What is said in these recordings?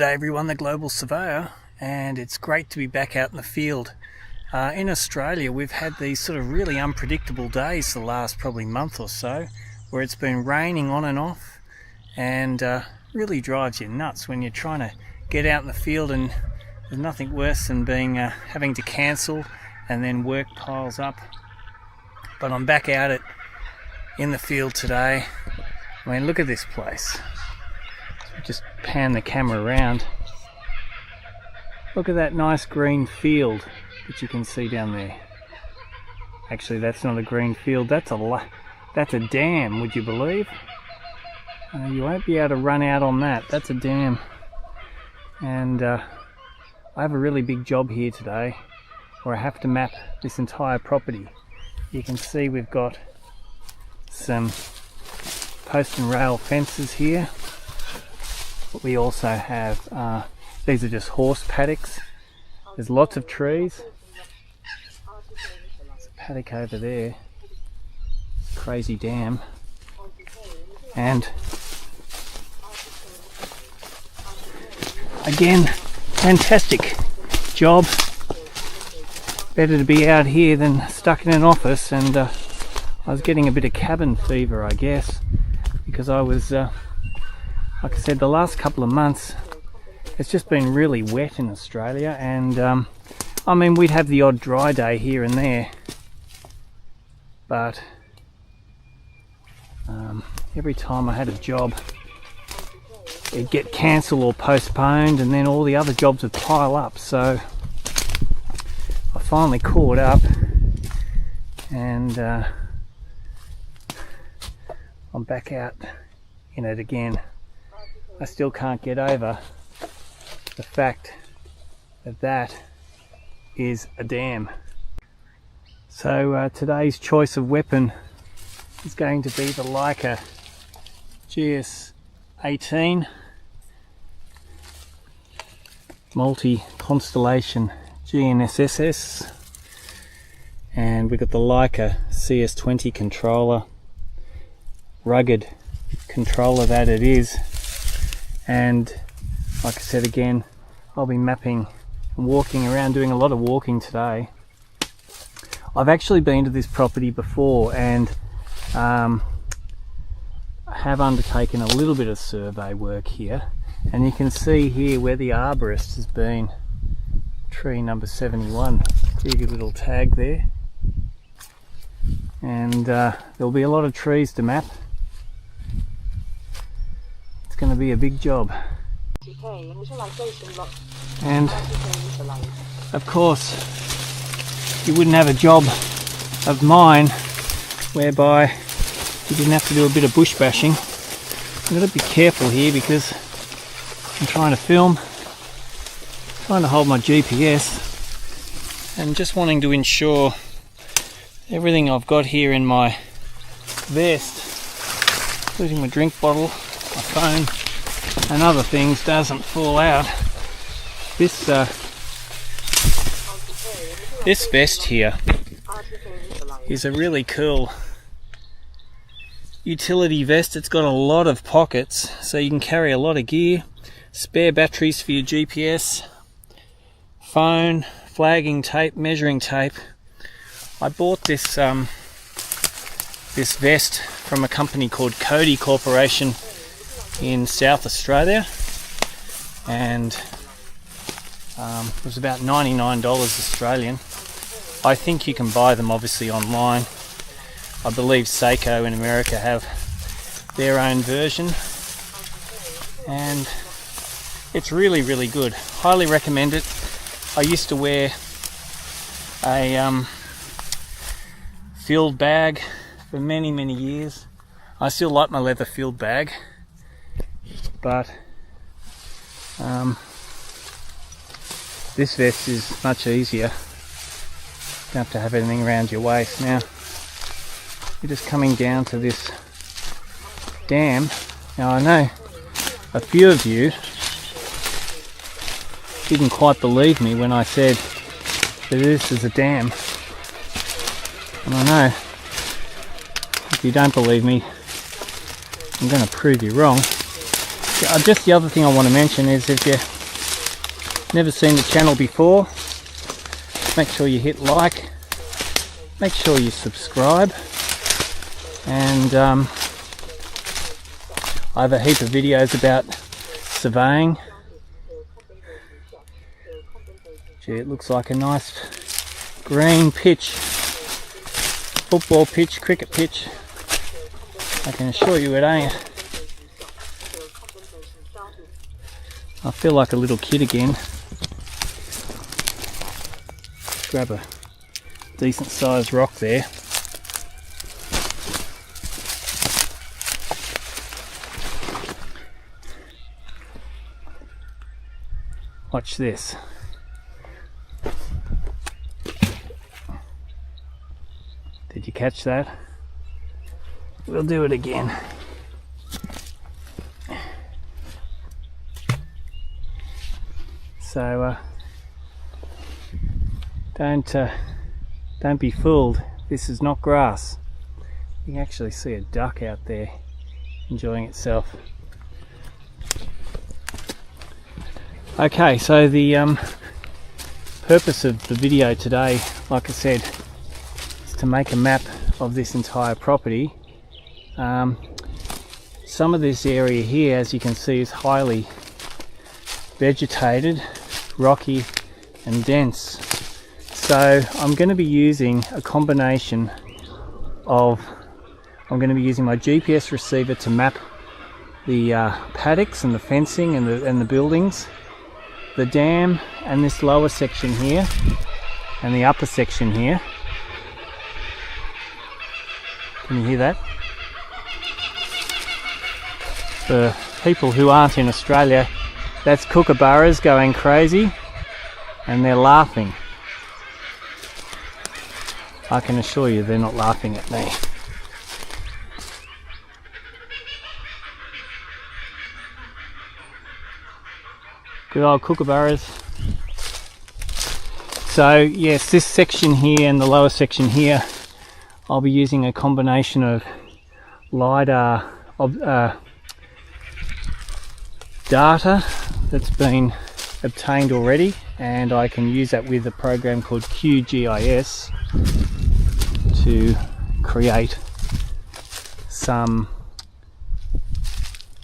G'day everyone, the Global Surveyor, and it's great to be back out in the field. In Australia we've had these sort of really unpredictable days the last probably month or so, where it's been raining on and off, and really drives you nuts when you're trying to get out in the field, and there's nothing worse than having to cancel and then work piles up. But I'm back out in the field today. I mean, look at this place. Just pan the camera around. Look at that nice green field that you can see down there. Actually, that's not a green field, that's a dam, would you believe? You won't be able to run out on that. That's a dam. And I have a really big job here today where I have to map this entire property. You can see we've got some post and rail fences here. But we also have, these are just horse paddocks. There's lots of trees. There's a paddock over there. Crazy dam. And again, fantastic job. Better to be out here than stuck in an office, and I was getting a bit of cabin fever, I guess, because I was like I said, the last couple of months it's just been really wet in Australia, and I mean, we'd have the odd dry day here and there, but every time I had a job it'd get cancelled or postponed, and then all the other jobs would pile up. So I finally caught up, and I'm back out in it again. I still can't get over the fact that that is a dam. So today's choice of weapon is going to be the Leica GNSS multi-constellation GNSS, and we've got the Leica CS20 controller, rugged controller that it is. And like I said again, I'll be mapping and walking around, doing a lot of walking today. I've actually been to this property before, and I have undertaken a little bit of survey work here, and you can see here where the arborist has been, tree number 71, pretty good little tag there. And there'll be a lot of trees to map. Going to be a big job, and of course you wouldn't have a job of mine whereby you didn't have to do a bit of bush bashing. I've got to be careful here because I'm trying to film, trying to hold my GPS, and just wanting to ensure everything I've got here in my vest, including my drink bottle, my phone and other things, doesn't fall out. This vest here is a really cool utility vest. It's got a lot of pockets, so you can carry a lot of gear, spare batteries for your GPS, phone, flagging tape, measuring tape. I bought this this vest from a company called Cody Corporation in South Australia, and it was about $99 Australian. I think you can buy them obviously online. I believe Seiko in America have their own version, and it's really, really good. Highly recommend it. I used to wear a field bag for many, many years. I still like my leather field bag, but this vest is much easier. You don't have to have anything around your waist. Now you're just coming down to this dam. Now I know a few of you didn't quite believe me when I said that this is a dam, and I know if you don't believe me, I'm going to prove you wrong. Just the other thing I want to mention is, if you've never seen the channel before, make sure you hit like, make sure you subscribe, and I have a heap of videos about surveying. Gee, it looks like a nice green pitch, football pitch, cricket pitch. I can assure you it ain't. I feel like a little kid again. Grab a decent sized rock there. Watch this. Did you catch that? We'll do it again. So don't be fooled. This is not grass. You can actually see a duck out there enjoying itself. Okay, so the purpose of the video today, like I said, is to make a map of this entire property. Some of this area here, as you can see, is highly vegetated, rocky and dense. So I'm going to be using a combination of, I'm going to be using my GPS receiver to map the paddocks and the fencing and the buildings, the dam, and this lower section here and the upper section here. Can you hear that? For people who aren't in Australia, that's kookaburras going crazy and they're laughing. I can assure you they're not laughing at me. Good old kookaburras. So yes, this section here and the lower section here, I'll be using a combination of LiDAR data that's been obtained already, and I can use that with a program called QGIS to create some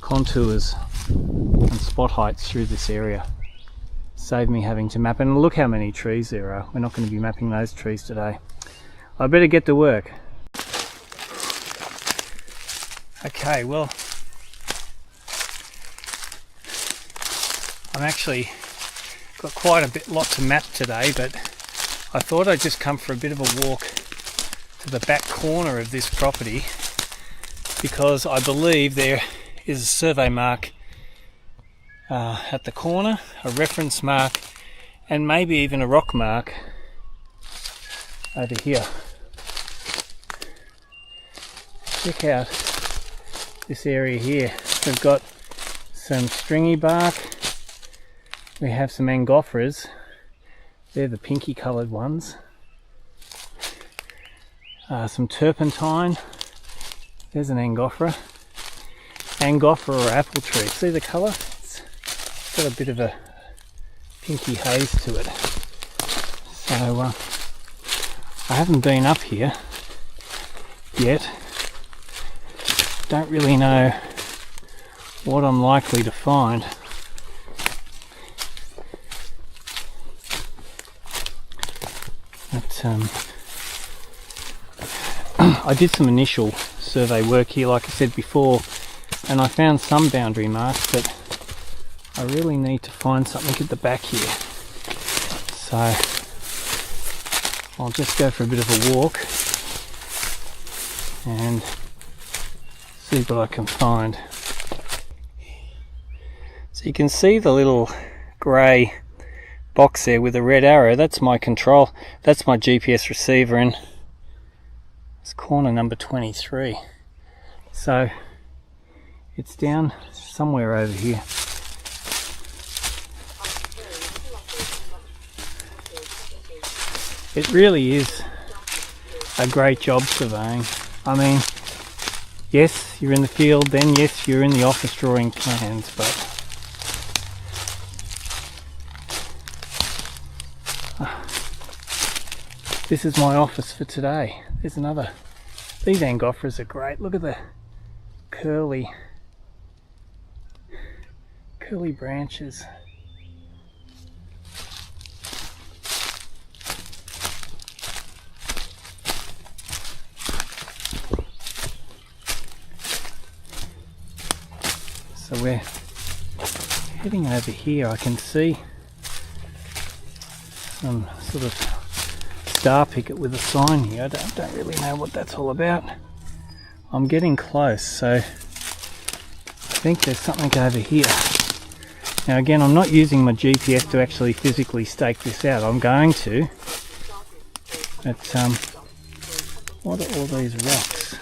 contours and spot heights through this area. Save me having to map, and look how many trees there are. We're not going to be mapping those trees today. I better get to work. Okay, well, I'm actually got quite a lot to map today, but I thought I'd just come for a bit of a walk to the back corner of this property, because I believe there is a survey mark at the corner, a reference mark, and maybe even a rock mark over here. Check out this area here. We've got some stringy bark, we have some angophoras, they're the pinky coloured ones, some turpentine, there's an angophora or apple tree. See the colour? It's got a bit of a pinky haze to it. So I haven't been up here yet. Don't really know what I'm likely to find. But I did some initial survey work here, like I said before, and I found some boundary marks, but I really need to find something at the back here. So I'll just go for a bit of a walk and see what I can find. So you can see the little grey box there with a red arrow. That's my control, that's my GPS receiver, and it's corner number 23. So it's down somewhere over here. It really is a great job surveying. I mean, yes, you're in the field, then yes, you're in the office drawing plans, but this is my office for today. There's another. These Angophoras are great. Look at the curly branches. So we're heading over here. I can see some sort of star picket with a sign here. I don't really know what that's all about. I'm getting close, so I think there's something over here. Now again, I'm not using my GPS to actually physically stake this out. I'm going to, but what are all these rocks?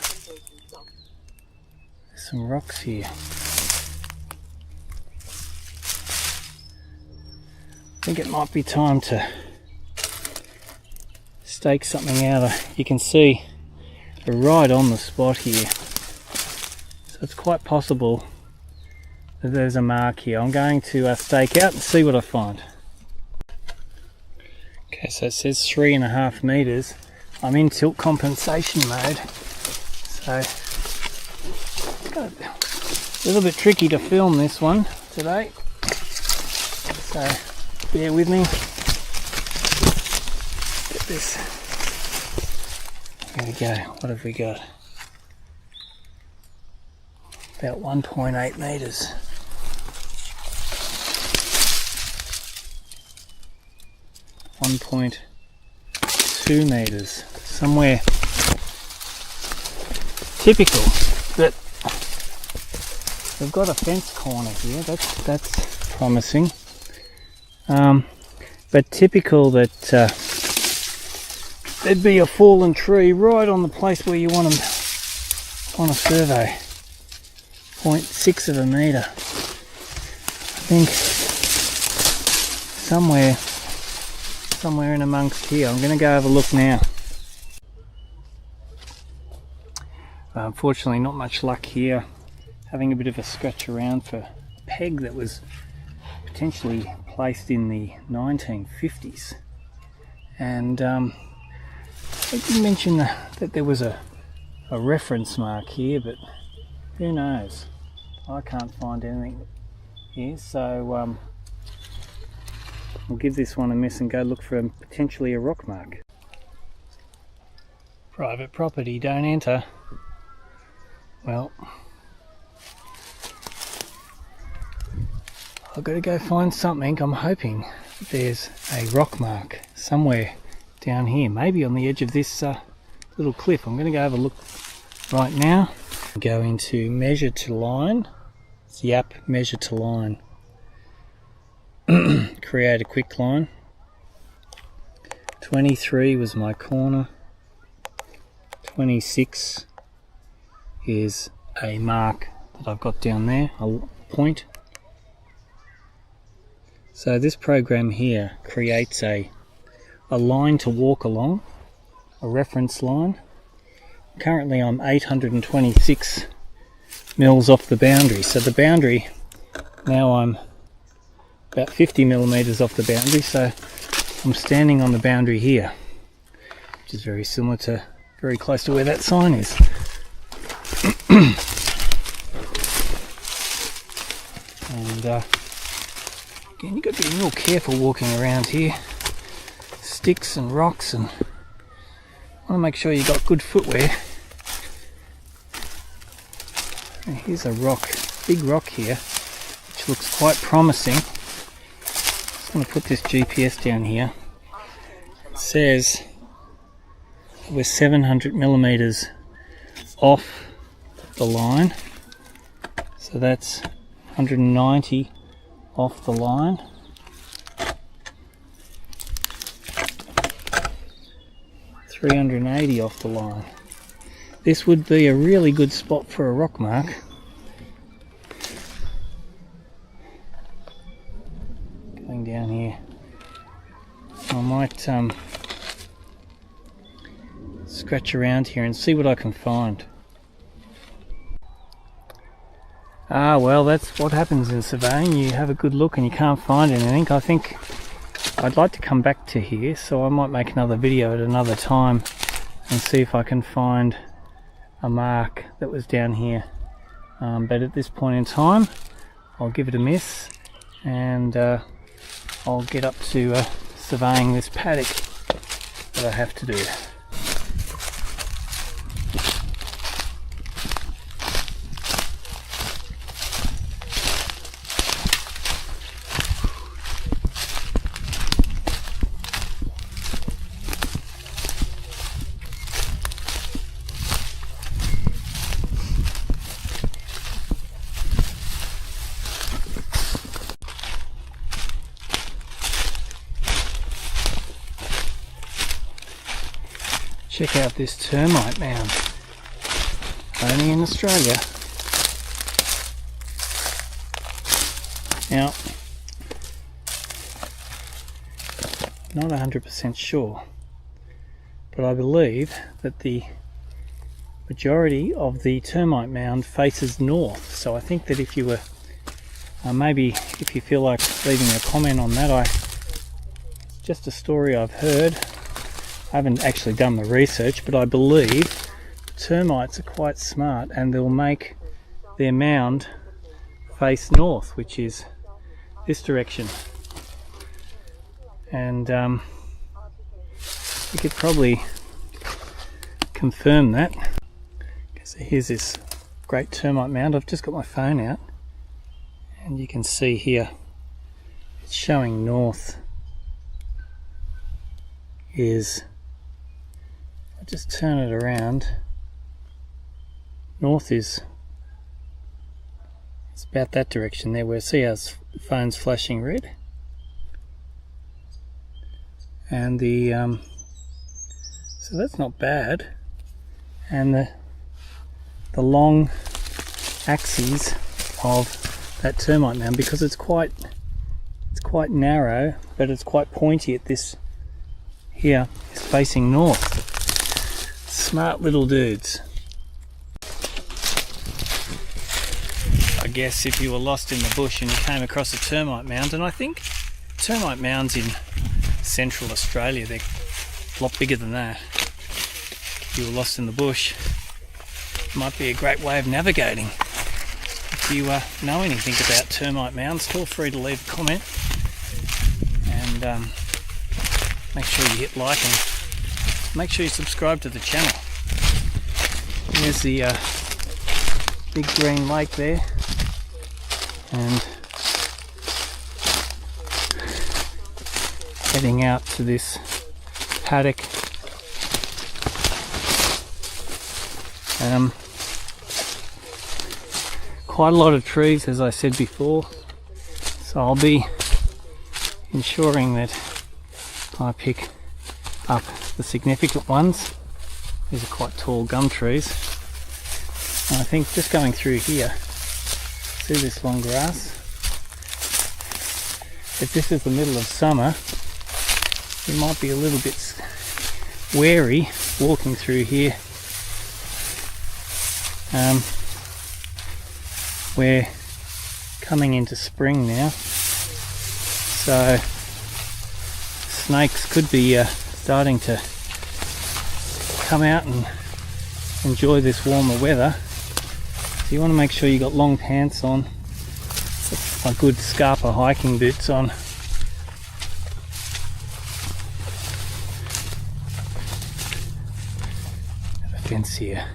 There's some rocks here. I think it might be time to stake something out. You can see we're right on the spot here, so it's quite possible that there's a mark here. I'm going to stake out and see what I find. Okay, so it says 3.5 meters. I'm in tilt compensation mode, so it's got a little bit tricky to film this one today, so bear with me. Get this. There we go. What have we got? About 1.8 meters. 1.2 meters. Somewhere typical that we've got a fence corner here. That's promising. But typical that there'd be a fallen tree right on the place where you want them on a survey. 0.6 of a metre. I think somewhere in amongst here. I'm going to go have a look now. Unfortunately, not much luck here. Having a bit of a scratch around for a peg that was potentially placed in the 1950s, and I did mention that there was a reference mark here, but who knows? I can't find anything here, so I'll give this one a miss and go look for potentially a rock mark. Private property, don't enter. Well, I've got to go find something. I'm hoping there's a rock mark somewhere down here, maybe on the edge of this little cliff. I'm going to go have a look right now. Go into measure to line, zap measure to line, create a quick line. 23 was my corner, 26 is a mark that I've got down there, a point. So this program here creates a line to walk along, a reference line. Currently I'm 826 mils off the boundary, so the boundary, now I'm about 50 millimeters off the boundary, so I'm standing on the boundary here, which is very similar to, very close to where that sign is. And again, you've got to be real careful walking around here. Sticks and rocks, and want to make sure you've got good footwear. And here's a rock, big rock here, which looks quite promising. Just want to put this GPS down here. It says we're 700 millimeters off the line, so that's 190 off the line. $380 off the line. This would be a really good spot for a rock mark. Going down here, I might scratch around here and see what I can find. Ah, well, that's what happens in surveying. You have a good look and you can't find anything. I think I'd like to come back to here, so I might make another video at another time and see if I can find a mark that was down here. But at this point in time, I'll give it a miss, and I'll get up to surveying this paddock that I have to do. Check out this termite mound, only in Australia. Now, not 100% sure, but I believe that the majority of the termite mound faces north. So I think that if you were, maybe if you feel like leaving a comment on that, it's just a story I've heard. I haven't actually done the research, but I believe termites are quite smart and they'll make their mound face north, which is this direction. And you could probably confirm that. So here's this great termite mound. I've just got my phone out and you can see here it's showing north is, just turn it around. North is, it's about that direction there, where see our phone's flashing red, and the so that's not bad, and the long axes of that termite mound, because it's quite narrow, but it's quite pointy at this here, is facing north. Smart little dudes. I guess if you were lost in the bush and you came across a termite mound, and I think termite mounds in central Australia, they're a lot bigger than that. If you were lost in the bush, it might be a great way of navigating. If you know anything about termite mounds, feel free to leave a comment, and make sure you hit like and make sure you subscribe to the channel. There's the big green lake there, and heading out to this paddock. Quite a lot of trees, as I said before, so I'll be ensuring that I pick up the significant ones. These are quite tall gum trees, and I think just going through here, see this long grass? If this is the middle of summer, you might be a little bit wary walking through here. We're coming into spring now, so snakes could be starting to come out and enjoy this warmer weather. So you want to make sure you got long pants on, my good Scarpa hiking boots on. Got a fence here,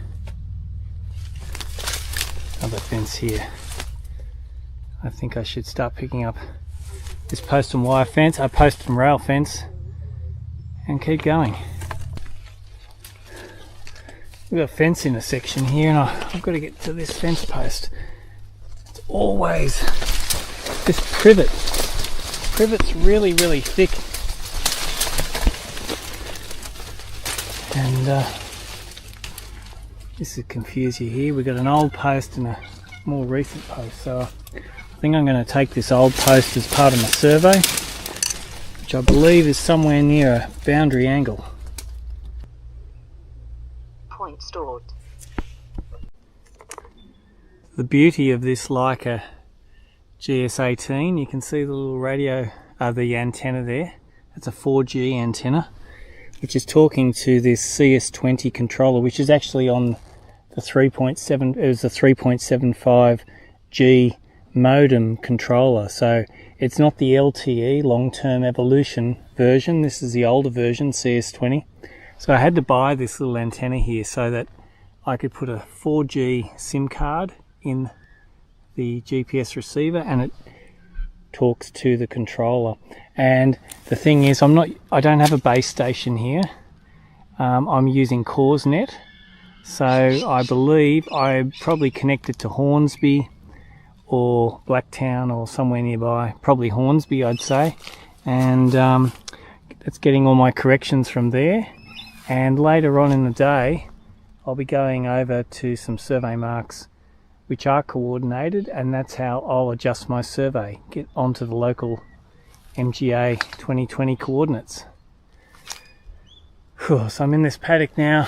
another fence here. I think I should start picking up this post and wire fence, post and rail fence, and keep going. We've got a fence in a section here, and I've got to get to this fence post. It's always this privet. Privet's really, really thick, and this will confuse you here. We've got an old post and a more recent post, so I think I'm going to take this old post as part of my survey, which I believe is somewhere near a boundary angle. Point stored. the beauty of this Leica GS18, you can see the little radio, the antenna there. It's a 4G antenna, which is talking to this CS20 controller, which is actually on the 3.7, it was the 3.75G modem controller. So it's not the LTE, long-term evolution version. This is the older version, CS20. So I had to buy this little antenna here so that I could put a 4G SIM card in the GPS receiver and it talks to the controller. And the thing is, I don't have a base station here. I'm using CoreNet, so I believe I probably connected to Hornsby or Blacktown or somewhere nearby, probably Hornsby I'd say, and it's getting all my corrections from there. And later on in the day I'll be going over to some survey marks which are coordinated, and that's how I'll adjust my survey, get onto the local MGA 2020 coordinates. So I'm in this paddock now,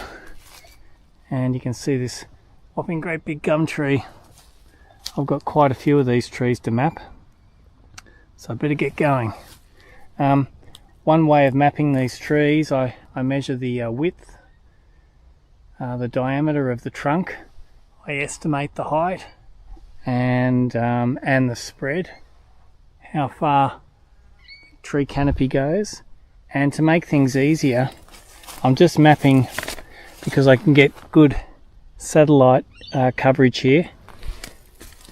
and you can see this whopping great big gum tree. I've got quite a few of these trees to map, so I better get going. One way of mapping these trees, I measure the width, the diameter of the trunk, I estimate the height, and the spread, how far the tree canopy goes. And to make things easier, I'm just mapping, because I can get good satellite coverage here.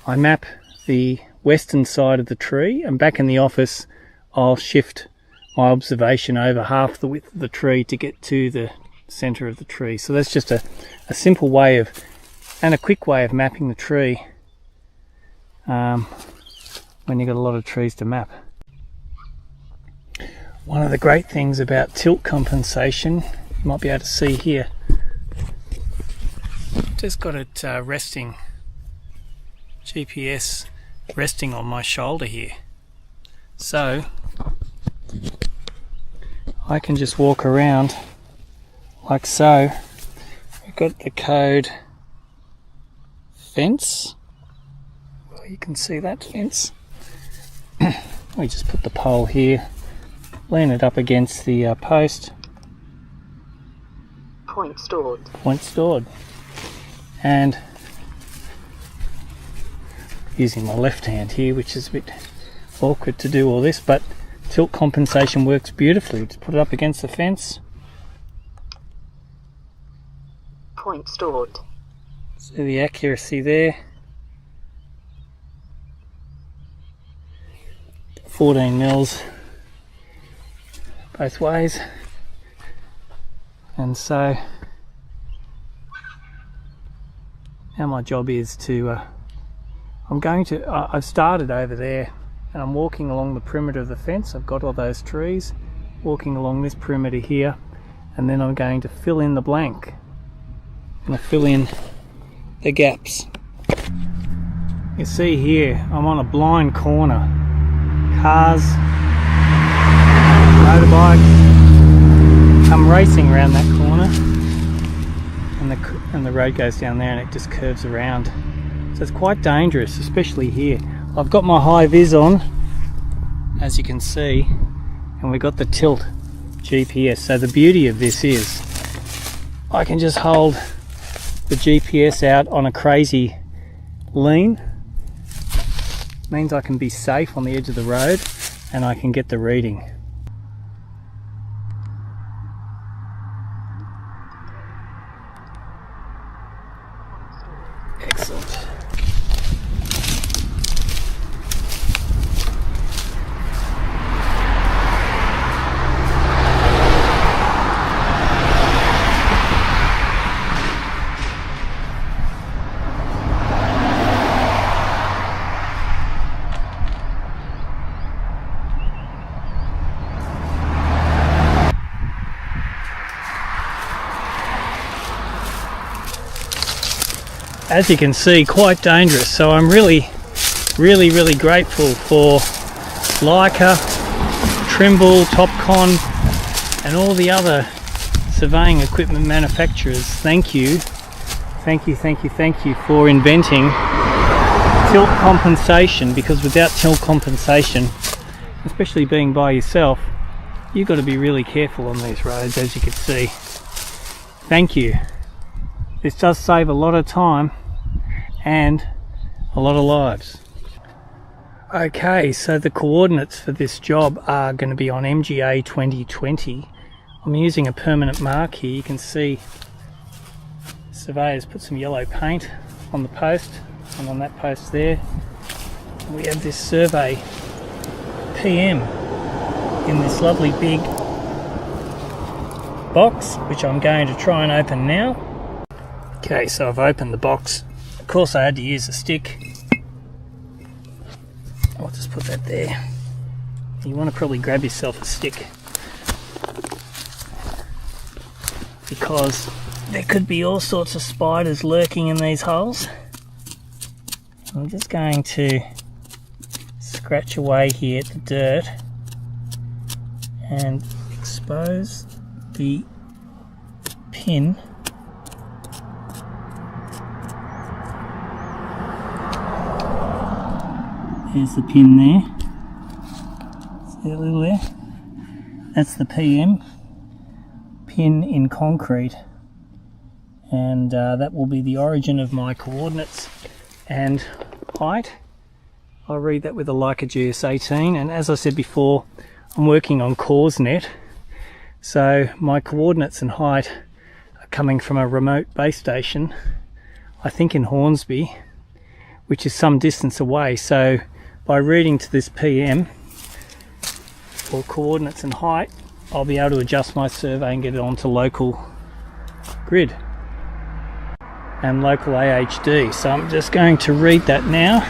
I map the western side of the tree, and back in the office I'll shift my observation over half the width of the tree to get to the center of the tree. So that's just a simple way of, and a quick way of mapping the tree when you've got a lot of trees to map. One of the great things about tilt compensation, you might be able to see here, just got it resting, GPS resting on my shoulder here. So I can just walk around like so. We've got the code fence. Well, you can see that fence. We just put the pole here, lean it up against the post. Point stored. Point stored. And using my left hand here, which is a bit awkward to do all this, but tilt compensation works beautifully. Just put it up against the fence. Point stored. See the accuracy there. 14 mils both ways. And so now my job is to I've started over there and I'm walking along the perimeter of the fence. I've got all those trees, walking along this perimeter here, and then I'm going to fill in the blank. I'm going to fill in the gaps. You see here, I'm on a blind corner. Cars, motorbikes come racing around that corner, and the road goes down there and it just curves around. So it's quite dangerous, especially here. I've got my high vis on, as you can see, and we've got the tilt GPS. So the beauty of this is I can just hold the GPS out on a crazy lean. Means I can be safe on the edge of the road and I can get the reading. Excellent. As you can see, quite dangerous. So I'm really grateful for Leica, Trimble, Topcon, and all the other surveying equipment manufacturers. Thank you for inventing tilt compensation, because without tilt compensation, especially being by yourself, you've got to be really careful on these roads, as you can see. Thank you. This does save a lot of time and a lot of lives. Okay, so the coordinates for this job are going to be on MGA 2020. I'm using a permanent mark here. You can see surveyors put some yellow paint on the post, and on that post there we have this survey PM in this lovely big box, which I'm going to try and open now. Okay, so I've opened the box. Of course I had to use a stick. I'll just put that there. You want to probably grab yourself a stick, because there could be all sorts of spiders lurking in these holes. I'm just going to scratch away here at the dirt and expose the pin. There's the pin there. See that little there? That's the PM pin in concrete, and that will be the origin of my coordinates and height. I'll read that with a Leica GNSS, and as I said before, I'm working on CoreNet, so my coordinates and height are coming from a remote base station, I think in Hornsby, which is some distance away. So by reading to this PM for coordinates and height, I'll be able to adjust my survey and get it onto local grid and local AHD. So I'm just going to read that now.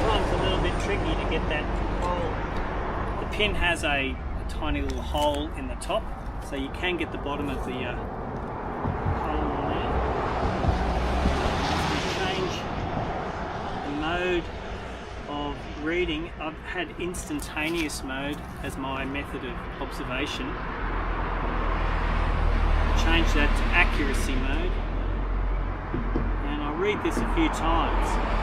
Sometimes a little bit tricky to get that hole. The pin has a tiny little hole in the top, so you can get the bottom of the hole on there. Change the mode of reading. I've had instantaneous mode as my method of observation. Change that to accuracy mode, and I'll read this a few times.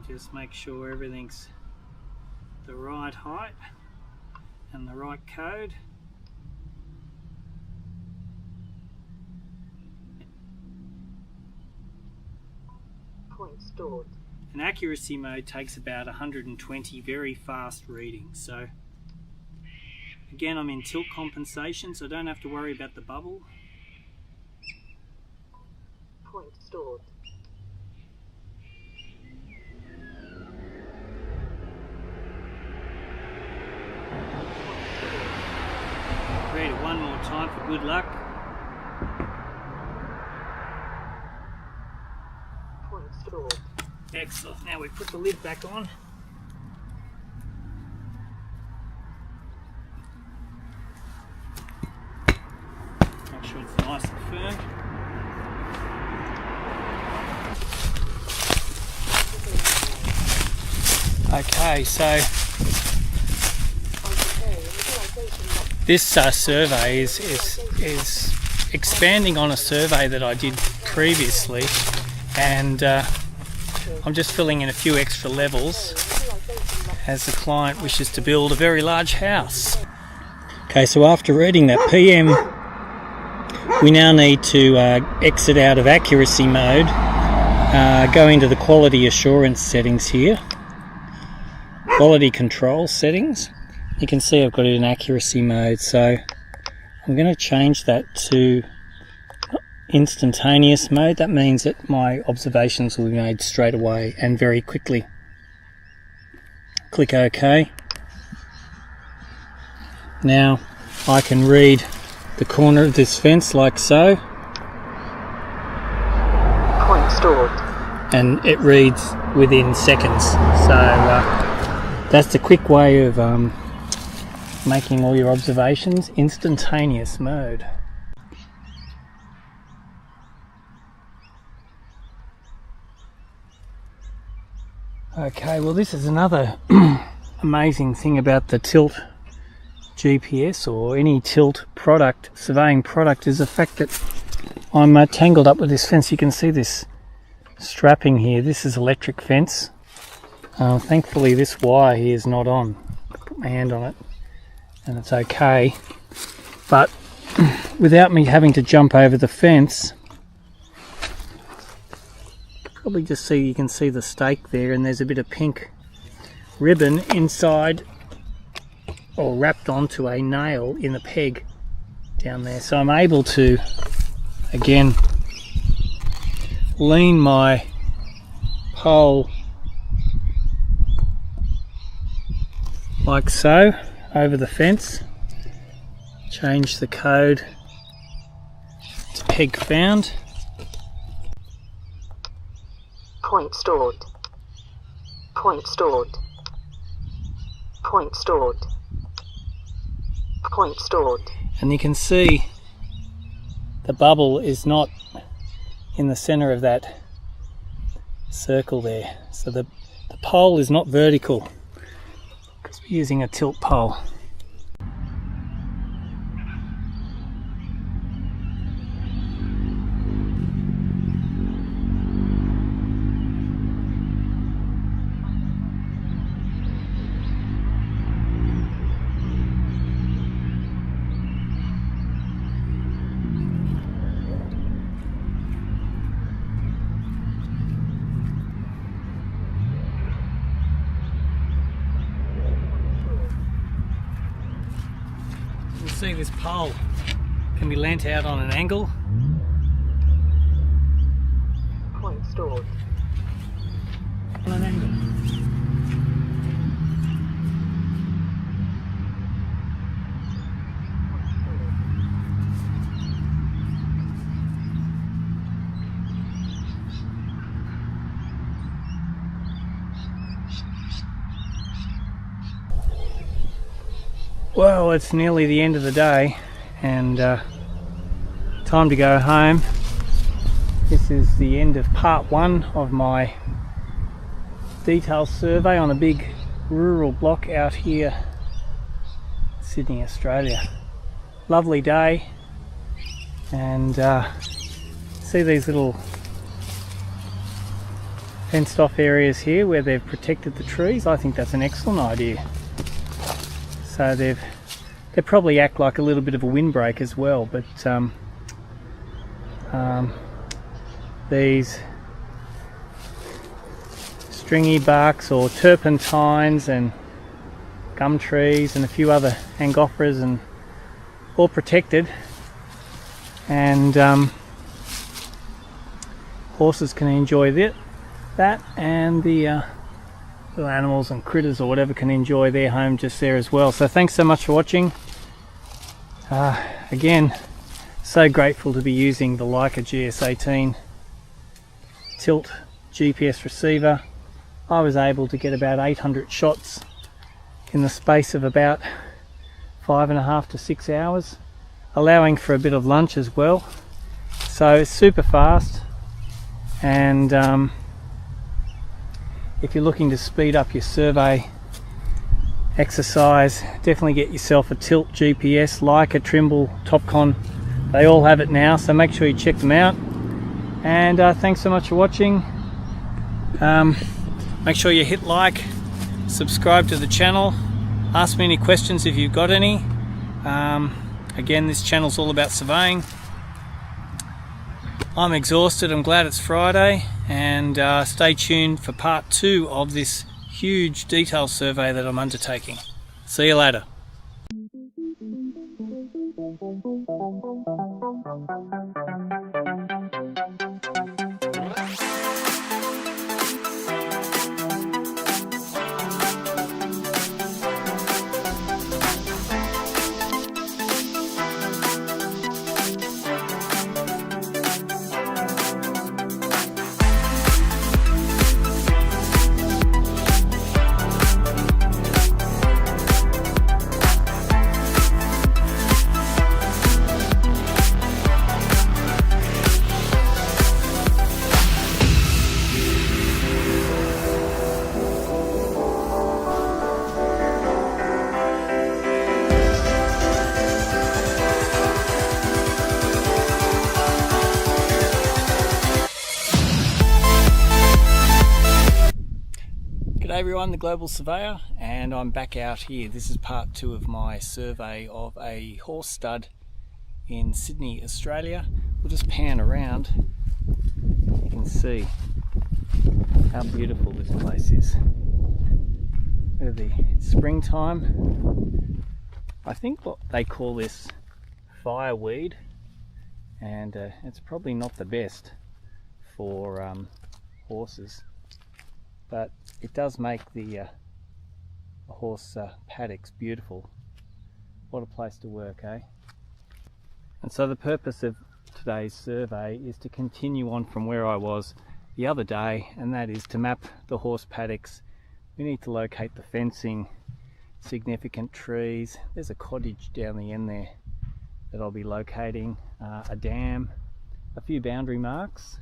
Just make sure everything's the right height and the right code. Point stored. An accuracy mode takes about 120 very fast readings. So again, I'm in tilt compensation, so I don't have to worry about the bubble. Point stored. Read it one more time for good luck. Point stored. Excellent. Now we put the lid back on. Make sure it's nice and firm. Okay, so this survey is expanding on a survey that I did previously, and I'm just filling in a few extra levels as the client wishes to build a very large house. Okay, so after reading that PM, we now need to exit out of accuracy mode, go into the quality assurance settings here, quality control settings. You can see I've got it in accuracy mode, so I'm going to change that to instantaneous mode. That means that my observations will be made straight away and very quickly. Click OK. Now I can read the corner of this fence like so. Point stored. And it reads within seconds. So that's the quick way of making all your observations instantaneous mode. Okay, well this is another amazing thing about the tilt GPS or any tilt product, surveying product, is the fact that I'm tangled up with this fence. You can see this strapping here. This is electric fence. Thankfully this wire here is not on. Put my hand on it and it's okay. But without me having to jump over the fence, probably just see, you can see the stake there, and there's a bit of pink ribbon inside or wrapped onto a nail in the peg down there. So I'm able to again lean my pole like so over the fence, change the code to peg found. Point stored. Point stored. Point stored. Point stored. And you can see the bubble is not in the center of that circle there. So the pole is not vertical because we're using a tilt pole. You see this pole can be leant out on an angle. Point stored. On an angle. Well, it's nearly the end of the day and time to go home. This is the end of part one of my detail survey on a big rural block out here, Sydney, Australia. Lovely day, and see these little fenced off areas here where they've protected the trees. I think that's an excellent idea. So they probably act like a little bit of a windbreak as well, but these stringy barks or turpentines and gum trees and a few other angophoras and all protected, and horses can enjoy that, and the little animals and critters or whatever can enjoy their home just there as well. So thanks so much for watching. Again, so grateful to be using the Leica GS18 tilt GPS receiver. I was able to get about 800 shots in the space of about 5.5 to 6 hours, allowing for a bit of lunch as well. So super fast, and if you're looking to speed up your survey exercise, definitely get yourself a tilt GPS. Leica, Trimble, Topcon, they all have it now, so make sure you check them out. And thanks so much for watching. Make sure you hit like, subscribe to the channel, ask me any questions if you've got any. Again, this channel's all about surveying. I'm exhausted, I'm glad it's Friday, and stay tuned for part 2 of this huge detail survey that I'm undertaking. See you later. G'day everyone, the Global Surveyor, and I'm back out here. This is part 2 of my survey of a horse stud in Sydney, Australia. We'll just pan around. You can see how beautiful this place is. Look at it's springtime. I think what they call this fireweed, and it's probably not the best for horses, but it does make the horse paddocks beautiful. What a place to work, eh? And so the purpose of today's survey is to continue on from where I was the other day, and that is to map the horse paddocks. We need to locate the fencing, significant trees. There's a cottage down the end there that I'll be locating, a dam, a few boundary marks,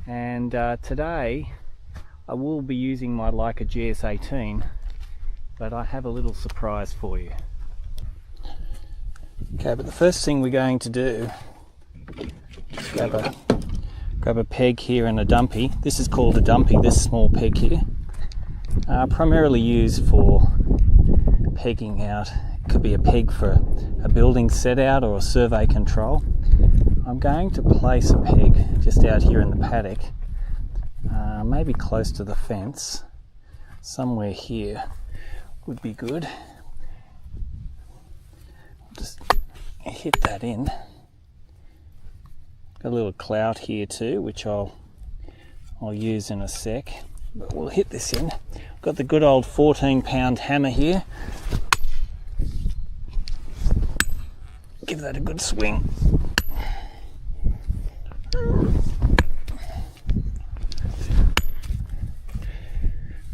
and today I will be using my Leica GNSS, but I have a little surprise for you. Okay, but the first thing we're going to do is grab a peg here and a dumpy. This is called a dumpy, this small peg here. Primarily used for pegging out. It could be a peg for a building set out or a survey control. I'm going to place a peg just out here in the paddock, maybe close to the fence. Somewhere here would be good. Just hit that in. Got a little clout here too, which I'll use in a sec, but we'll hit this in. Got the good old 14-pound hammer here. Give that a good swing.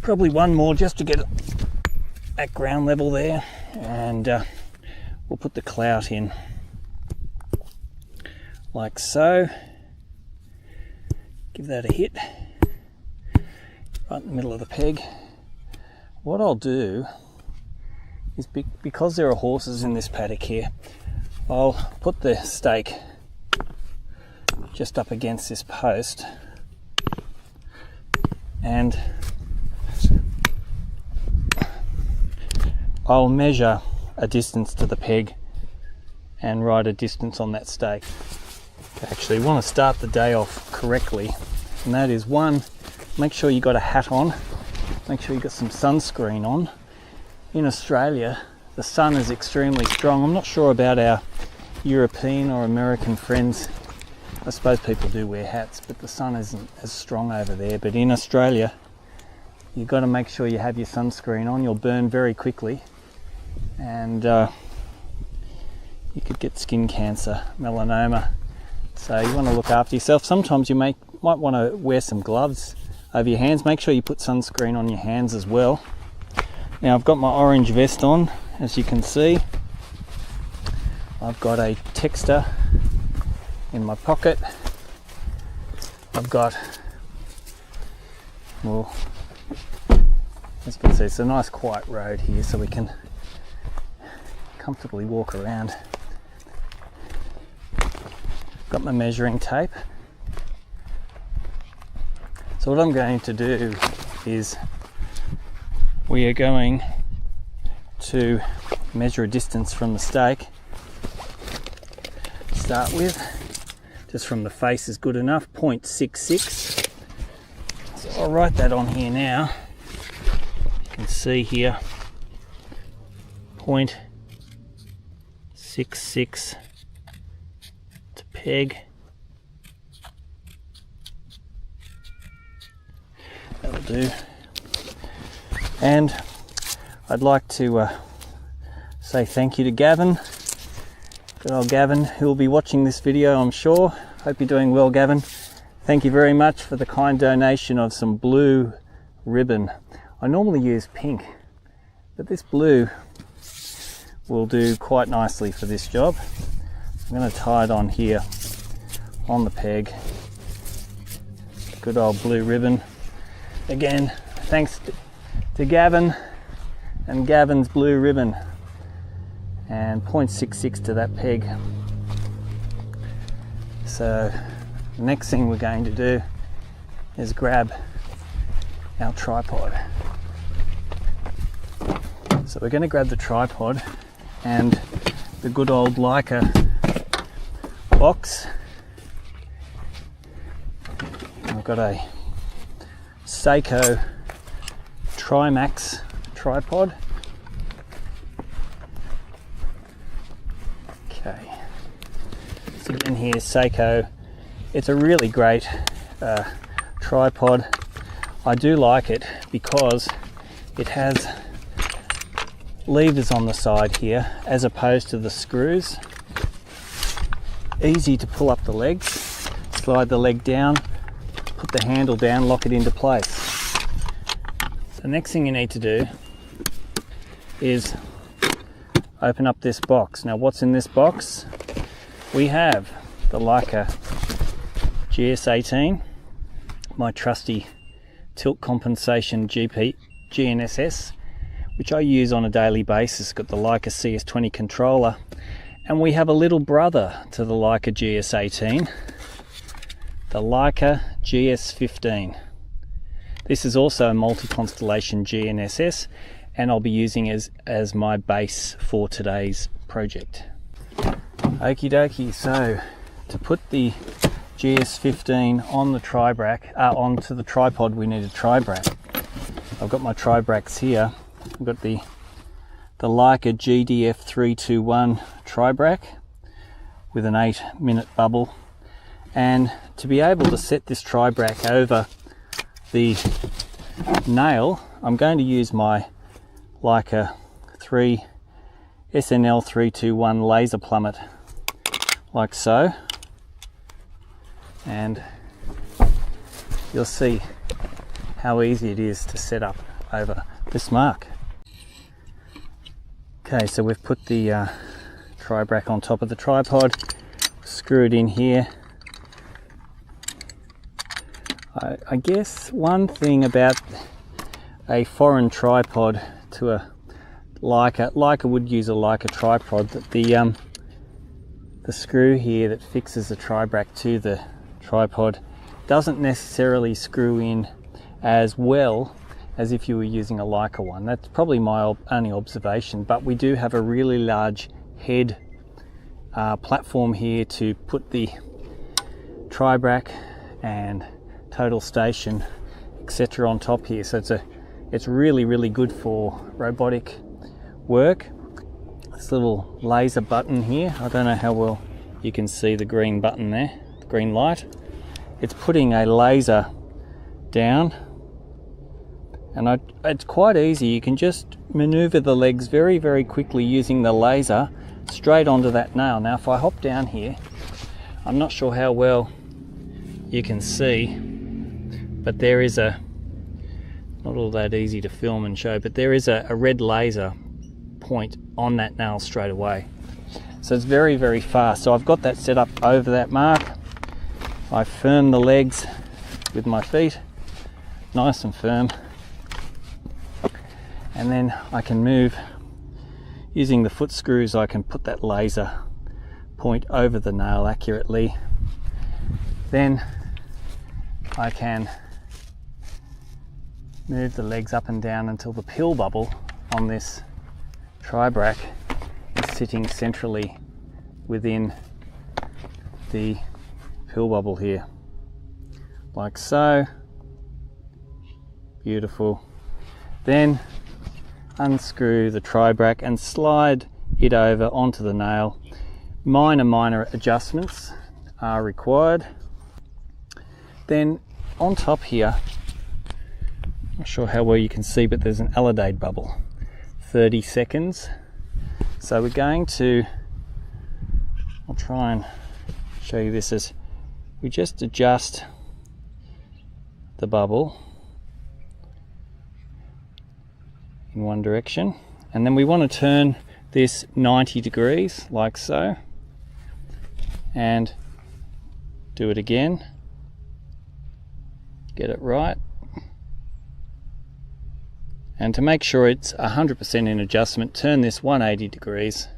Probably one more just to get it at ground level there, and we'll put the clout in like so. Give that a hit right in the middle of the peg. What I'll do is, because there are horses in this paddock here, I'll put the stake just up against this post, and I'll measure a distance to the peg and write a distance on that stake. Actually, you want to start the day off correctly, and that is, one, make sure you got a hat on, make sure you got some sunscreen on. In Australia, the sun is extremely strong. I'm not sure about our European or American friends. I suppose people do wear hats, but the sun isn't as strong over there. But in Australia, you've got to make sure you have your sunscreen on. You'll burn very quickly, and you could get skin cancer, melanoma. So you want to look after yourself. Sometimes you might want to wear some gloves over your hands. Make sure you put sunscreen on your hands as well. Now I've got my orange vest on, as you can see. I've got a texter in my pocket. I've got, well, as you can see, it's a nice quiet road here, so we can comfortably walk around. Got my measuring tape. So what I'm going to do is, we are going to measure a distance from the stake. Start with, just from the face is good enough, 0.66. So I'll write that on here now. You can see here, 0.66 to peg. That'll do. And I'd like to say thank you to Gavin. Good old Gavin, who will be watching this video, I'm sure. Hope you're doing well, Gavin. Thank you very much for the kind donation of some blue ribbon. I normally use pink, but this blue will do quite nicely for this job. I'm going to tie it on here on the peg. Good old blue ribbon. Again, thanks to Gavin and Gavin's blue ribbon. And 0.66 to that peg. So the next thing we're going to do is grab our tripod. So we're going to grab the tripod and the good old Leica box. I've got a Seiko Trimax tripod. Okay, so again here, Seiko. It's a really great tripod. I do like it because it has levers on the side here as opposed to the screws. Easy to pull up the legs, slide the leg down, put the handle down, lock it into place. So the next thing you need to do is open up this box. Now what's in this box? We have the Leica GS18, my trusty tilt compensation GNSS, which I use on a daily basis. Got the Leica CS20 controller, and we have a little brother to the Leica GS18, the Leica GS15. This is also a multi-constellation GNSS, and I'll be using it as my base for today's project. Okie dokie, so to put the GS15 on the onto the tripod, we need a tri-brack. I've got my tri-bracks here. I've got the Leica GDF321 tri-brack with an 8-minute bubble, and to be able to set this tri-brack over the nail, I'm going to use my Leica SNL321 laser plummet, like so, and you'll see how easy it is to set up over this mark. Okay, so we've put the tri-brack on top of the tripod, screw it in here. I guess one thing about a foreign tripod to a Leica would use a Leica tripod, that the screw here that fixes the tri-brack to the tripod doesn't necessarily screw in as well as if you were using a Leica one. That's probably my only observation, but we do have a really large head platform here to put the tri-brack and total station, etc. on top here. So it's really good for robotic work. This little laser button here, I don't know how well you can see the green button there, the green light. It's putting a laser down, and it's quite easy. You can just maneuver the legs very quickly using the laser straight onto that nail. Now if I hop down here, I'm not sure how well you can see, but there is not all that easy to film and show, but there is a red laser point on that nail straight away. So it's very fast. So I've got that set up over that mark. I firm the legs with my feet, nice and firm, and then I can move using the foot screws. I can put that laser point over the nail accurately. Then I can move the legs up and down until the pill bubble on this tri-brack is sitting centrally within the pill bubble here, like so. Beautiful. Then unscrew the tri-brack and slide it over onto the nail. Minor adjustments are required. Then on top here, not sure how well you can see, but there's an alidade bubble, 30 seconds. So we're going to, I'll try and show you this, as we just adjust the bubble in one direction, and then we want to turn this 90 degrees like so, and do it again, get it right. And to make sure it's 100% in adjustment, turn this 180 degrees.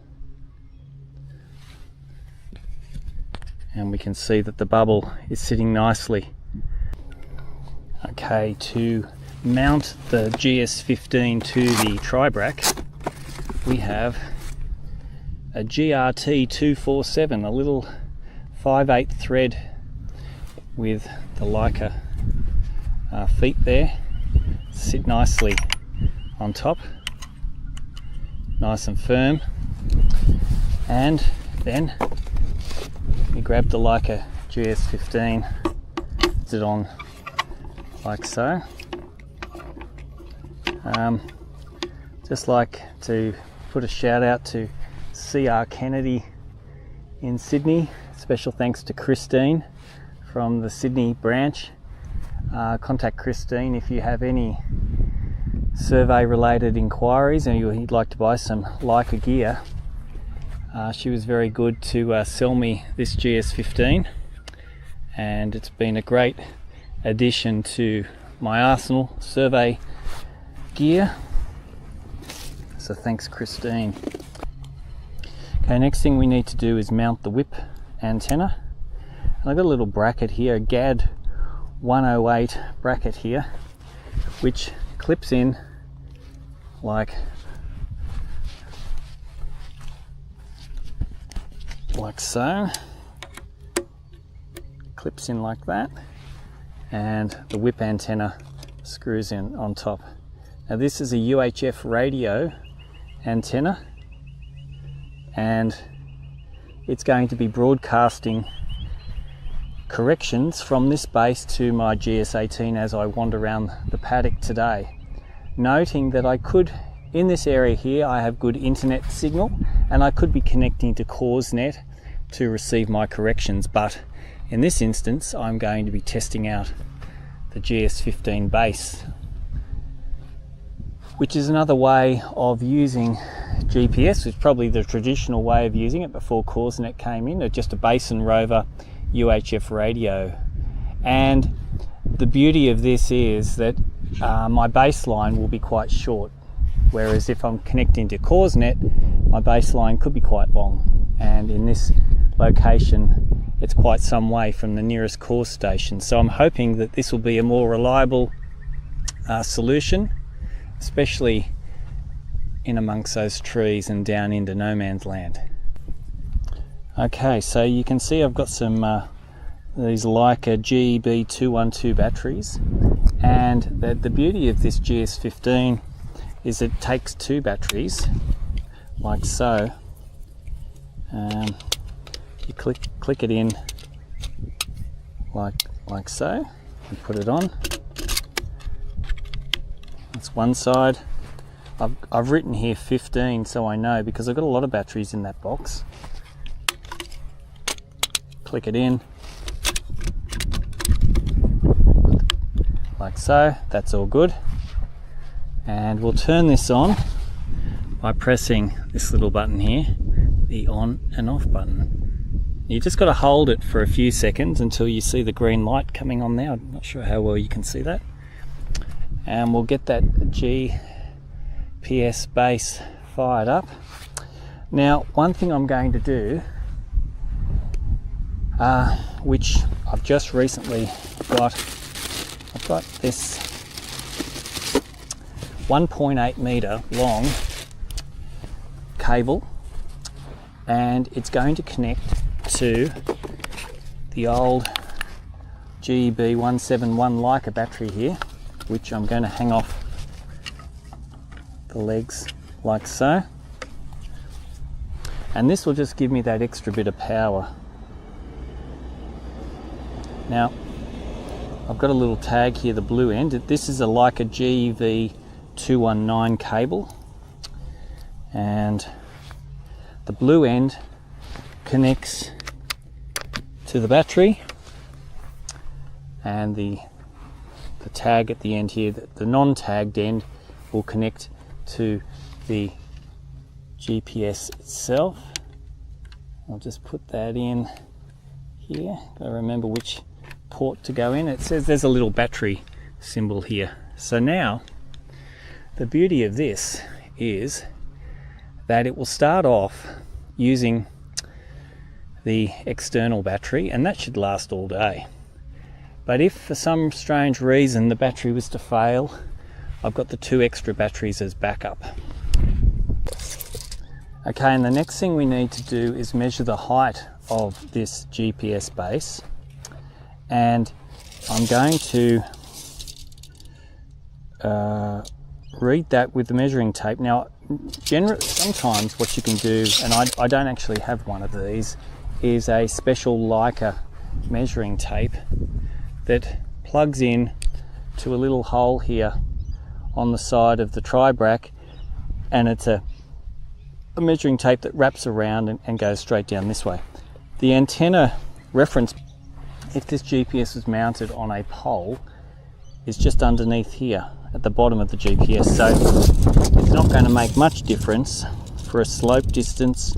And we can see that the bubble is sitting nicely. Okay, to mount the GS15 to the tribrac, we have a GRT 247, a little 5/8 thread with the Leica feet there, sit nicely on top, nice and firm. And then you grab the Leica GS15, put it on like so. Just like to put a shout out to CR Kennedy in Sydney. Special thanks to Christine from the Sydney branch. Contact Christine if you have any survey related inquiries and you'd like to buy some Leica gear. She was very good to sell me this GS15, and it's been a great addition to my arsenal survey gear. So thanks, Christine. Okay, next thing we need to do is mount the whip antenna. And I've got a little bracket here, a GAD 108 bracket here, which clips in like so. Clips in like that, and the whip antenna screws in on top. Now this is a UHF radio antenna, and it's going to be broadcasting corrections from this base to my GS18 as I wander around the paddock today. Noting that I could, in this area here, I have good internet signal and I could be connecting to CoreNet to receive my corrections, but in this instance I'm going to be testing out the GS15 base, which is another way of using GPS. It's probably the traditional way of using it before CoreNet came in, just a base and rover UHF radio. And the beauty of this is that my baseline will be quite short, whereas if I'm connecting to CoreNet, my baseline could be quite long, and in this location it's quite some way from the nearest core station. So I'm hoping that this will be a more reliable solution, especially in amongst those trees and down into no man's land. Okay, so you can see I've got some these Leica GB212 batteries, and the beauty of this GS15 is it takes two batteries like so. You click it in like so and put it on. That's one side. I've written here 15 so I know, because I've got a lot of batteries in that box. Click it in like so. That's all good, and we'll turn this on by pressing this little button here, the on and off button. You just got to hold it for a few seconds until you see the green light coming on there. I'm not sure how well you can see that, and we'll get that GPS base fired up. Now, one thing I'm going to do, which I've just recently got, I've got this 1.8 meter long cable, and it's going to connect to the old GB171 Leica battery here, which I'm going to hang off the legs like so, and this will just give me that extra bit of power. Now I've got a little tag here, the blue end. This is a Leica GV219 cable, and the blue end connects to the battery, and the tag at the end here, the non-tagged end, will connect to the GPS itself. I'll just put that in here. Got to remember which port to go in. It says there's a little battery symbol here. So now the beauty of this is that it will start off using the external battery, and that should last all day. But if for some strange reason the battery was to fail I've got the 2 extra batteries as backup. Okay, and the next thing we need to do is measure the height of this GPS base, and I'm going to read that with the measuring tape. Now, sometimes what you can do, and I don't actually have one of these, is a special Leica measuring tape that plugs in to a little hole here on the side of the tri-brack, and it's a measuring tape that wraps around and goes straight down this way. The antenna reference, if this GPS is mounted on a pole, is just underneath here at the bottom of the GPS, so it's not going to make much difference for a slope distance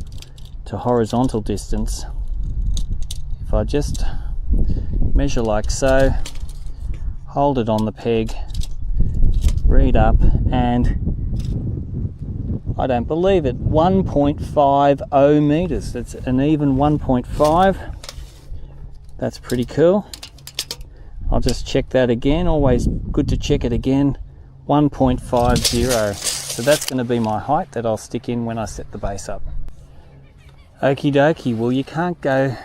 to horizontal distance. If I just measure like so, hold it on the peg, read up, and I don't believe it, 1.50 meters. That's an even 1.5. That's pretty cool. I'll just check that again. Always good to check it again. 1.50. So that's going to be my height that I'll stick in when I set the base up. Okie dokie. Well, you can't go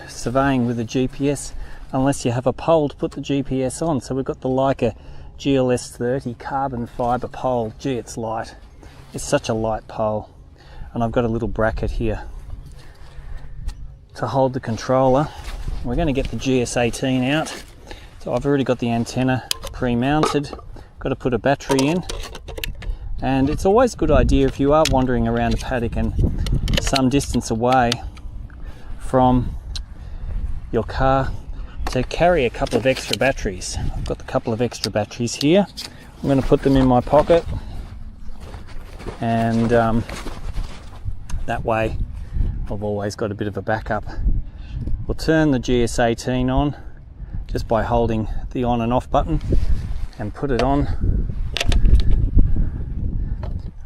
surveying with a GPS unless you have a pole to put the GPS on. So we've got the Leica GNSS carbon fibre pole. Gee, it's light. It's such a light pole. And I've got a little bracket here to hold the controller. We're going to get the GS18 out. So I've already got the antenna pre-mounted. Got to put a battery in. And it's always a good idea if you are wandering around a paddock and some distance away from your car to carry a couple of extra batteries. I've got a couple of extra batteries here. I'm going to put them in my pocket, and that way I've always got a bit of a backup. We'll turn the GS18 on just by holding the on and off button and put it on.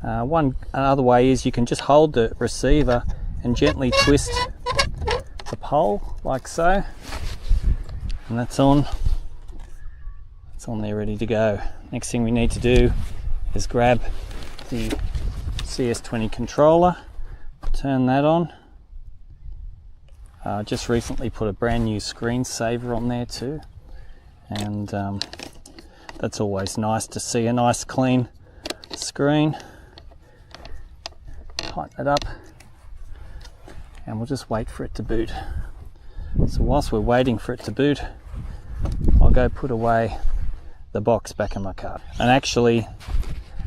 One other way is you can just hold the receiver and gently twist the pole like so, and that's on. It's on there ready to go. Next thing we need to do is grab the CS20 controller, turn that on. Just recently put a brand new screensaver on there too, and that's always nice to see a nice clean screen. Tighten it up and we'll just wait for it to boot. So whilst we're waiting for it to boot, I'll go put away the box back in my car. And actually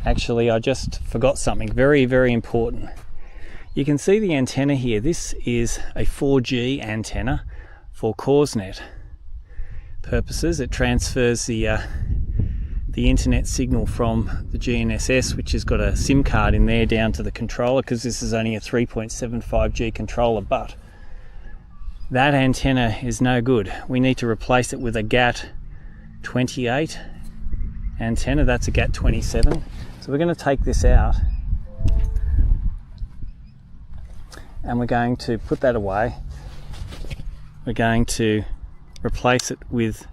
I just forgot something very, very important. You can see the antenna here. This is a 4G antenna for CoreNet purposes. It transfers the internet signal from the GNSS, which has got a SIM card in there, down to the controller, because this is only a 3.75G controller. But that antenna is no good. We need to replace it with a GAT28 antenna. That's a GAT27. So we're going to take this out and we're going to put that away. We're going to replace it with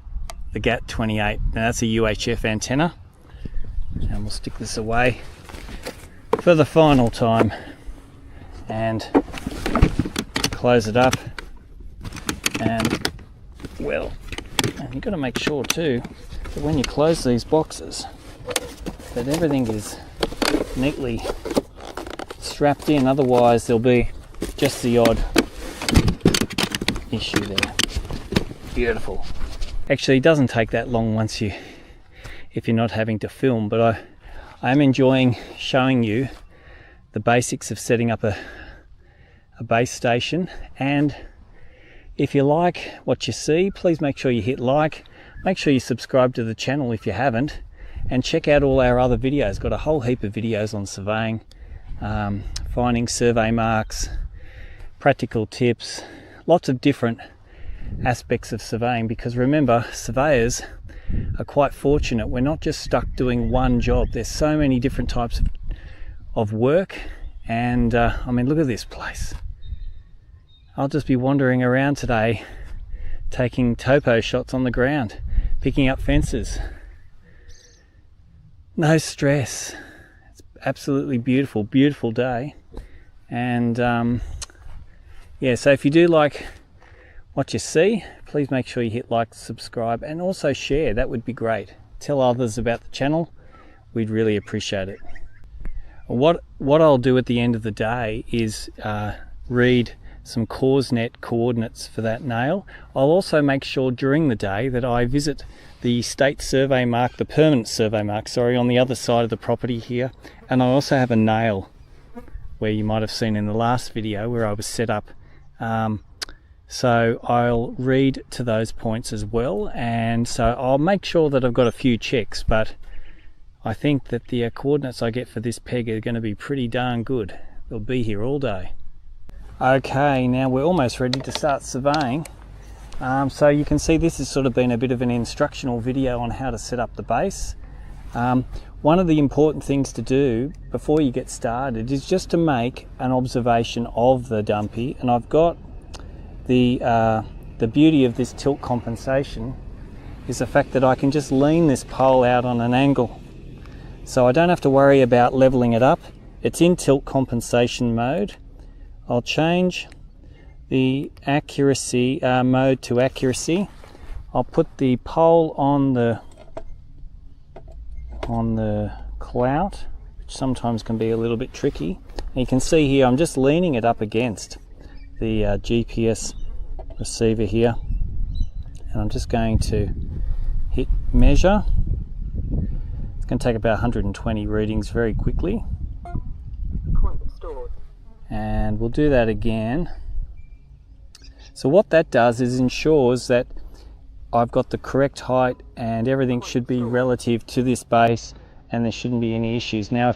the GAT28. Now that's a UHF antenna, and we'll stick this away for the final time and close it up. And well, and you've got to make sure too that when you close these boxes that everything is neatly strapped in, otherwise there'll be just the odd issue there. Beautiful. Actually, it doesn't take that long if you're not having to film, but I am enjoying showing you the basics of setting up a base station. And if you like what you see, please make sure you hit like, make sure you subscribe to the channel if you haven't, and check out all our other videos. Got a whole heap of videos on surveying, finding survey marks, practical tips, lots of different aspects of surveying, because remember, surveyors are quite fortunate. We're not just stuck doing one job. There's so many different types of work, and I mean, look at this place. I'll just be wandering around today taking topo shots on the ground, picking up fences. No stress. It's absolutely beautiful, beautiful day. And yeah, so if you do like what you see, please make sure you hit like, subscribe, and also share. That would be great. Tell others about the channel. We'd really appreciate it. What I'll do at the end of the day is read some CoreNet coordinates for that nail. I'll also make sure during the day that I visit the state survey mark, the permanent survey mark, sorry, on the other side of the property here. And I also have a nail where you might have seen in the last video where I was set up. So I'll read to those points as well, and so I'll make sure that I've got a few checks, but I think that the coordinates I get for this peg are going to be pretty darn good. They'll be here all day. Okay, now we're almost ready to start surveying. So you can see this has sort of been a bit of an instructional video on how to set up the base. One of the important things to do before you get started is just to make an observation of the dumpy, and I've got the beauty of this tilt compensation is the fact that I can just lean this pole out on an angle, so I don't have to worry about leveling it up. It's in tilt compensation mode. I'll change the accuracy mode to accuracy. I'll put the pole on the clout, which sometimes can be a little bit tricky. And you can see here I'm just leaning it up against the GPS receiver here, and I'm just going to hit measure. It's going to take about 120 readings very quickly, and we'll do that again. So what that does is ensures that I've got the correct height and everything should be relative to this base, and there shouldn't be any issues. Now,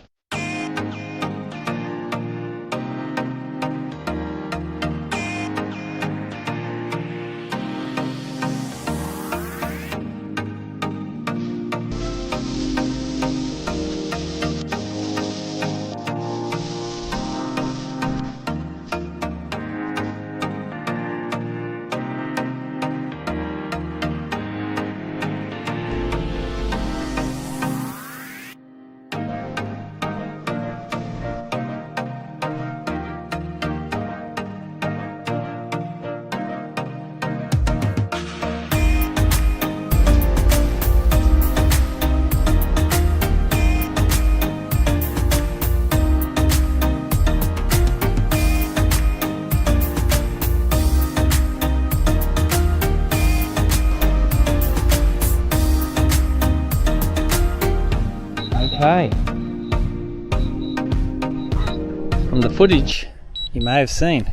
okay, from the footage you may have seen,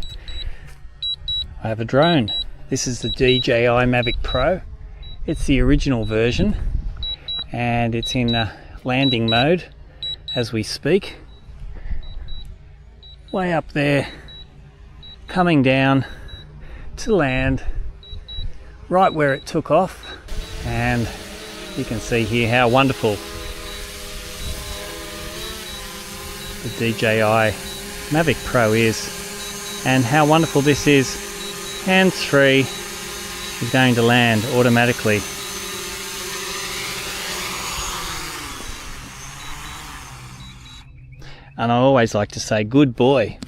I have a drone. This is the DJI Mavic Pro. It's the original version, and it's in landing mode as we speak. Way up there, coming down to land right where it took off, and you can see here how wonderful the DJI Mavic Pro is, and how wonderful this is. Hands-free is going to land automatically. And I always like to say good boy,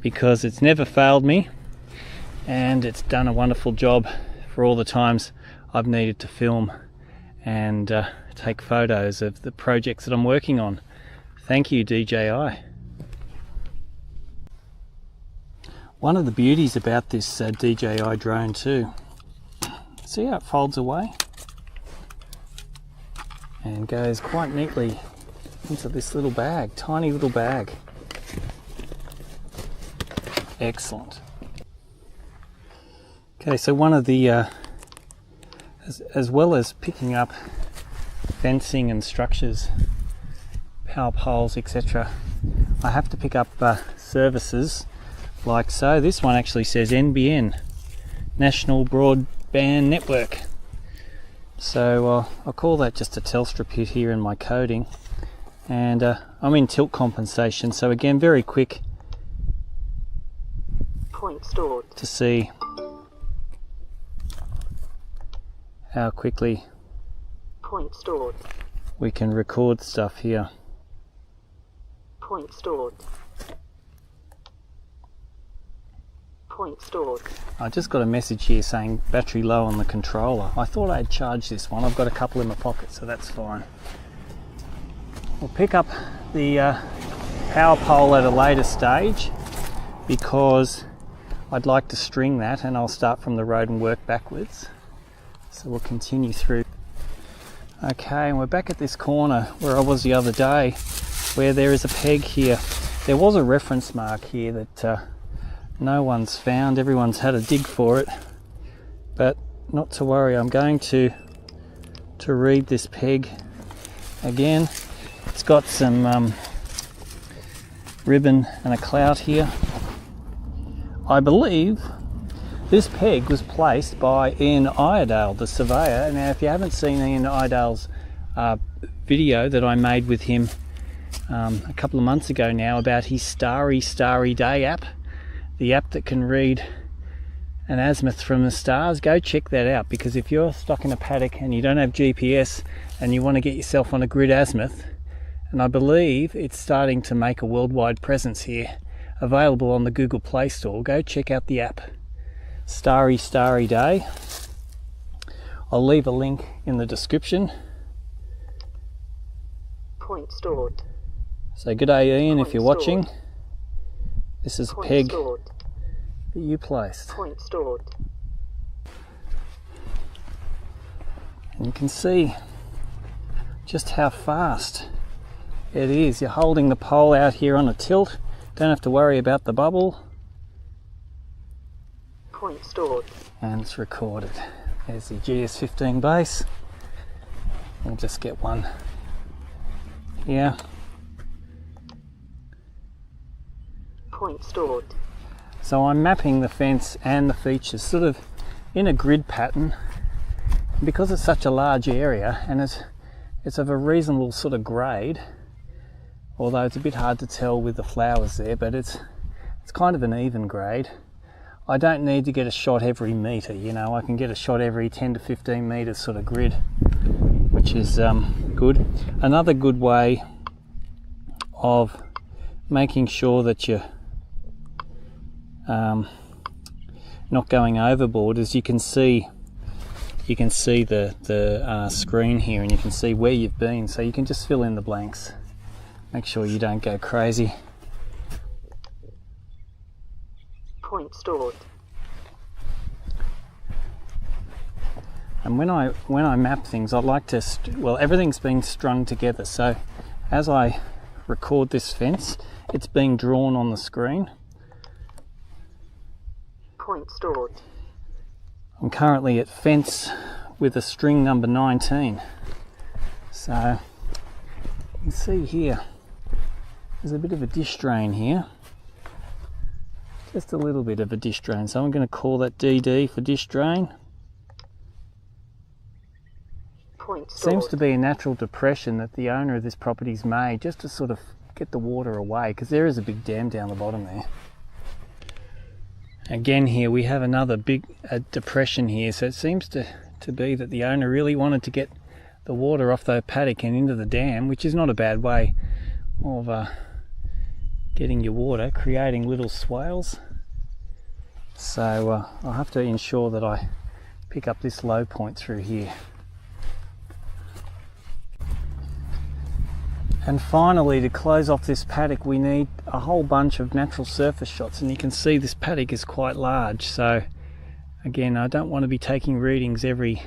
because it's never failed me, and it's done a wonderful job for all the times I've needed to film and take photos of the projects that I'm working on. Thank you, DJI. One of the beauties about this DJI drone too, see how it folds away and goes quite neatly into this little bag, tiny little bag. Excellent. Okay, so one of the, as well as picking up fencing and structures, power poles, etc., I have to pick up services like so. This one actually says NBN, National Broadband Network. So I'll call that just a Telstra pit here in my coding, and I'm in tilt compensation, so again very quick Point stored. to see how quickly Point stored. we can record stuff here. Point stored. Point stored. I just got a message here saying battery low on the controller. I thought I had charged this one. I've got a couple in my pocket, so that's fine. We'll pick up the power pole at a later stage because I'd like to string that, and I'll start from the road and work backwards. So we'll continue through. Okay, and we're back at this corner where I was the other day, where there is a peg here. There was a reference mark here that no one's found. Everyone's had a dig for it, but not to worry. I'm going to read this peg again. It's got some ribbon and a clout here. I believe this peg was placed by Ian Iredale, the surveyor. Now, if you haven't seen Ian Iredale's video that I made with him a couple of months ago now about his Starry Day app, the app that can read an azimuth from the stars, go check that out, because if you're stuck in a paddock and you don't have GPS and you want to get yourself on a grid azimuth, and I believe it's starting to make a worldwide presence here, available on the Google Play Store, go check out the app Starry Day. I'll leave a link in the description. Point stored. So good day, Ian, Point if you're stored. watching. This is a Point peg stored. that you placed. Point stored. And you can see just how fast it is. You're holding the pole out here on a tilt. Don't have to worry about the bubble. Point stored. And it's recorded. There's the GS15 base. We'll just get one here. Point stored. So I'm mapping the fence and the features sort of in a grid pattern. Because it's such a large area and it's of a reasonable sort of grade, although it's a bit hard to tell with the flowers there, but it's kind of an even grade. I don't need to get a shot every metre, you know, I can get a shot every 10 to 15 metres sort of grid, which is good. Another good way of making sure that you're not going overboard is you can see the screen here, and you can see where you've been, so you can just fill in the blanks. Make sure you don't go crazy. Point stored. And when I map things, I like to well, everything's been strung together, so as I record this fence, it's being drawn on the screen. Point stored. I'm currently at fence with a string number 19, so you can see here there's a bit of a dish drain here, just a little bit of a dish drain, so I'm going to call that DD for dish drain. Point stored. Seems to be a natural depression that the owner of this property's made just to sort of get the water away, because there is a big dam down the bottom there. Again here we have another big depression here, so it seems to be that the owner really wanted to get the water off the paddock and into the dam, which is not a bad way of getting your water, creating little swales. So I'll have to ensure that I pick up this low point through here. And finally, to close off this paddock, we need a whole bunch of natural surface shots, and you can see this paddock is quite large, so again, I don't want to be taking readings every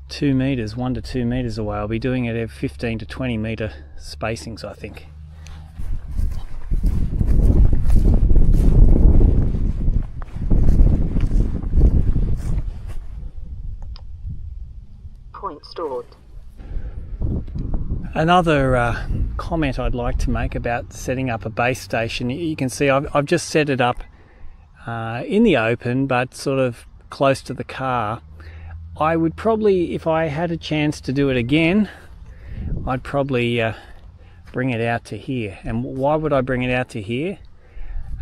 2 meters, 1 to 2 meters away. I'll be doing it every 15 to 20 meter spacings, I think. Point stored. Another comment I'd like to make about setting up a base station, you can see I've just set it up in the open, but sort of close to the car. I would probably, if I had a chance to do it again, I'd probably bring it out to here. And why would I bring it out to here?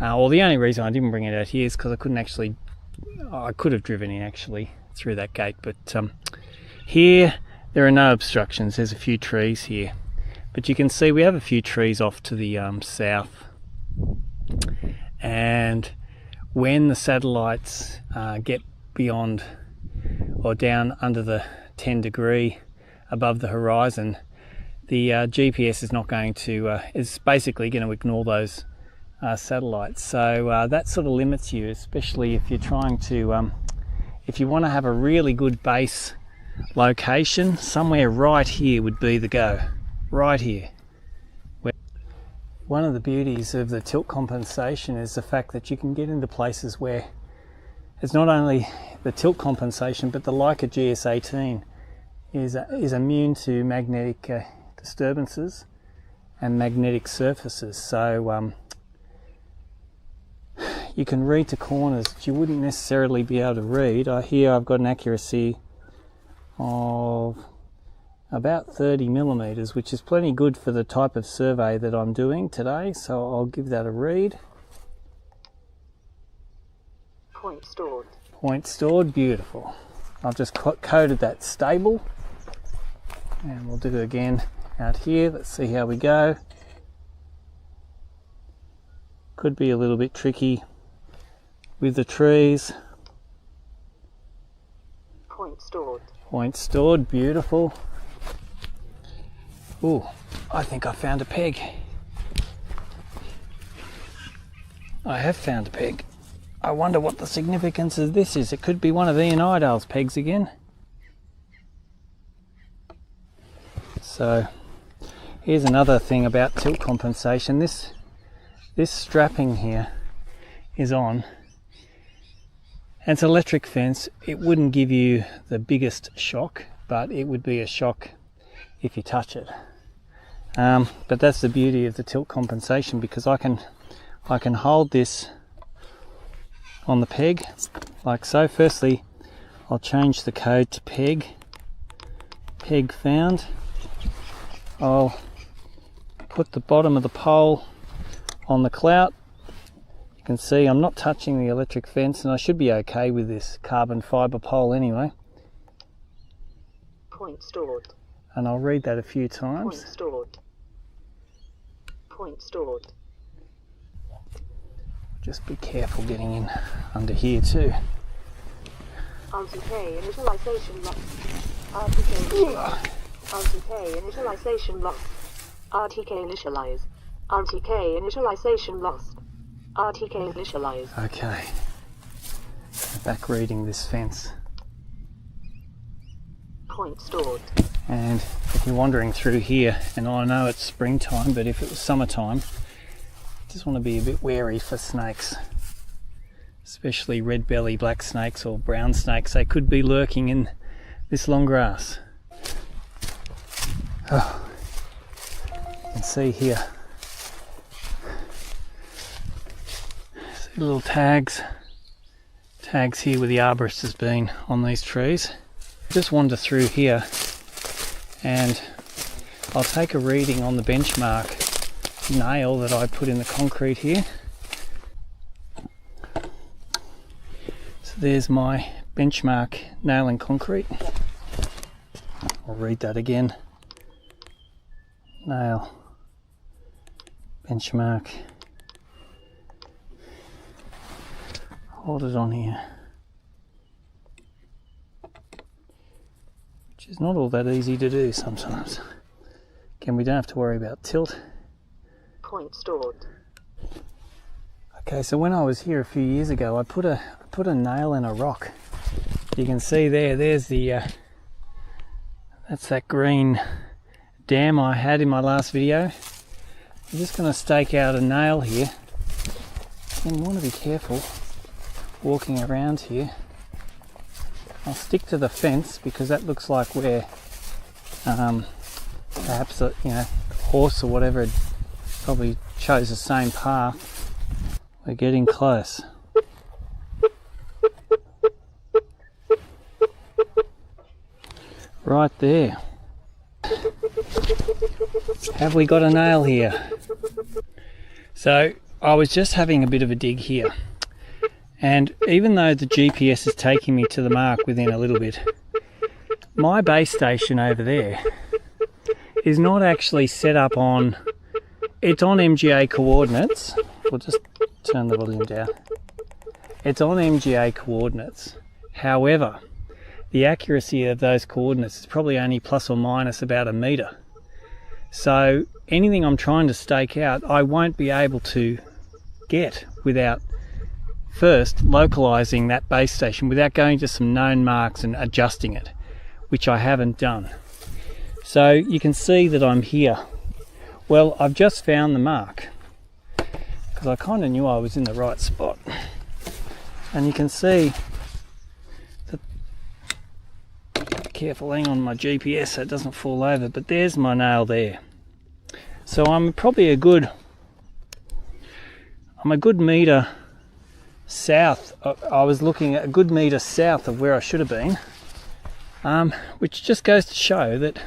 Well, the only reason I didn't bring it out here is because I could have driven in actually through that gate, but here there are no obstructions. There's a few trees here, but you can see we have a few trees off to the south, and when the satellites get beyond or down under the 10 degree above the horizon, the GPS is not going to, is basically going to ignore those satellites. So that sort of limits you, especially if you're trying to, if you want to have a really good base location, somewhere right here would be the go. Right here. One of the beauties of the tilt compensation is the fact that you can get into places where it's not only the tilt compensation, but the Leica GNSS is immune to magnetic disturbances and magnetic surfaces. So you can read to corners that you wouldn't necessarily be able to read. Here I've got an accuracy of about 30 millimeters, which is plenty good for the type of survey that I'm doing today, so I'll give that a read. Point stored. Point stored, beautiful. I've just coded that stable, and we'll do it again out here. Let's see how we go. Could be a little bit tricky with the trees. Point stored. Point stored, beautiful. Ooh, I think I found a peg. I have found a peg. I wonder what the significance of this is. It could be one of Ian Idale's pegs again. So here's another thing about tilt compensation. This strapping here is on, and it's an electric fence. It wouldn't give you the biggest shock, but it would be a shock if you touch it. But that's the beauty of the tilt compensation, because I can hold this on the peg like so. Firstly, I'll change the code to peg found. I'll put the bottom of the pole on the clout. You can see I'm not touching the electric fence, and I should be okay with this carbon fibre pole anyway. Point stored. And I'll read that a few times. Point stored. Point stored. Just be careful getting in under here too. RTK initialization locked. RTK initialization locked. RTK initialize. RTK initialization lost. RTK initialize. Okay. Back reading this fence. Point stored. And if you're wandering through here, and I know it's springtime, but if it was summertime, just want to be a bit wary for snakes, especially red belly black snakes or brown snakes. They could be lurking in this long grass. Oh, you can see here, see little tags here where the arborist has been on these trees. Just wander through here, and I'll take a reading on the benchmark nail that I put in the concrete here. So there's my benchmark nail in concrete. I'll read that again. Nail, benchmark. Hold it on here. Which is not all that easy to do sometimes. Again, we don't have to worry about tilt. Point stored. Okay, so when I was here a few years ago, I put a nail in a rock. You can see there's the that's that green dam I had in my last video. I'm just going to stake out a nail here, and you want to be careful walking around here. I'll stick to the fence because that looks like where perhaps a horse or whatever probably chose the same path. We're getting close. Right there. Have we got a nail here? So I was just having a bit of a dig here, and even though the GPS is taking me to the mark within a little bit, my base station over there is not actually set up on, it's on MGA coordinates. We'll just turn the volume down. It's on MGA coordinates. However, the accuracy of those coordinates is probably only plus or minus about a metre. So anything I'm trying to stake out, I won't be able to get without first localising that base station, without going to some known marks and adjusting it, which I haven't done. So you can see that I'm here. Well, I've just found the mark, because I kind of knew I was in the right spot. And you can see that, careful, hang on my GPS so it doesn't fall over, but there's my nail there. So I'm probably a good metre south. I was looking at a good metre south of where I should have been, which just goes to show that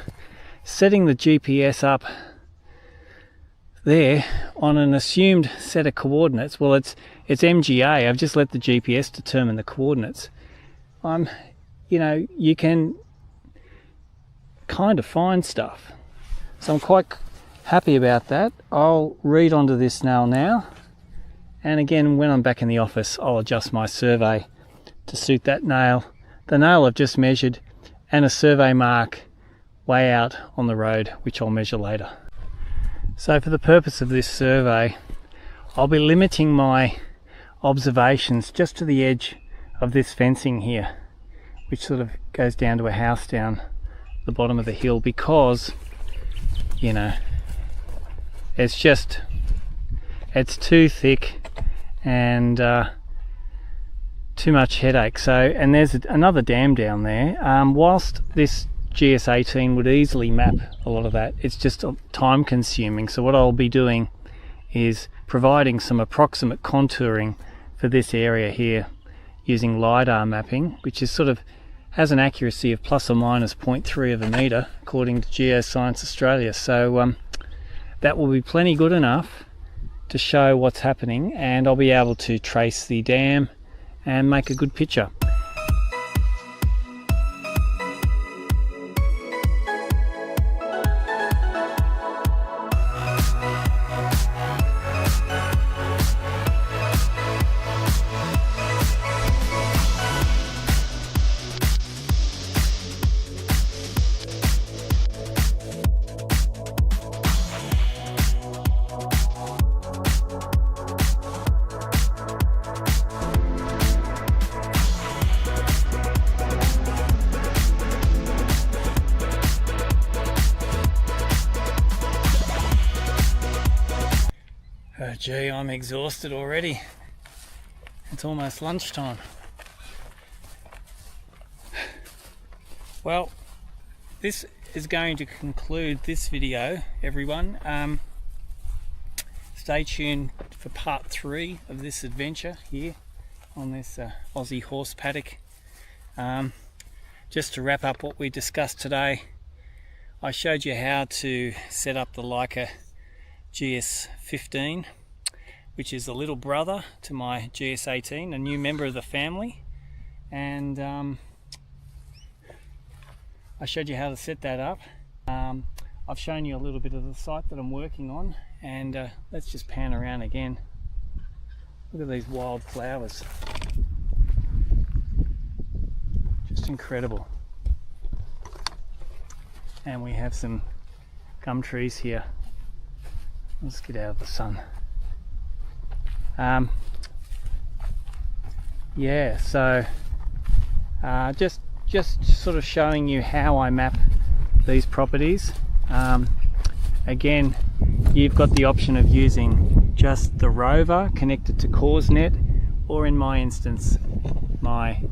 setting the GPS up there on an assumed set of coordinates, well, it's MGA. I've just let the GPS determine the coordinates. You know, you can kind of find stuff. So I'm quite happy about that. I'll read onto this now. And again, when I'm back in the office, I'll adjust my survey to suit that nail. The nail I've just measured, and a survey mark way out on the road, which I'll measure later. So for the purpose of this survey, I'll be limiting my observations just to the edge of this fencing here, which sort of goes down to a house down the bottom of the hill, because, you know, it's too thick and too much headache. So, and there's another dam down there. Whilst this GS18 would easily map a lot of that, it's just time consuming. So what I'll be doing is providing some approximate contouring for this area here using LiDAR mapping, which is sort of has an accuracy of plus or minus 0.3 of a metre according to Geoscience Australia. So that will be plenty good enough to show what's happening, and I'll be able to trace the dam and make a good picture. Oh gee, I'm exhausted already. It's almost lunchtime. Well, this is going to conclude this video, everyone. Stay tuned for part 3 of this adventure here on this Aussie horse paddock. Just to wrap up what we discussed today, I showed you how to set up the Leica GS15, which is a little brother to my GS18, a new member of the family, and I showed you how to set that up. I've shown you a little bit of the site that I'm working on, and let's just pan around again. Look at these wild flowers, just incredible. And we have some gum trees here. Let's get out of the sun. Yeah, so just sort of showing you how I map these properties. Again, you've got the option of using just the rover connected to CoreNet, or in my instance, my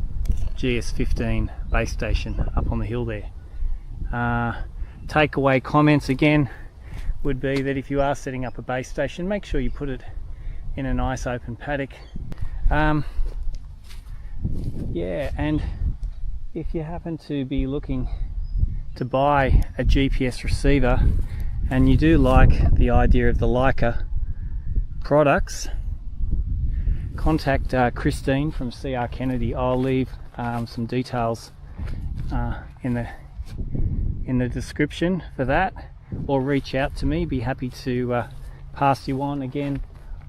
GS15 base station up on the hill there. Takeaway comments again would be that if you are setting up a base station, make sure you put it in a nice open paddock. Yeah, and if you happen to be looking to buy a GPS receiver and you do like the idea of the Leica products, contact Christine from CR Kennedy. I'll leave some details in in the description for that, or reach out to me. Be happy to pass you on. Again,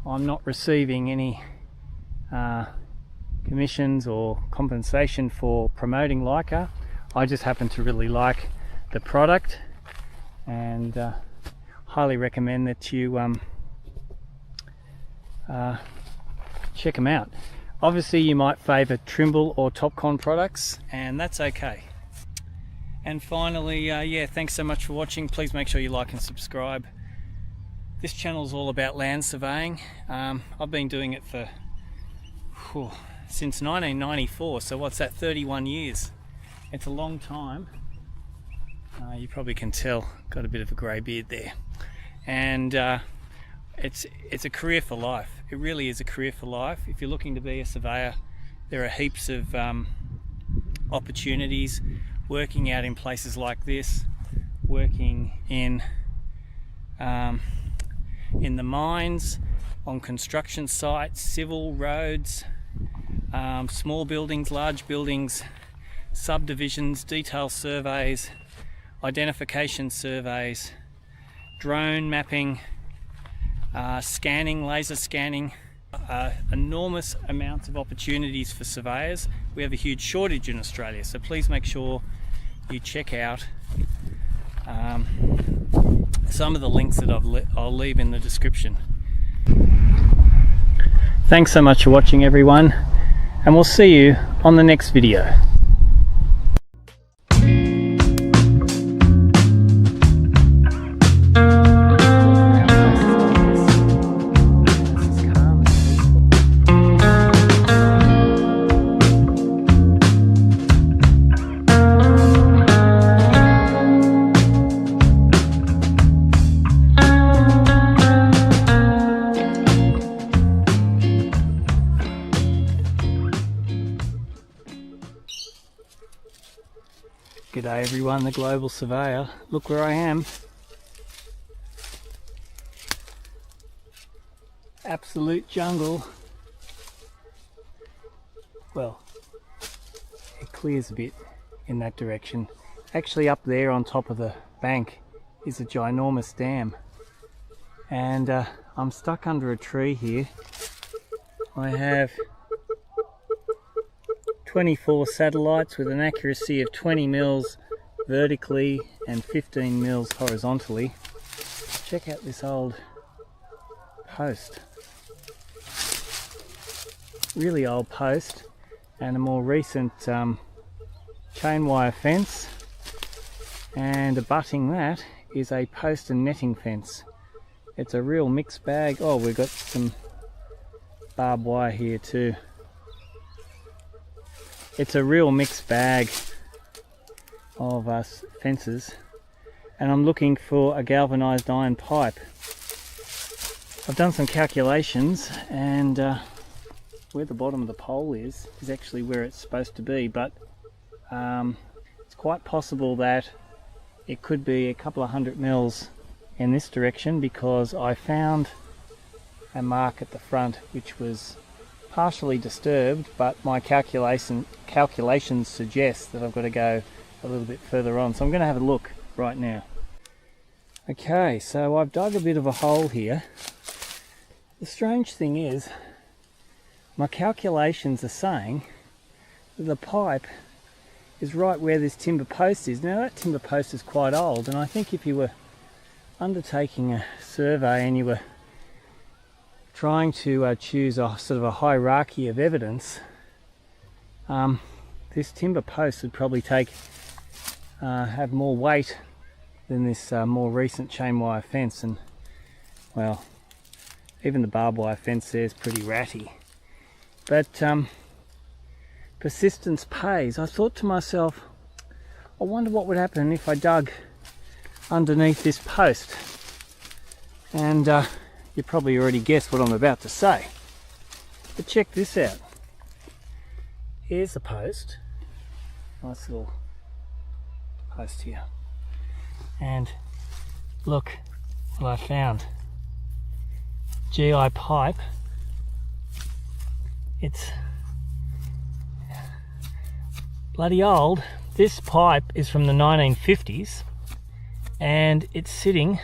I'm not receiving any commissions or compensation for promoting Leica. I just happen to really like the product, and highly recommend that you check them out. Obviously you might favour Trimble or Topcon products, and that's okay. And finally, yeah, thanks so much for watching. Please make sure you like and subscribe. This channel is all about land surveying. I've been doing it for since 1994, so what's that, 31 years. It's a long time. You probably can tell, got a bit of a grey beard there. And it's a career for life. It really is a career for life. If you're looking to be a surveyor, there are heaps of opportunities working out in places like this, working in the mines, on construction sites, civil roads, small buildings, large buildings, subdivisions, detail surveys, identification surveys, drone mapping, scanning, laser scanning, enormous amounts of opportunities for surveyors. We have a huge shortage in Australia, so please make sure you check out some of the links that I'll leave in the description. Thanks so much for watching, everyone, and we'll see you on the next video. G'day everyone, the Global Surveyor. Look where I am. Absolute jungle. Well, it clears a bit in that direction. Actually up there on top of the bank is a ginormous dam. And I'm stuck under a tree here. I have 24 satellites with an accuracy of 20 mils vertically and 15 mils horizontally. Check out this old post. Really old post, and a more recent chain wire fence, and abutting that is a post and netting fence. It's a real mixed bag. Oh, we've got some barbed wire here too. It's a real mixed bag of fences, and I'm looking for a galvanized iron pipe. I've done some calculations, and where the bottom of the pole is actually where it's supposed to be, but it's quite possible that it could be a couple of 100 mils in this direction, because I found a mark at the front which was partially disturbed, but my calculations suggest that I've got to go a little bit further on, so I'm going to have a look right now. Okay, so I've dug a bit of a hole here. The strange thing is, my calculations are saying that the pipe is right where this timber post is. Now that timber post is quite old, and I think if you were undertaking a survey and you were trying to choose a sort of a hierarchy of evidence, this timber post would probably have more weight than this more recent chain wire fence. And well, even the barbed wire fence there is pretty ratty, but persistence pays. I thought to myself, I wonder what would happen if I dug underneath this post. And you probably already guessed what I'm about to say, but check this out. Here's the post, nice little post here, and look what I found. GI pipe. It's bloody old, This pipe is from the 1950s and it's sitting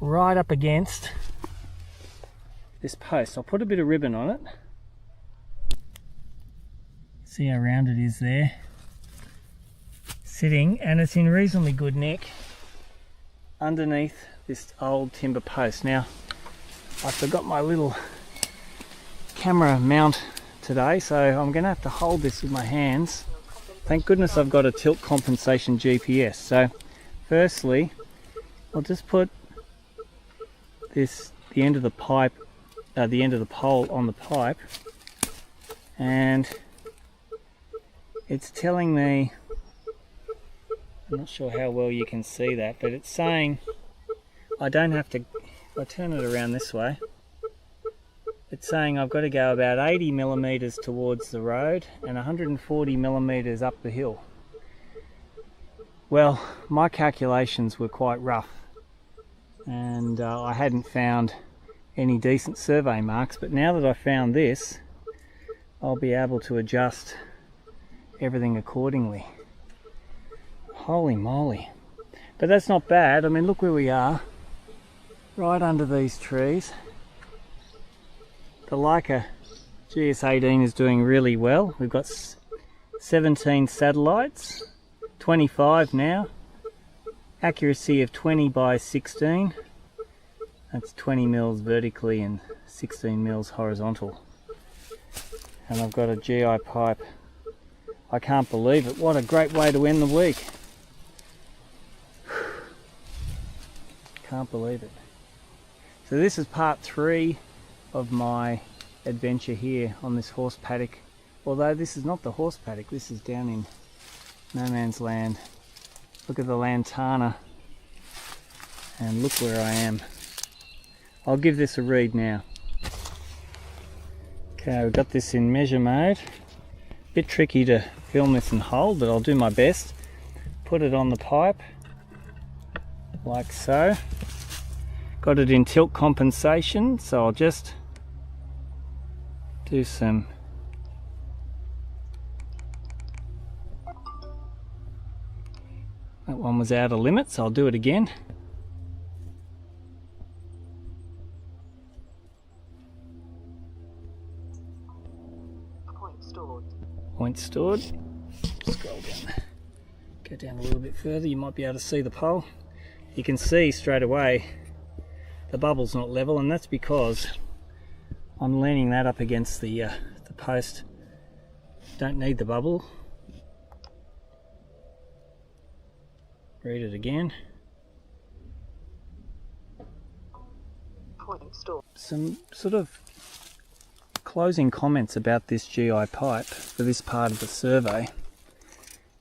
right up against this post. I'll put a bit of ribbon on it. See how round it is there. Sitting, and it's in reasonably good nick underneath this old timber post. Now, I forgot my little camera mount today, so I'm going to have to hold this with my hands. Thank goodness I've got a tilt compensation GPS. So firstly, I'll just put the end of the pipe, the end of the pole on the pipe, and it's telling me, I'm not sure how well you can see that, but it's saying I don't have to, if I turn it around this way, it's saying I've got to go about 80 millimeters towards the road and 140 millimeters up the hill. Well, my calculations were quite rough, and I hadn't found any decent survey marks, but now that I found this, I'll be able to adjust everything accordingly. Holy moly. But that's not bad. I mean, look where we are, right under these trees. The Leica GNSS is doing really well. We've got 17 satellites, 25 now, accuracy of 20 by 16. That's 20 mils vertically and 16 mils horizontal. And I've got a GI pipe. I can't believe it. What a great way to end the week. Can't believe it. So this is part 3 of my adventure here on this horse paddock. Although this is not the horse paddock, this is down in no man's land. Look at the lantana and look where I am. I'll give this a read now. Okay, we've got this in measure mode. Bit tricky to film this and hold, but I'll do my best. Put it on the pipe like so. Got it in tilt compensation, so I'll just do some that one was out of limits, so I'll do it again. Point stored. Scroll down. Go down a little bit further, you might be able to see the pole. You can see straight away the bubble's not level, and that's because I'm leaning that up against the post. Don't need the bubble. Read it again. Some sort of closing comments about this GI pipe for this part of the survey,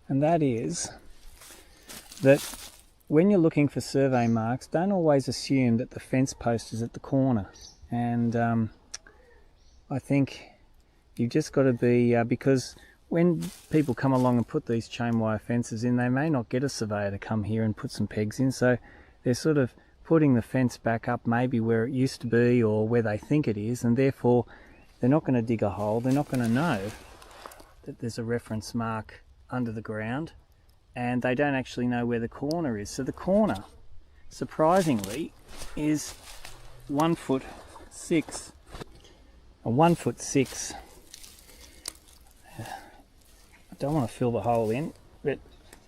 and that is that when you're looking for survey marks, don't always assume that the fence post is at the corner. And I think you've just got to be, because when people come along and put these chain wire fences in, they may not get a surveyor to come here and put some pegs in, so they're sort of putting the fence back up maybe where it used to be or where they think it is, and therefore they're not going to dig a hole. They're not going to know that there's a reference mark under the ground, and they don't actually know where the corner is. So the corner, surprisingly, is 1'6". A 1'6". I don't want to fill the hole in, but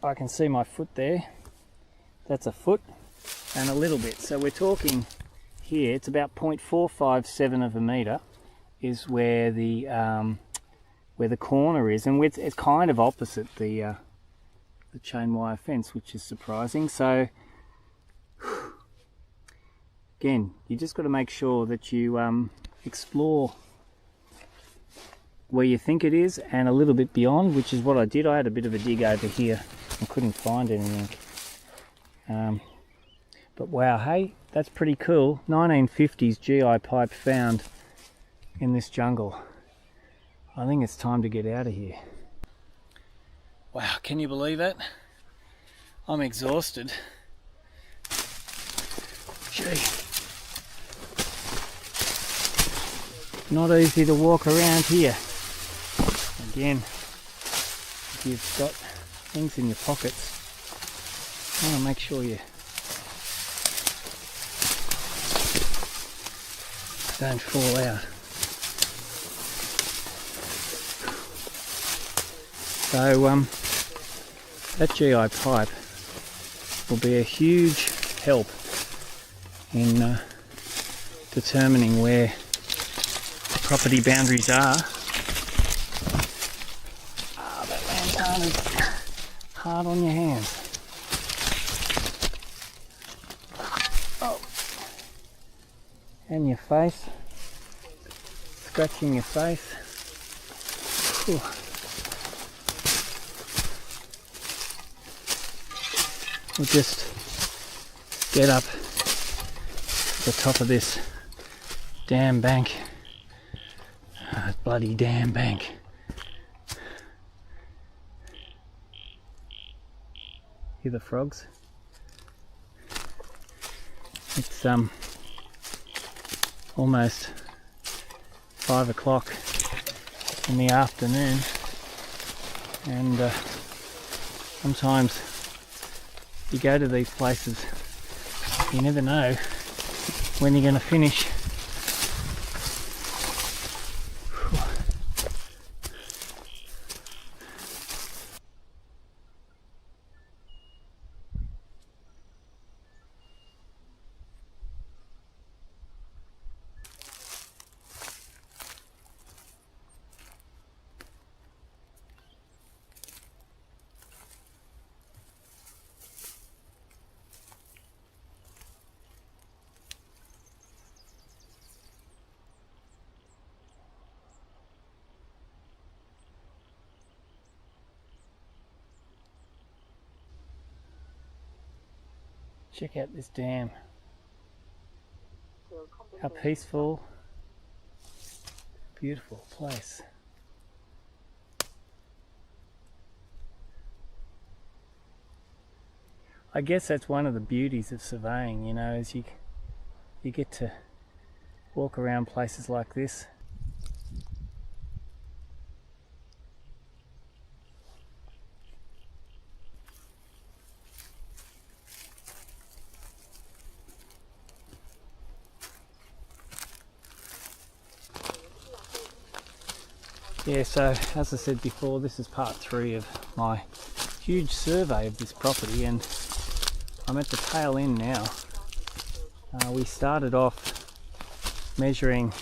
I can see my foot there. That's a foot and a little bit. So we're talking here, it's about 0.457 of a metre is where the corner is, and it's kind of opposite the chain wire fence, which is surprising. So again, you just got to make sure that you explore where you think it is and a little bit beyond, which is what I did. I had a bit of a dig over here and couldn't find anything. But wow, hey, that's pretty cool. 1950s GI pipe found in this jungle. I think it's time to get out of here. Wow, can you believe it? I'm exhausted. Gee. Not easy to walk around here. Again, if you've got things in your pockets. You want to make sure you don't fall out. So that GI pipe will be a huge help in determining where the property boundaries are. That lantern is hard on your hands. Oh. And your face. Scratching your face. Whew. We'll just get up to the top of this damn bank. Bloody damn bank. Hear the frogs? It's almost 5 o'clock in the afternoon, and sometimes you go to these places, you never know when you're going to finish. Check out this dam. How peaceful, beautiful place. I guess that's one of the beauties of surveying, you know, is you get to walk around places like this. Yeah, so as I said before, this is part 3 of my huge survey of this property, and I'm at the tail end now. We started off measuring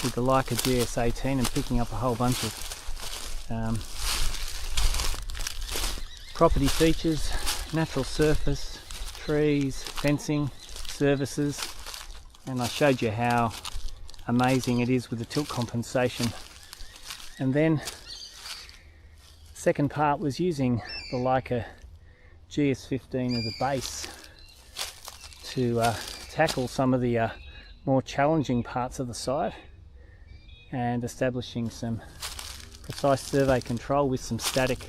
with the Leica GNSS and picking up a whole bunch of property features, natural surface, trees, fencing, services, and I showed you how amazing it is with the tilt compensation. And then the second part was using the Leica GS15 as a base to tackle some of the more challenging parts of the site and establishing some precise survey control with some static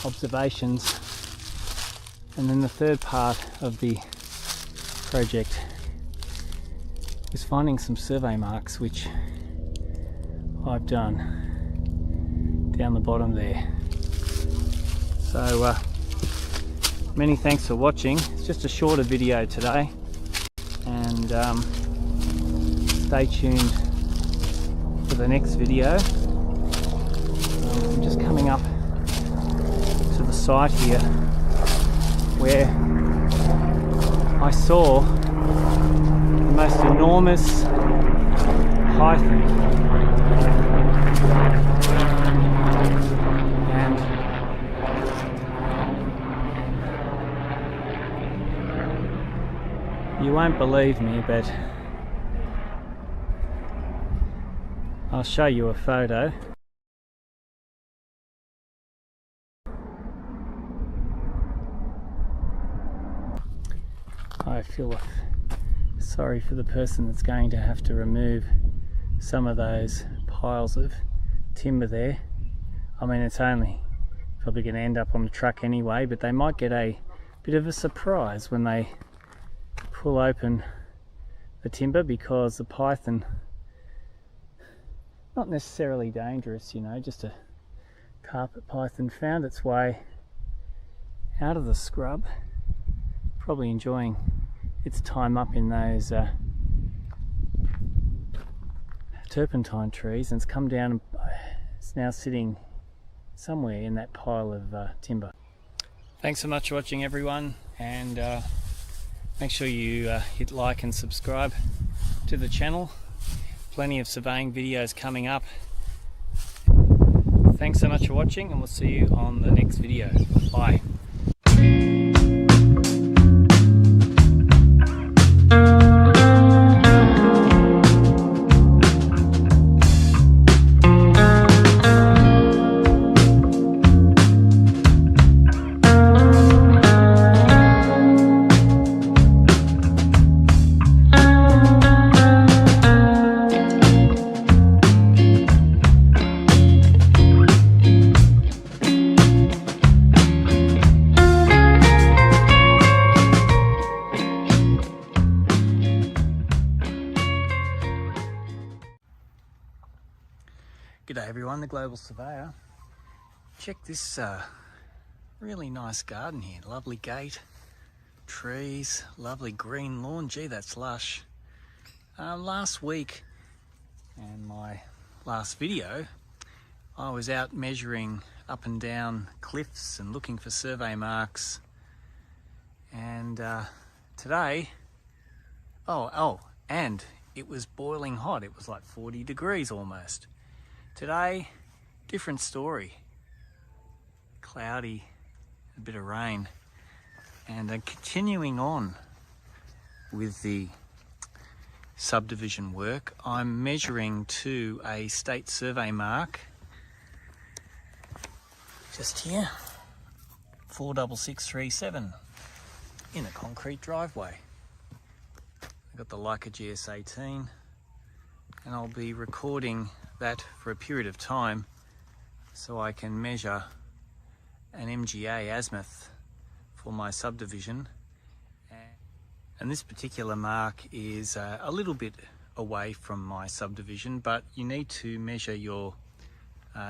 observations. And then the third part of the project was finding some survey marks, which I've done down the bottom there. So many thanks for watching. It's just a shorter video today, and stay tuned for the next video. I'm just coming up to the site here where I saw the most enormous python. You won't believe me, but I'll show you a photo. I feel sorry for the person that's going to have to remove some of those piles of timber there. I mean, it's only probably going to end up on the truck anyway, but they might get a bit of a surprise when they pull open the timber, because the python, not necessarily dangerous, you know, just a carpet python, found its way out of the scrub, probably enjoying its time up in those turpentine trees, and it's come down and it's now sitting somewhere in that pile of timber. Thanks so much for watching, everyone, and make sure you hit like and subscribe to the channel. Plenty of surveying videos coming up. Thanks so much for watching, and we'll see you on the next video. Bye. G'day everyone, the Global Surveyor. Check this really nice garden here. Lovely gate, trees, lovely green lawn. Gee, that's lush. Last week and my last video, I was out measuring up and down cliffs and looking for survey marks. And today, and it was boiling hot. It was like 40 degrees almost. Today, different story. Cloudy, a bit of rain, and continuing on with the subdivision work, I'm measuring to a state survey mark just here, 46637 in a concrete driveway. I've got the Leica GNSS, and I'll be recording that for a period of time so I can measure an MGA azimuth for my subdivision. And this particular mark is a little bit away from my subdivision, but you need to measure your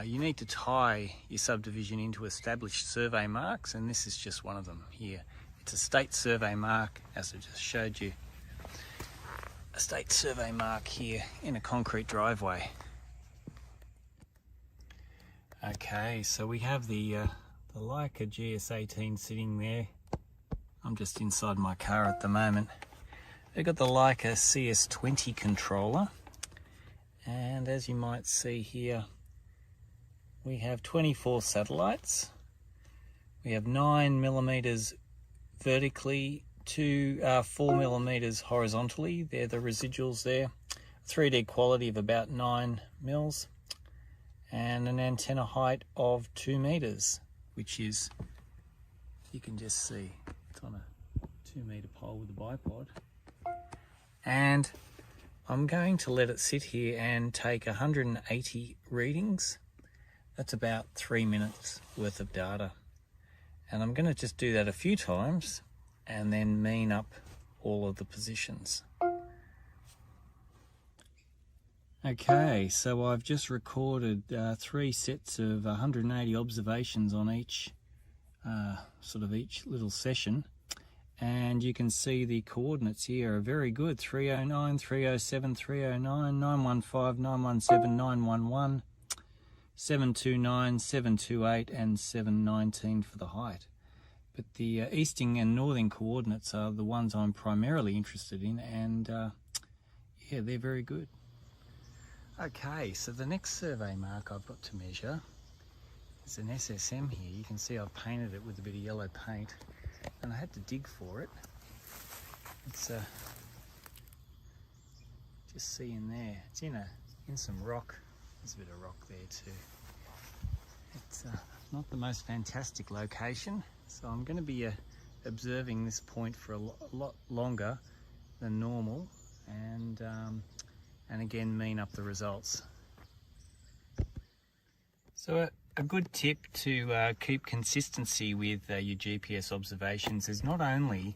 you need to tie your subdivision into established survey marks, and this is just one of them here. It's a state survey mark, as I just showed you. A state survey mark here in a concrete driveway. Okay, so we have the Leica GS18 sitting there. I'm just inside my car at the moment. They've got the Leica CS20 controller, and as you might see here, we have 24 satellites. We have 9mm vertically to 4mm horizontally. They're the residuals there. 3D quality of about 9 mils. And an antenna height of 2 meters, which is, you can just see, it's on a 2-meter pole with a bipod. And I'm going to let it sit here and take 180 readings. That's about 3 minutes worth of data. And I'm going to just do that a few times and then mean up all of the positions. Okay, so I've just recorded 3 sets of 180 observations on each each little session, and you can see the coordinates here are very good: 309, 307, 309, 915, 917, 911, 729, 728 and 719 for the height. But the easting and northing coordinates are the ones I'm primarily interested in, and yeah, they're very good. Okay, so the next survey mark I've got to measure is an SSM here. You can see I've painted it with a bit of yellow paint, and I had to dig for it. It's just see in there. It's in some rock. There's a bit of rock there too. It's not the most fantastic location, so I'm going to be observing this point for a lot longer than normal, and again mean up the results. So a good tip to keep consistency with your GPS observations is not only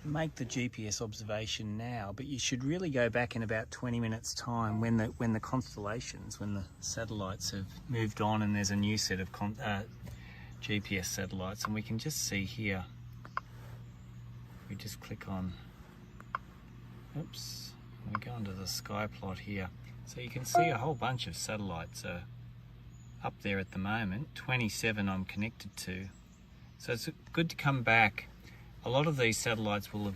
make the GPS observation now, but you should really go back in about 20 minutes time when the constellations, when the satellites have moved on and there's a new set of GPS satellites, and we can just see here, we just click on, oops, we go into the sky plot here. So you can see a whole bunch of satellites up there at the moment. 27 I'm connected to. So it's good to come back. A lot of these satellites will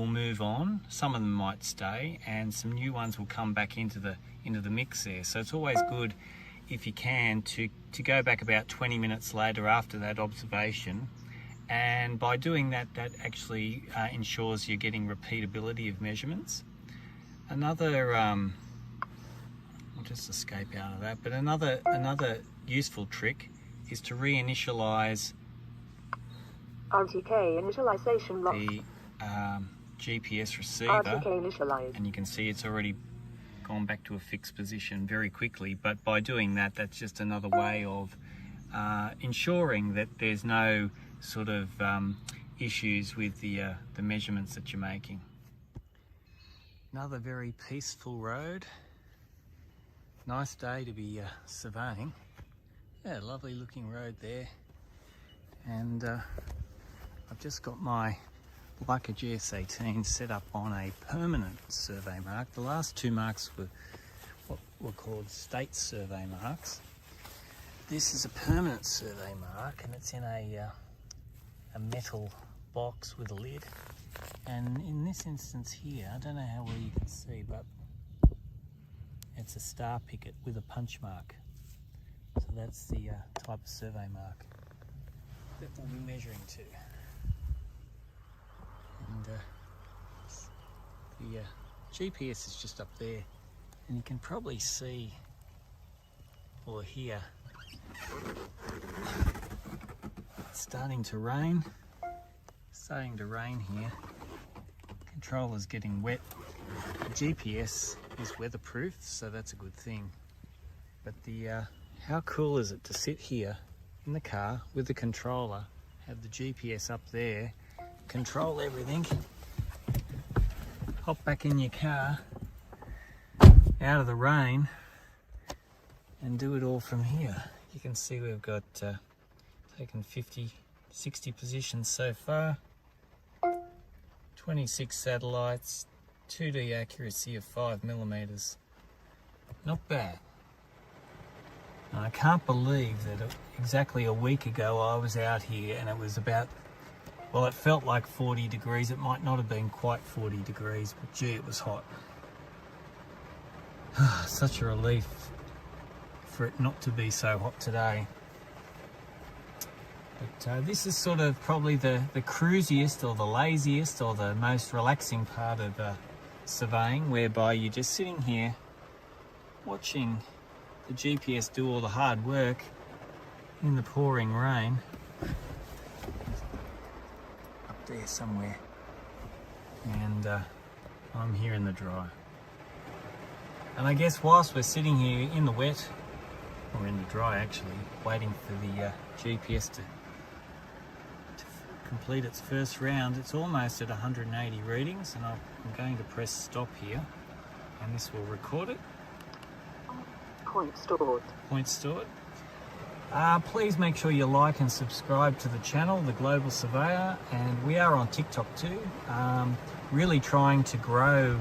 move on. Some of them might stay, and some new ones will come back into the mix there. So it's always good, if you can, to go back about 20 minutes later after that observation, and by doing that, that actually ensures you're getting repeatability of measurements. Another, I'll just escape out of that, but another useful trick is to reinitialize RTK initialization lock. the GPS receiver, RTK initialize. and you can see it's already gone back to a fixed position very quickly. But by doing that, that's just another way of ensuring that there's no sort of issues with the measurements that you're making. Another very peaceful road. Nice day to be surveying. Yeah, lovely looking road there. And I've just got my Leica GNSS set up on a permanent survey mark. The last two marks were what were called state survey marks. This is a permanent survey mark, and it's in a metal box with a lid. And in this instance here, I don't know how well you can see, but it's a star picket with a punch mark. So that's the type of survey mark that we'll be measuring to. And the GPS is just up there, and you can probably see or hear it's starting to rain. Starting to rain here. Controller's getting wet. The GPS is weatherproof, so that's a good thing. But the how cool is it to sit here in the car with the controller, have the GPS up there, control everything, hop back in your car out of the rain and do it all from here. You can see we've got taken 60 positions so far, 26 satellites, 2D accuracy of 5mm. Not bad. And I can't believe that exactly a week ago I was out here and it was about, well, it felt like 40 degrees. It might not have been quite 40 degrees, but gee, it was hot. Such a relief for it not to be so hot today. But this is sort of probably the cruisiest or the laziest or the most relaxing part of surveying, whereby you're just sitting here watching the GPS do all the hard work in the pouring rain. Up there somewhere. And I'm here in the dry. And I guess whilst we're sitting here in the wet, or in the dry actually, waiting for the GPS to complete its first round, it's almost at 180 readings, and I'm going to press stop here, and this will record it. Point stored. Point stored. Please make sure you like and subscribe to the channel, The Global Surveyor, and we are on TikTok too. Really trying to grow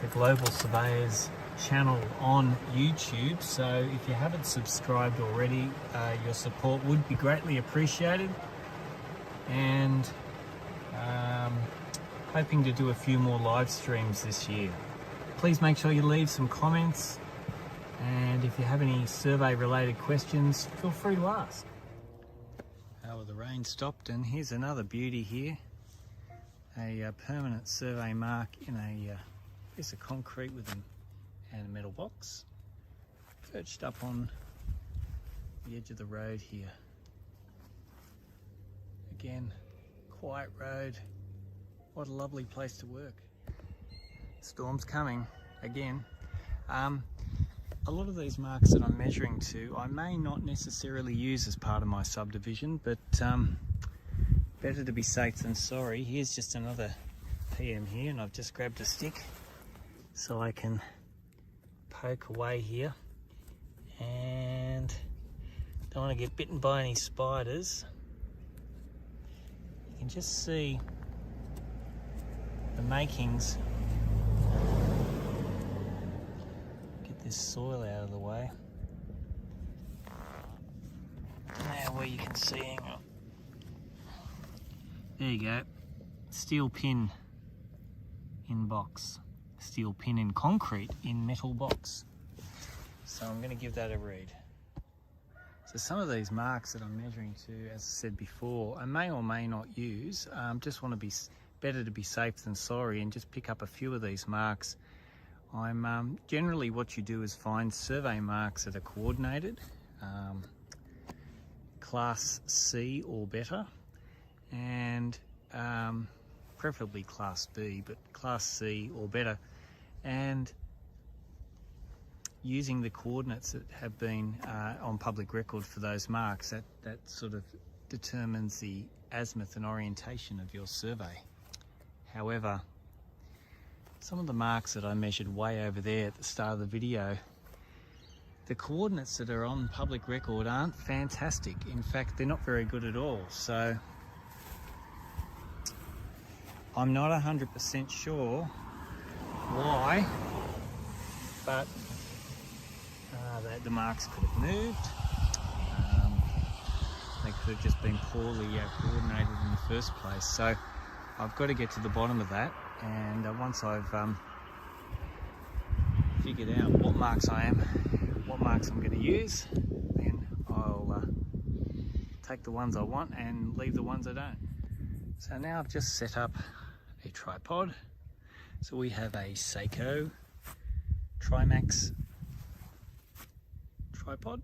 the Global Surveyor's channel on YouTube, so if you haven't subscribed already, your support would be greatly appreciated. And hoping to do a few more live streams this year. Please make sure you leave some comments, and if you have any survey related questions, feel free to ask. Well, the rain stopped, and here's another beauty here, a permanent survey mark in a piece of concrete with a metal box, perched up on the edge of the road here. Again, quiet road. What a lovely place to work. Storm's coming again. A lot of these marks that I'm measuring to, I may not necessarily use as part of my subdivision, but better to be safe than sorry. Here's just another PM here, and I've just grabbed a stick so I can poke away here, and Don't want to get bitten by any spiders. You can just see the makings. Get this soil out of the way. Now where you can see, hang on. There you go. Steel pin in box. Steel pin in concrete in metal box. So I'm going to give that a read. So some of these marks that I'm measuring to, as I said before, I may or may not use. Just want to be better to be safe than sorry and just pick up a few of these marks. I'm generally what you do is find survey marks that are coordinated, class C or better, and preferably class B, but class C or better, and using the coordinates that have been on public record for those marks, that sort of determines the azimuth and orientation of your survey. However, some of the marks that I measured way over there at the start of the video, the coordinates that are on public record aren't fantastic. In fact, they're not very good at all. So I'm not 100% sure why, but the marks could have moved. They could have just been poorly coordinated in the first place. So I've got to get to the bottom of that, and once I've figured out what marks I'm going to use, then I'll take the ones I want and leave the ones I don't. So now I've just set up a tripod. So we have a Seiko Trimax tripod,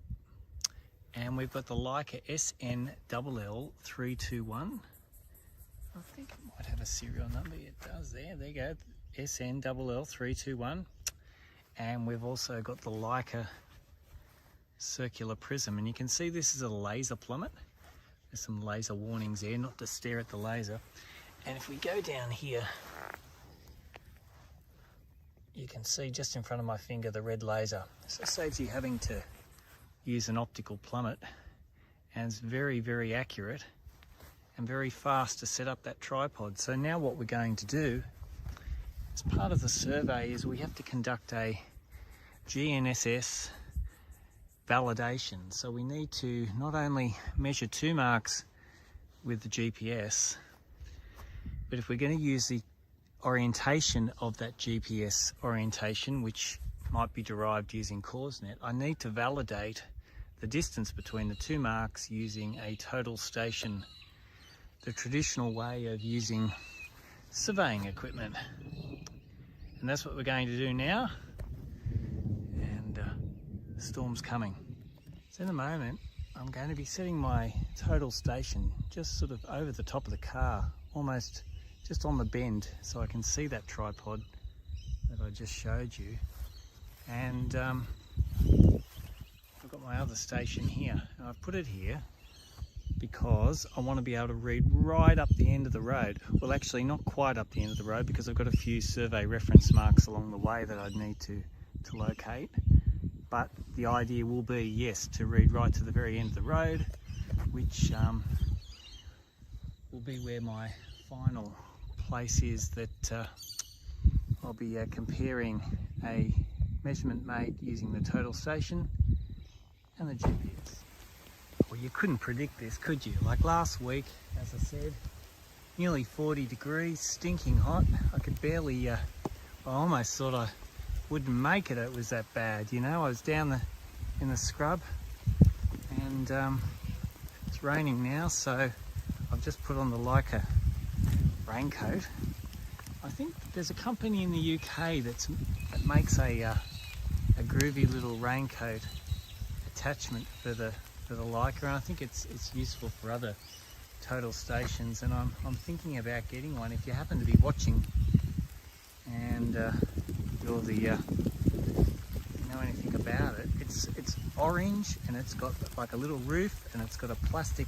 and we've got the Leica SNLL321. I think it might have a serial number. It does there. There you go, SNLL321. And we've also got the Leica circular prism, and you can see this is a laser plummet. There's some laser warnings there, not to stare at the laser. And if we go down here, you can see just in front of my finger the red laser. So it saves you having to use an optical plummet, and it's very, very accurate and very fast to set up that tripod. So now what we're going to do as part of the survey is we have to conduct a GNSS validation. So we need to not only measure 2 marks with the GPS, but if we're going to use the orientation of that GPS orientation, which might be derived using CoreNet, I need to validate the distance between the 2 marks using a total station, the traditional way of using surveying equipment. And that's what we're going to do now. And the storm's coming. So in a moment, I'm going to be setting my total station just sort of over the top of the car, almost just on the bend, so I can see that tripod that I just showed you. And I've got my other station here, and I've put it here because I want to be able to read right up the end of the road. Well, actually not quite up the end of the road, because I've got a few survey reference marks along the way that I'd need to locate. But the idea will be, yes, to read right to the very end of the road, which will be where my final place is that I'll be comparing a measurement made using the total station and the GPS. Well, you couldn't predict this, could you? Like last week, as I said, nearly 40 degrees, stinking hot. I could barely, I almost thought I wouldn't make it. It was that bad, you know. I was down in the scrub, and it's raining now, so I've just put on the Leica raincoat. I think there's a company in the UK that makes a groovy little raincoat attachment for the Leica, and I think it's useful for other total stations, and I'm thinking about getting one. If you happen to be watching and you're the you know anything about it, it's orange, and it's got like a little roof, and it's got a plastic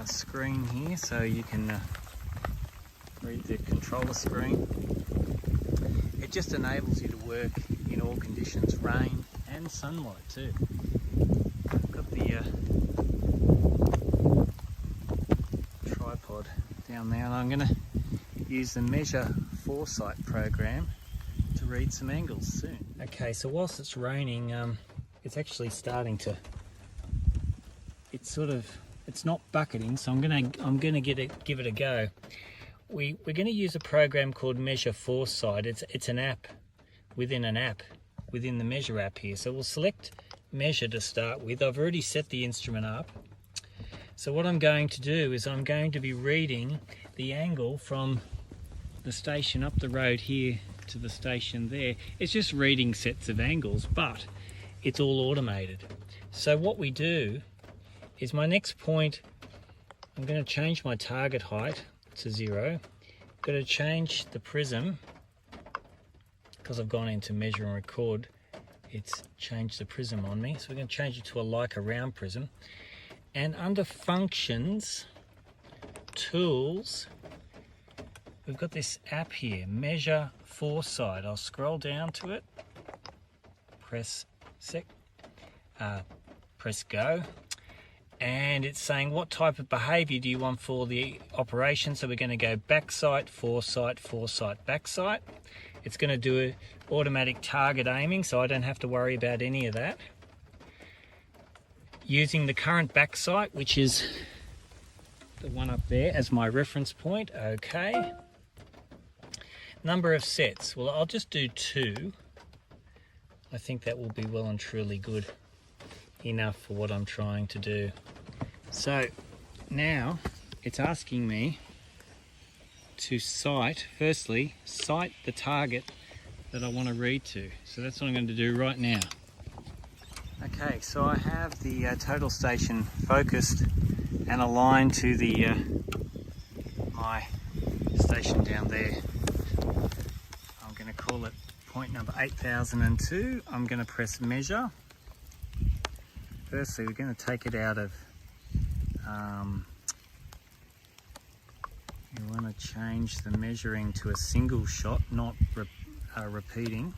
screen here, so you can read the controller screen. It just enables you to work in all conditions, rain and sunlight too. I've got the the tripod down there, and I'm going to use the Measure Foresight program to read some angles soon. Okay, so whilst it's raining, it's actually starting to, it's not bucketing, so I'm gonna give it a go. We're gonna use a program called Measure Foresight. It's an app within the Measure app here. So we'll select Measure to start with. I've already set the instrument up. So what I'm going to do is I'm going to be reading the angle from the station up the road here to the station there. It's just reading sets of angles, but it's all automated. So what we do is my next point, I'm going to change my target height to 0. I'm going to change the prism, because I've gone into measure and record, it's changed the prism on me. So we're going to change it to a Leica round prism. And under functions, tools, we've got this app here, Measure Foresight. I'll scroll down to it, press go, and it's saying what type of behavior do you want for the operation. So we're going to go backsight, foresight, foresight, backsight. It's going to do automatic target aiming, so I don't have to worry about any of that. Using the current backsight, which is the one up there, as my reference point. Okay. Number of sets, well, I'll just do 2. I think that will be well and truly good enough for what I'm trying to do. So now it's asking me to firstly sight the target that I want to read to. So that's what I'm going to do right now. Okay, so I have the total station focused and aligned to the my station down there. I'm going to call it point number 8002. I'm going to press measure. Firstly, we're going to take it out of, you want to change the measuring to a single shot, not repeating.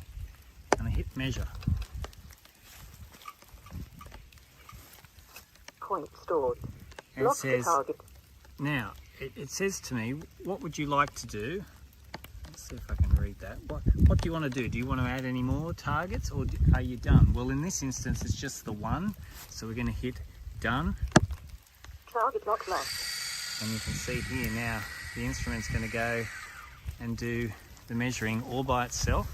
And I hit measure. Point stored. And Lock it says, the target. now, it says to me, what would you like to do? Let's see if I can read that. What do you want to do? Do you want to add any more targets, or are you done? Well, in this instance, it's just the one. So we're going to hit done. Target lock locked. And you can see here now, the instrument's going to go and do the measuring all by itself.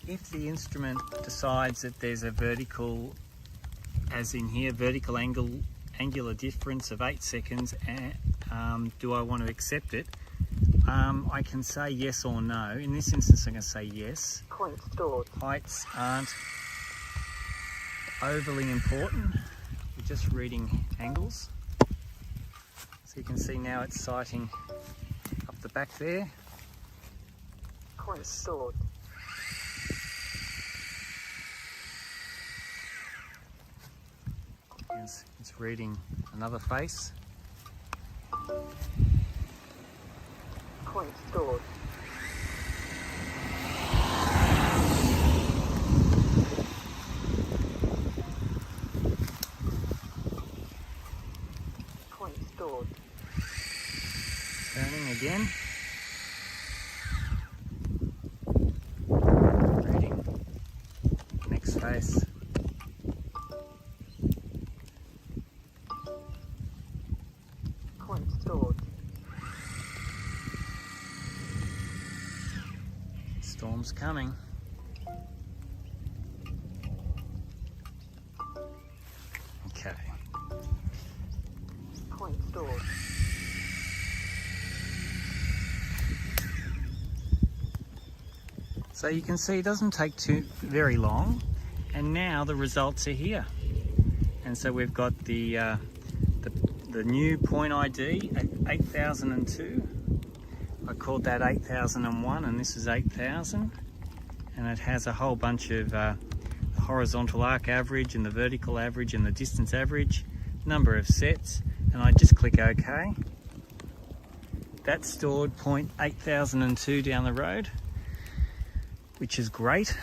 If the instrument decides that there's a vertical, as in here, vertical angular difference of 8 seconds, do I want to accept it? I can say yes or no. In this instance, I'm going to say yes. Point stored. Heights aren't overly important. We're just reading angles. So you can see now it's sighting up the back there. Point stored. It's reading another face. Point stored. Point stored. Turning again. Reading. Next face. Point stored. Storm's coming. Okay. Point stored. So you can see it doesn't take very long, and now the results are here. And so we've got the new point ID at 8002. I called that 8001, and this is 8000, and it has a whole bunch of the horizontal arc average and the vertical average and the distance average, number of sets, and I just click OK. That's stored point 8002 down the road, which is great.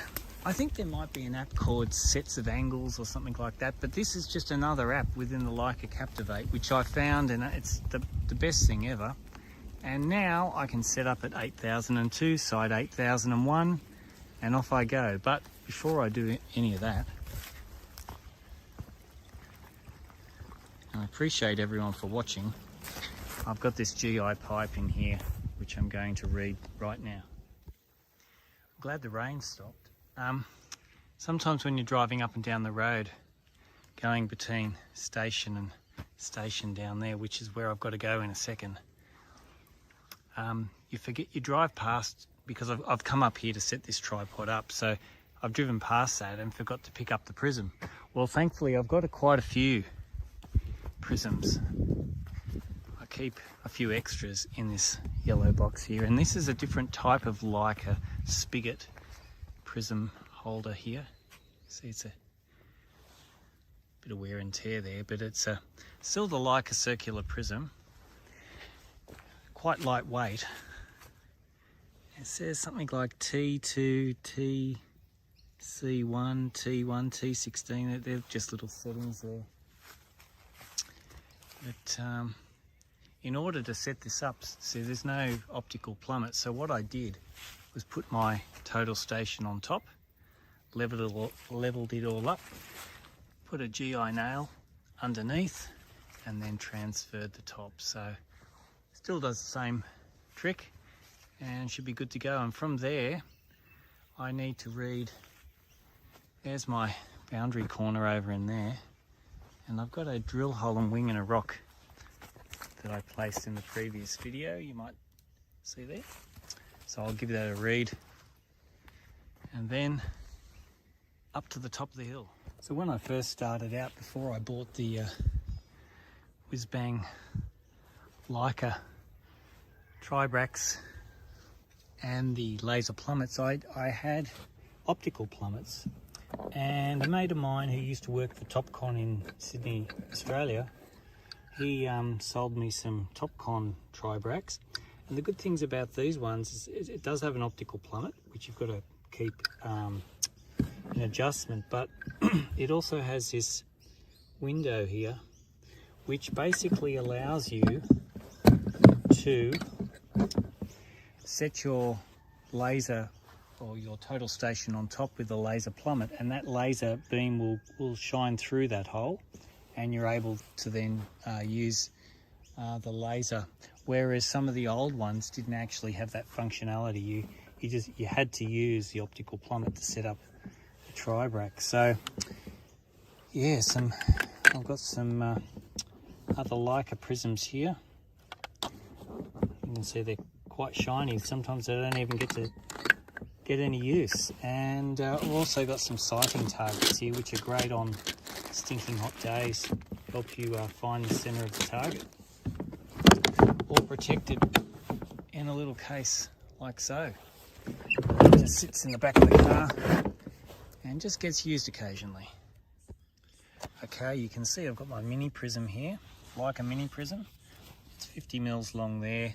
I think there might be an app called Sets of Angles or something like that, but this is just another app within the Leica Captivate, which I found, and it's the best thing ever. And now I can set up at 8002, side 8001, and off I go. But before I do any of that, and I appreciate everyone for watching, I've got this GI pipe in here, which I'm going to read right now. I'm glad the rain stopped. Sometimes when you're driving up and down the road, going between station and station down there, which is where I've got to go in a second, you forget, you drive past, because I've come up here to set this tripod up, so I've driven past that and forgot to pick up the prism. Well, thankfully I've got quite a few prisms. I keep a few extras in this yellow box here, and this is a different type of Leica spigot prism holder here. See, it's a bit of wear and tear there, but it's still the Leica circular prism, quite lightweight. It says something like T2, T, C1, T1, T16. They're just little settings there. But in order to set this up, see, there's no optical plummet. So what I did was put my total station on top, leveled it all up, put a GI nail underneath, and then transferred the top. So still does the same trick and should be good to go. And from there, I need to read, there's my boundary corner over in there, and I've got a drill hole and wing and a rock that I placed in the previous video, you might see there. So I'll give that a read, and then up to the top of the hill. So when I first started out, before I bought the whiz-bang Leica Tribrax and the laser plummets, I had optical plummets, and a mate of mine who used to work for Topcon in Sydney, Australia, he sold me some Topcon Tribrax. And the good things about these ones is it does have an optical plummet, which you've got to keep in adjustment, but it also has this window here, which basically allows you to set your laser or your total station on top with the laser plummet, and that laser beam will shine through that hole, and you're able to then use the laser, whereas some of the old ones didn't actually have that functionality. You had to use the optical plummet to set up the Tribrax. So yeah, I've got some other Leica prisms here. You can see they're quite shiny. Sometimes they don't even get any use. And I've also got some sighting targets here, which are great on stinking hot days. Help you find the center of the target. All protected in a little case like so. It just sits in the back of the car and just gets used occasionally. Okay, you can see I've got my mini prism here, like a mini prism. It's 50 mils long there,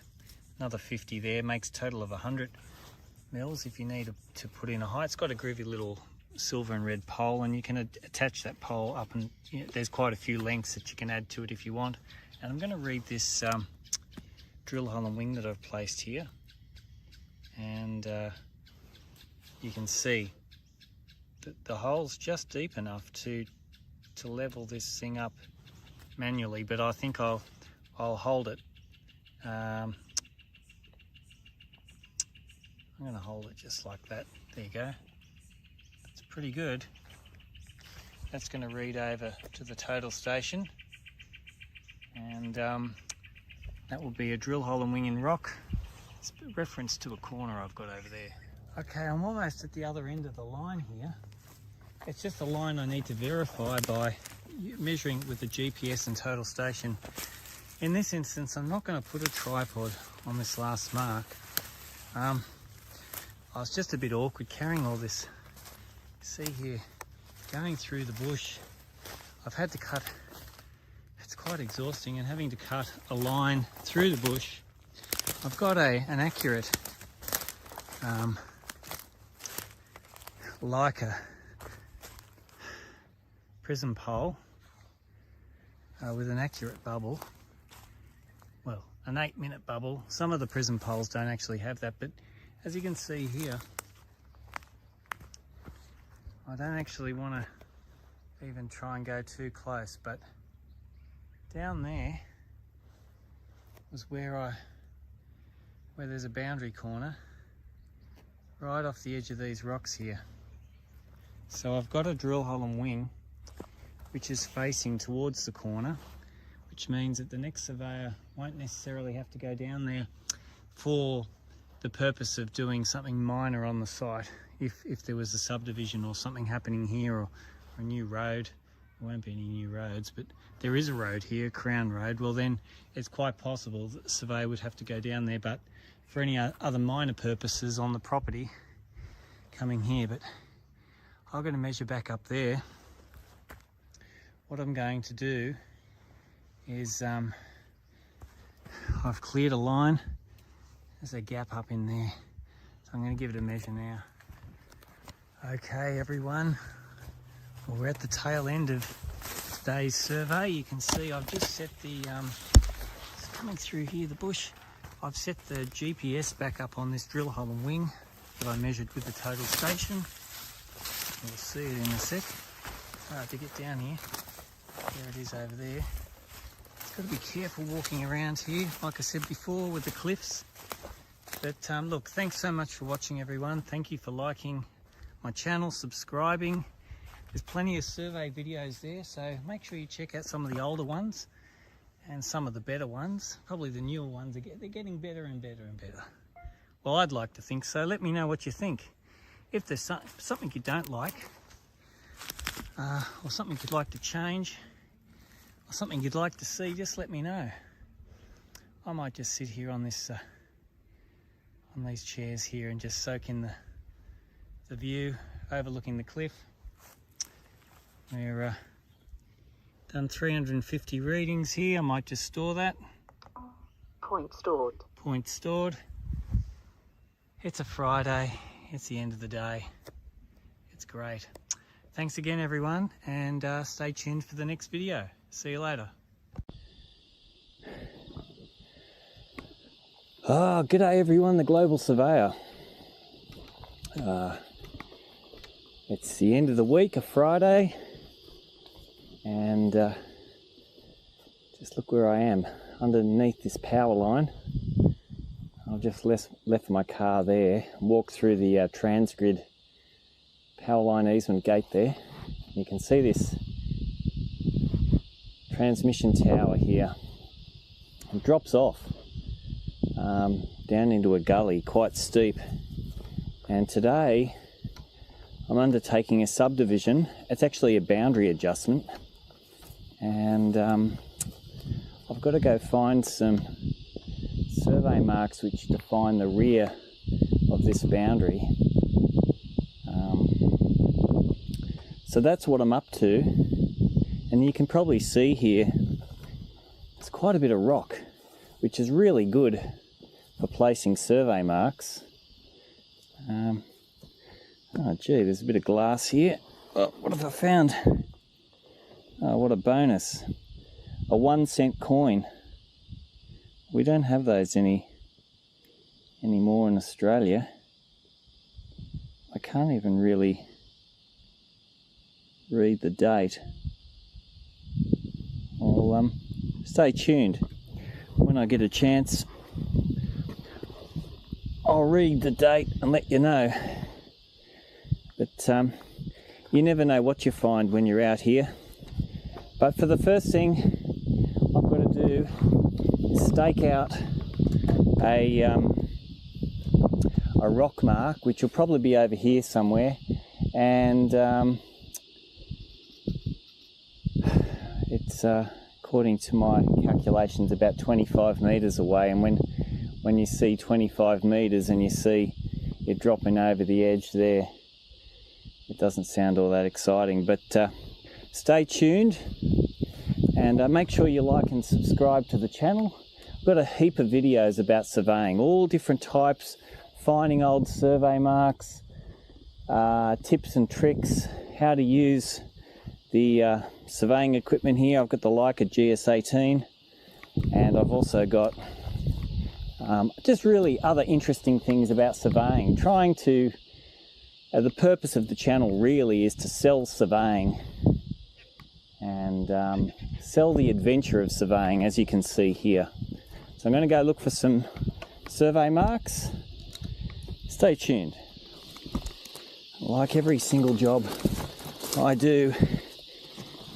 another 50 there, makes a total of 100 mils if you need to put in a height. It's got a groovy little silver and red pole, and you can attach that pole up, and there's quite a few lengths that you can add to it if you want. And I'm going to read this drill hole and wing that I've placed here, and you can see that the hole's just deep enough to level this thing up manually, but I think I'll hold it. I'm going to hold it just like that. There you go. That's pretty good. That's going to read over to the total station, and that will be a drill hole and wing in rock. It's a reference to a corner I've got over there. Okay, I'm almost at the other end of the line here. It's just a line I need to verify by measuring with the GPS and total station. In this instance, I'm not going to put a tripod on this last mark. I was just a bit awkward carrying all this. See here, going through the bush, I've had to cut, it's quite exhausting, and having to cut a line through the bush. I've got an accurate Leica prism pole with an accurate bubble. Well, an 8-minute bubble. Some of the prism poles don't actually have that, but as you can see here, I don't actually want to even try and go too close, but down there was where there's a boundary corner right off the edge of these rocks here. So I've got a drill hole and wing which is facing towards the corner, which means that the next surveyor won't necessarily have to go down there for the purpose of doing something minor on the site. If there was a subdivision or something happening here, or a new road, there won't be any new roads, but there is a road here, Crown Road, well then it's quite possible that the surveyor would have to go down there, but for any other minor purposes on the property coming here. But I'm going to measure back up there. What I'm going to do is I've cleared a line. There's a gap up in there, so I'm going to give it a measure now. Okay everyone, well, we're at the tail end of today's survey. You can see I've just set the, it's coming through here, the bush. I've set the GPS back up on this drill hole and wing that I measured with the total station. We'll see it in a sec. To get down here, there it is over there. It's got to be careful walking around here, like I said before, with the cliffs. But look, thanks so much for watching everyone. Thank you for liking my channel, subscribing. There's plenty of survey videos there, so make sure you check out some of the older ones and some of the better ones. Probably the newer ones, they're getting better and better and better. Well, I'd like to think so. Let me know what you think. If there's something you don't like, or something you'd like to change, or something you'd like to see, just let me know. I might just sit here on this on these chairs here and just soak in the view overlooking the cliff. We're done 350 readings here. I might just store that. Point stored. Point stored. It's a Friday. It's the end of the day. It's great. Thanks again everyone, and stay tuned for the next video. See you later. G'day everyone, the Global Surveyor. It's the end of the week, a Friday, and just look where I am, underneath this power line. I've just left my car there, walked through the Transgrid power line easement gate there. You can see this transmission tower here. It drops off down into a gully, quite steep. And today I'm undertaking a subdivision. It's actually a boundary adjustment, and I've got to go find some survey marks which define the rear of this boundary. So that's what I'm up to, and you can probably see here there's quite a bit of rock, which is really good for placing survey marks. Oh gee, there's a bit of glass here. Oh, what have I found? Oh, what a bonus. A 1-cent coin. We don't have those anymore in Australia. I can't even really read the date. Well, stay tuned. When I get a chance, I'll read the date and let you know. But you never know what you find when you're out here. But for the first thing I've got to do is stake out a rock mark, which will probably be over here somewhere, and it's according to my calculations about 25 meters away. And when you see 25 meters and you see it dropping over the edge there, it doesn't sound all that exciting. But stay tuned, and make sure you like and subscribe to the channel. I've got a heap of videos about surveying, all different types, finding old survey marks, tips and tricks, how to use the surveying equipment here. I've got the Leica GNSS, and I've also got just really other interesting things about surveying. Trying to, the purpose of the channel really is to sell surveying and sell the adventure of surveying, as you can see here. So I'm going to go look for some survey marks. Stay tuned. Like every single job I do,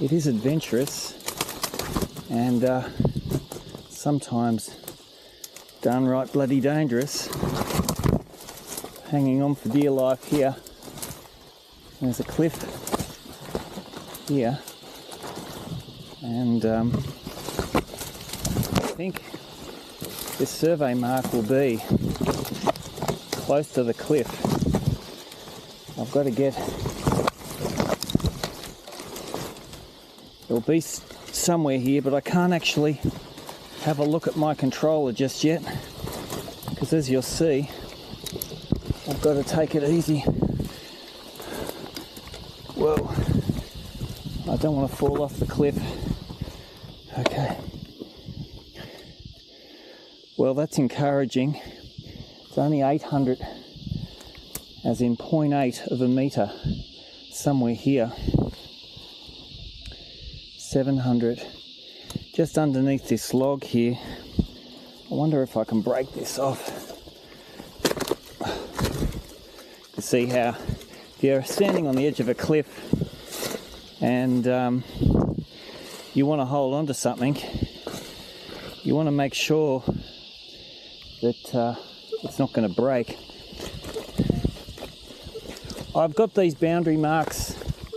it is adventurous and sometimes downright bloody dangerous. Hanging on for dear life here. There's a cliff here, and I think this survey mark will be close to the cliff. I've got to get, it'll be somewhere here, but I can't actually have a look at my controller just yet, because as you'll see, I've got to take it easy. Whoa, I don't want to fall off the cliff. Okay. Well, that's encouraging. It's only 800, as in 0.8 of a metre, somewhere here. 700, just underneath this log here. I wonder if I can break this off. You see how if you're standing on the edge of a cliff and you want to hold on to something, you want to make sure that it's not going to break. I've got these boundary marks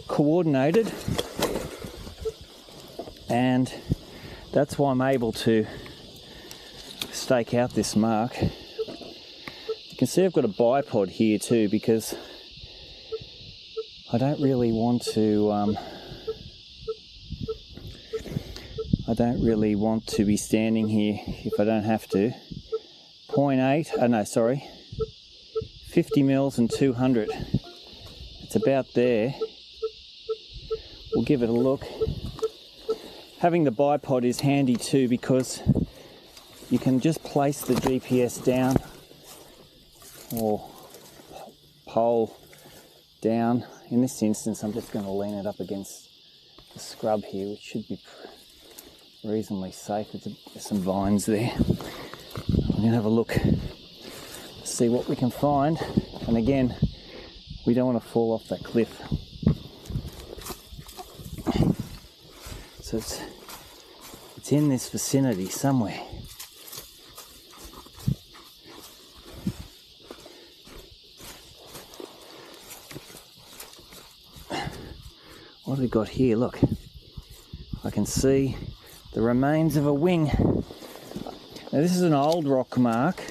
coordinated, and that's why I'm able to stake out this mark. You can see I've got a bipod here too, because I don't really want to be standing here if I don't have to. 50 mils and 200. It's about there. We'll give it a look. Having the bipod is handy too, because you can just place the GPS down or pole down. In this instance, I'm just going to lean it up against the scrub here, which should be reasonably safe. There's some vines there. We're going to have a look, see what we can find. And again, we don't want to fall off that cliff. So it's in this vicinity somewhere. What have we got here? Look, I can see the remains of a wing. Now this is an old rock mark.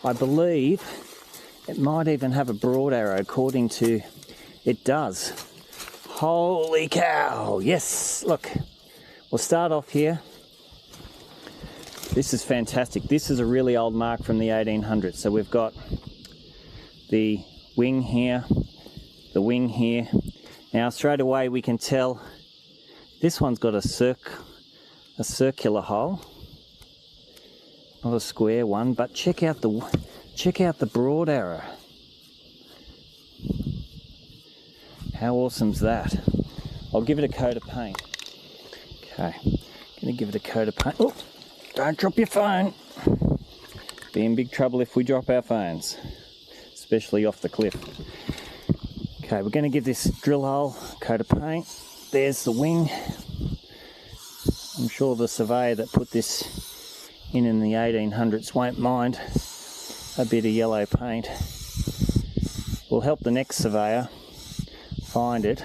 I believe it might even have a broad arrow, according to, it does. Holy cow, yes, look. We'll start off here. This is fantastic. This is a really old mark from the 1800s. So we've got the wing here, the wing here. Now straight away we can tell this one's got a circular hole, not a square one. But check out the broad arrow. How awesome's that? I'll give it a coat of paint. Okay, gonna give it a coat of paint. Oh, don't drop your phone. Be in big trouble if we drop our phones, especially off the cliff. Okay, we're gonna give this drill hole a coat of paint. There's the wing. I'm sure the surveyor that put this in the 1800s won't mind a bit of yellow paint. Will help the next surveyor find it.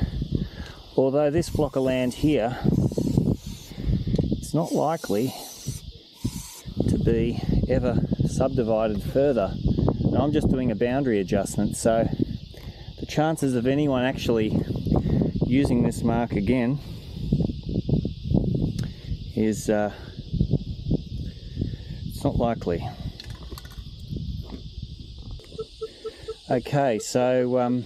Although this block of land here, it's not likely to be ever subdivided further. And I'm just doing a boundary adjustment, so the chances of anyone actually using this mark again is it's not likely. Okay, so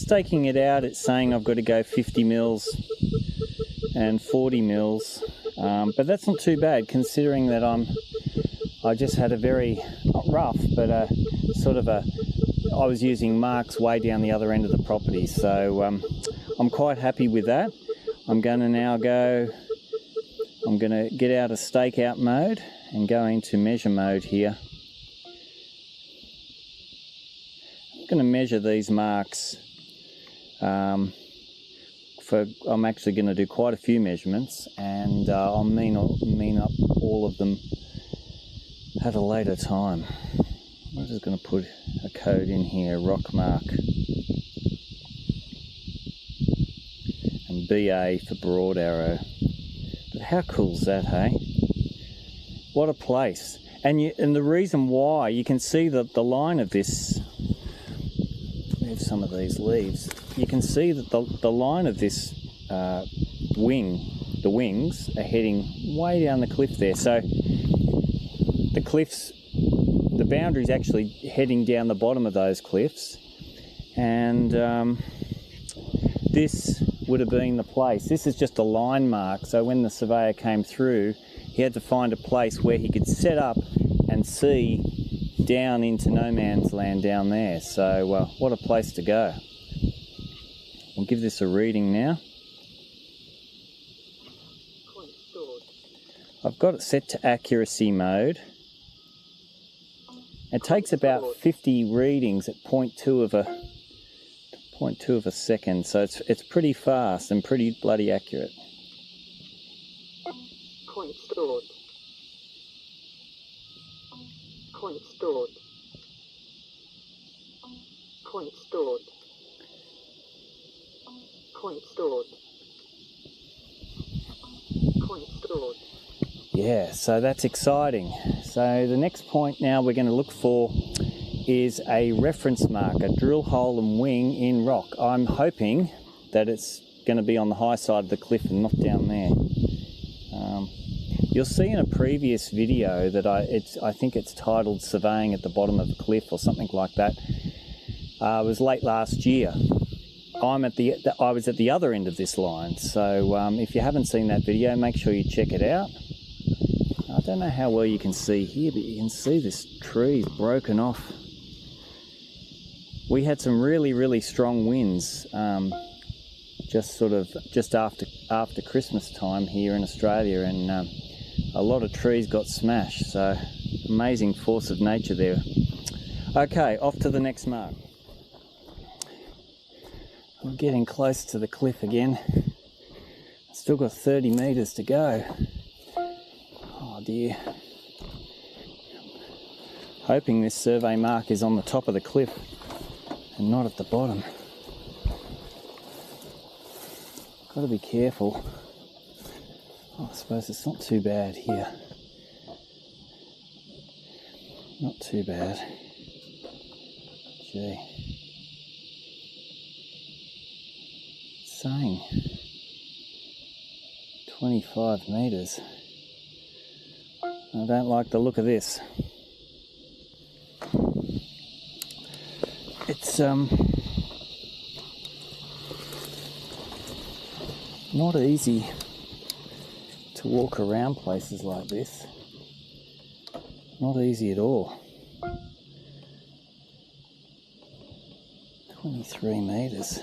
staking it out, it's saying I've got to go 50 mils and 40 mils, but that's not too bad considering that I just had a very, not rough, but I was using marks way down the other end of the property, so I'm quite happy with that. I'm going to now get out of stakeout mode and go into measure mode here. I'm going to measure these marks. I'm actually going to do quite a few measurements, and I'll mean up all of them at a later time. I'm just going to put a code in here, rock mark, and BA for broad arrow. But how cool's that, hey? What a place. And the reason why, you can see that the line of this, move some of these leaves, you can see that the line of this the wings are heading way down the cliff there. So the cliffs, the boundary is actually heading down the bottom of those cliffs, and this would have been the place. This is just a line mark, so when the surveyor came through, he had to find a place where he could set up and see down into no man's land down there. So what a place to go. We'll give this a reading now. I've got it set to accuracy mode. It takes about 50 readings at 0.2 of a second, so it's pretty fast and pretty bloody accurate. Point stored. Point stored. Point stored. Point stored. Point stored. Yeah, so that's exciting. So the next point now we're going to look for is a reference mark, a drill hole and wing in rock. I'm hoping that it's going to be on the high side of the cliff and not down there. You'll see in a previous video that I think it's titled Surveying at the Bottom of a Cliff or something like that. It was late last year. I was at the other end of this line, so if you haven't seen that video, make sure you check it out. I don't know how well you can see here, but you can see this tree is broken off. We had some really, really strong winds just after Christmas time here in Australia, and a lot of trees got smashed, so amazing force of nature there. Okay, off to the next mark. I'm getting close to the cliff again. Still got 30 metres to go. Oh dear. Hoping this survey mark is on the top of the cliff and not at the bottom. Got to be careful. Oh, I suppose it's not too bad here. Not too bad. Gee. It's saying 25 metres. I don't like the look of this. It's not easy to walk around places like this. Not easy at all. 23 metres.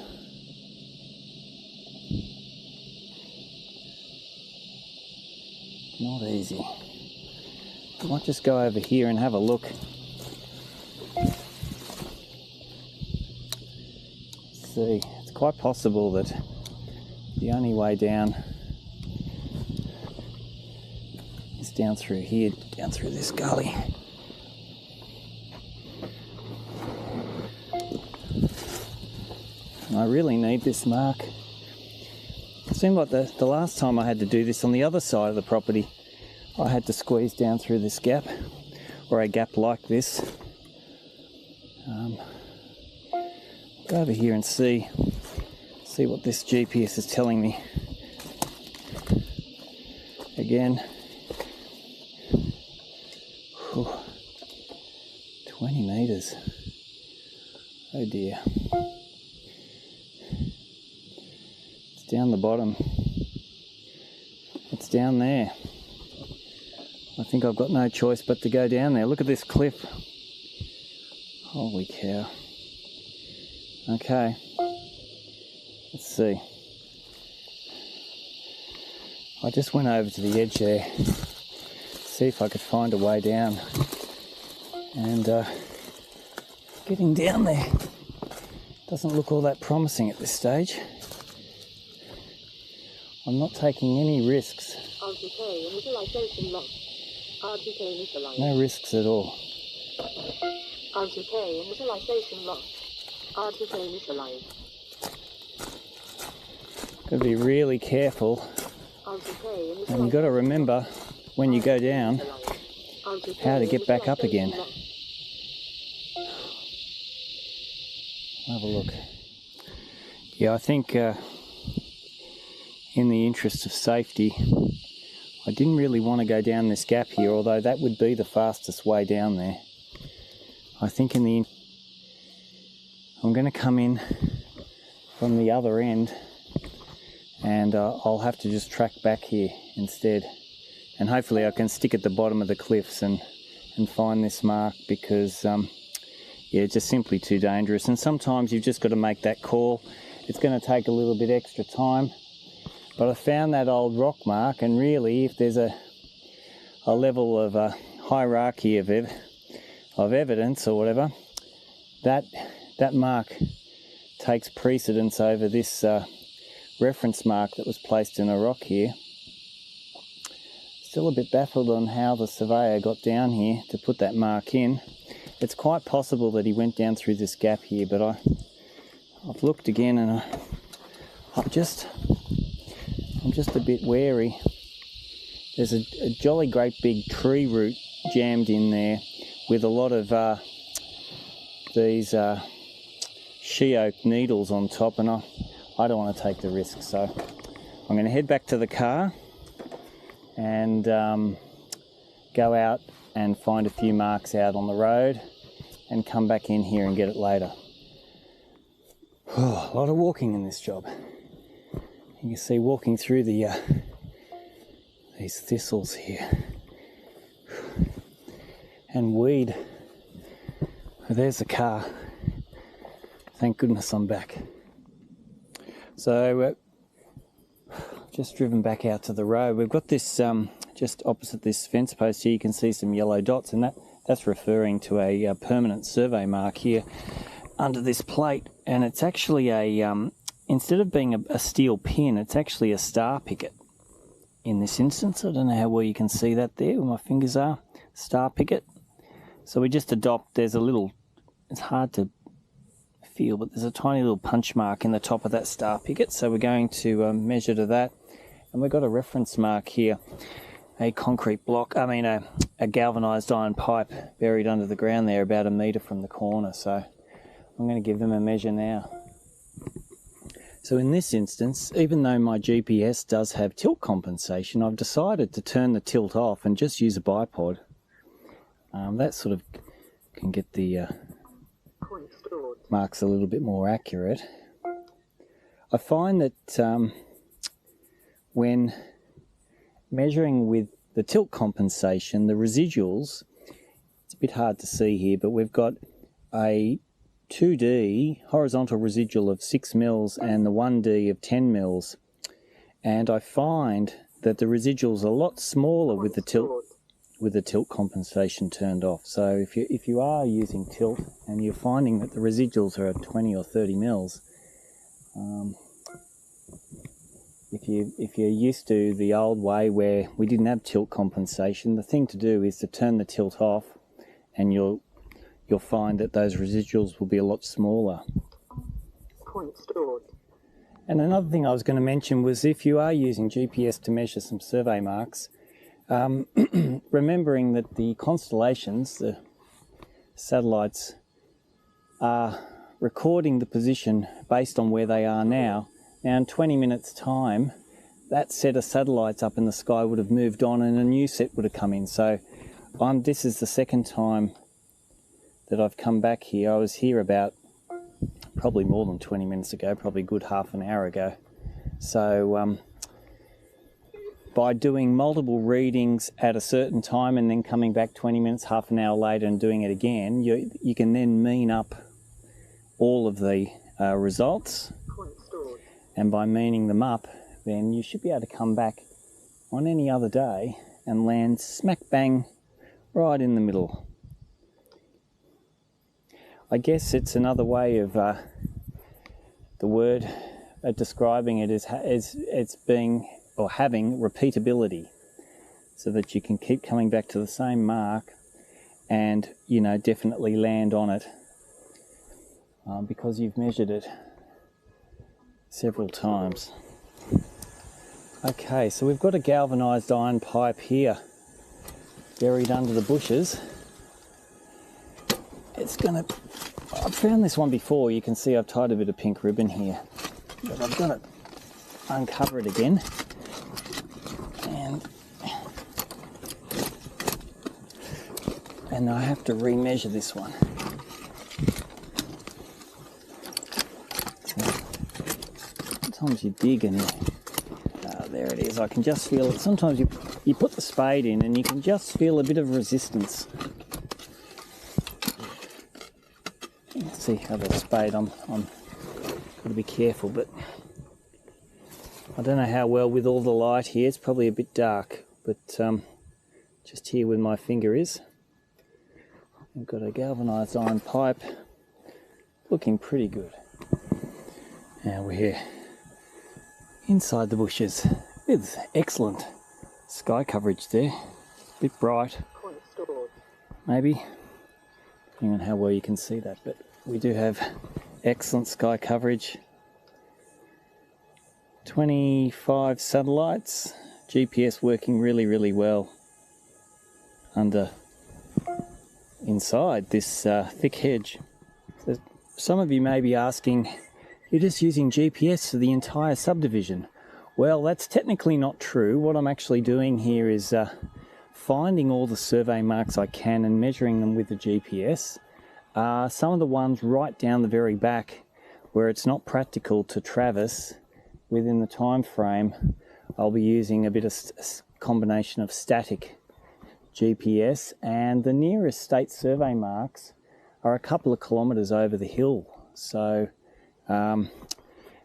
Not easy. I might just go over here and have a look. Let's see, it's quite possible that the only way down is down through here, down through this gully. And I really need this mark. It seemed like the last time I had to do this on the other side of the property, I had to squeeze down through this gap, or a gap like this. Go over here and see what this GPS is telling me. Again, 20 metres. Oh dear. down the bottom. It's down there. I think I've got no choice but to go down there. Look at this cliff. Holy cow. Okay. Let's see. I just went over to the edge there, see if I could find a way down. And getting down there doesn't look all that promising at this stage. I'm not taking any risks. RTK initialization lost. RTK initialized. No risks at all. RTK initialization lost. RTK initialized. Got to be really careful. RTK And you've got to remember when you go down how to get back up again. Have a look. Yeah, I think in the interest of safety, I didn't really want to go down this gap here, although that would be the fastest way down there. I think I'm going to come in from the other end, and I'll have to just track back here instead. And hopefully I can stick at the bottom of the cliffs and find this mark, because yeah, it's just simply too dangerous. And sometimes you've just got to make that call. It's going to take a little bit extra time. But I found that old rock mark, and really if there's a level of a hierarchy of evidence or whatever, that mark takes precedence over this reference mark that was placed in a rock here. Still a bit baffled on how the surveyor got down here to put that mark in. It's quite possible that he went down through this gap here, but I've looked again, and I'm just a bit wary. There's a jolly great big tree root jammed in there with a lot of these she oak needles on top, and I don't want to take the risk, so I'm going to head back to the car and go out and find a few marks out on the road and come back in here and get it later. Oh, a lot of walking in this job. You can see walking through the these thistles here and weed. Oh, there's the car. Thank goodness I'm back. So just driven back out to the road. We've got this just opposite this fence post here. You can see some yellow dots, and that's referring to a permanent survey mark here under this plate. And it's actually a instead of being a steel pin, it's actually a star picket in this instance. I don't know how well you can see that there where my fingers are. Star picket. So we just adopt, there's a little, it's hard to feel, but there's a tiny little punch mark in the top of that star picket. So we're going to measure to that. And we've got a reference mark here, a concrete block, a galvanised iron pipe buried under the ground there about 1 metre from the corner. So I'm going to give them a measure now. So in this instance, even though my GPS does have tilt compensation, I've decided to turn the tilt off and just use a bipod. That sort of can get the marks a little bit more accurate. I find that when measuring with the tilt compensation, the residuals, it's a bit hard to see here, but we've got a 2D horizontal residual of 6 mils and the 1D of 10 mils, and I find that the residuals are a lot smaller with the tilt compensation turned off. So if you are using tilt and you're finding that the residuals are at 20 or 30 mils, if you're used to the old way where we didn't have tilt compensation, the thing to do is to turn the tilt off, and you'll find that those residuals will be a lot smaller. Point stored. And another thing I was going to mention was, if you are using GPS to measure some survey marks, remembering that the constellations, the satellites, are recording the position based on where they are now. Now in 20 minutes time, that set of satellites up in the sky would have moved on and a new set would have come in. So this is the second time that I've come back here. I was here about probably more than 20 minutes ago, probably a good half an hour ago. So by doing multiple readings at a certain time and then coming back 20 minutes, half an hour later and doing it again, you can then mean up all of the results. And by meaning them up, then you should be able to come back on any other day and land smack bang right in the middle. I guess it's another way of the word describing it as it's being or having repeatability, so that you can keep coming back to the same mark and, you know, definitely land on it because you've measured it several times. Okay, so we've got a galvanised iron pipe here buried under the bushes. I've found this one before. You can see I've tied a bit of pink ribbon here, but I've got to uncover it again. And I have to remeasure this one. Sometimes you dig and there it is. I can just feel it. Sometimes you put the spade in and you can just feel a bit of resistance. Let's see how the spade, I'm got to be careful, but I don't know how well with all the light here. It's probably a bit dark, but just here where my finger is, I've got a galvanised iron pipe looking pretty good. Now we're here inside the bushes with excellent sky coverage there. A bit bright, maybe, depending on how well you can see that, but we do have excellent sky coverage. 25 satellites, GPS working really, really well inside this thick hedge. So some of you may be asking, you're just using GPS for the entire subdivision. Well, that's technically not true. What I'm actually doing here is finding all the survey marks I can and measuring them with the GPS. Some of the ones right down the very back where it's not practical to traverse within the time frame, I'll be using a bit of combination of static GPS, and the nearest state survey marks are a couple of kilometres over the hill. So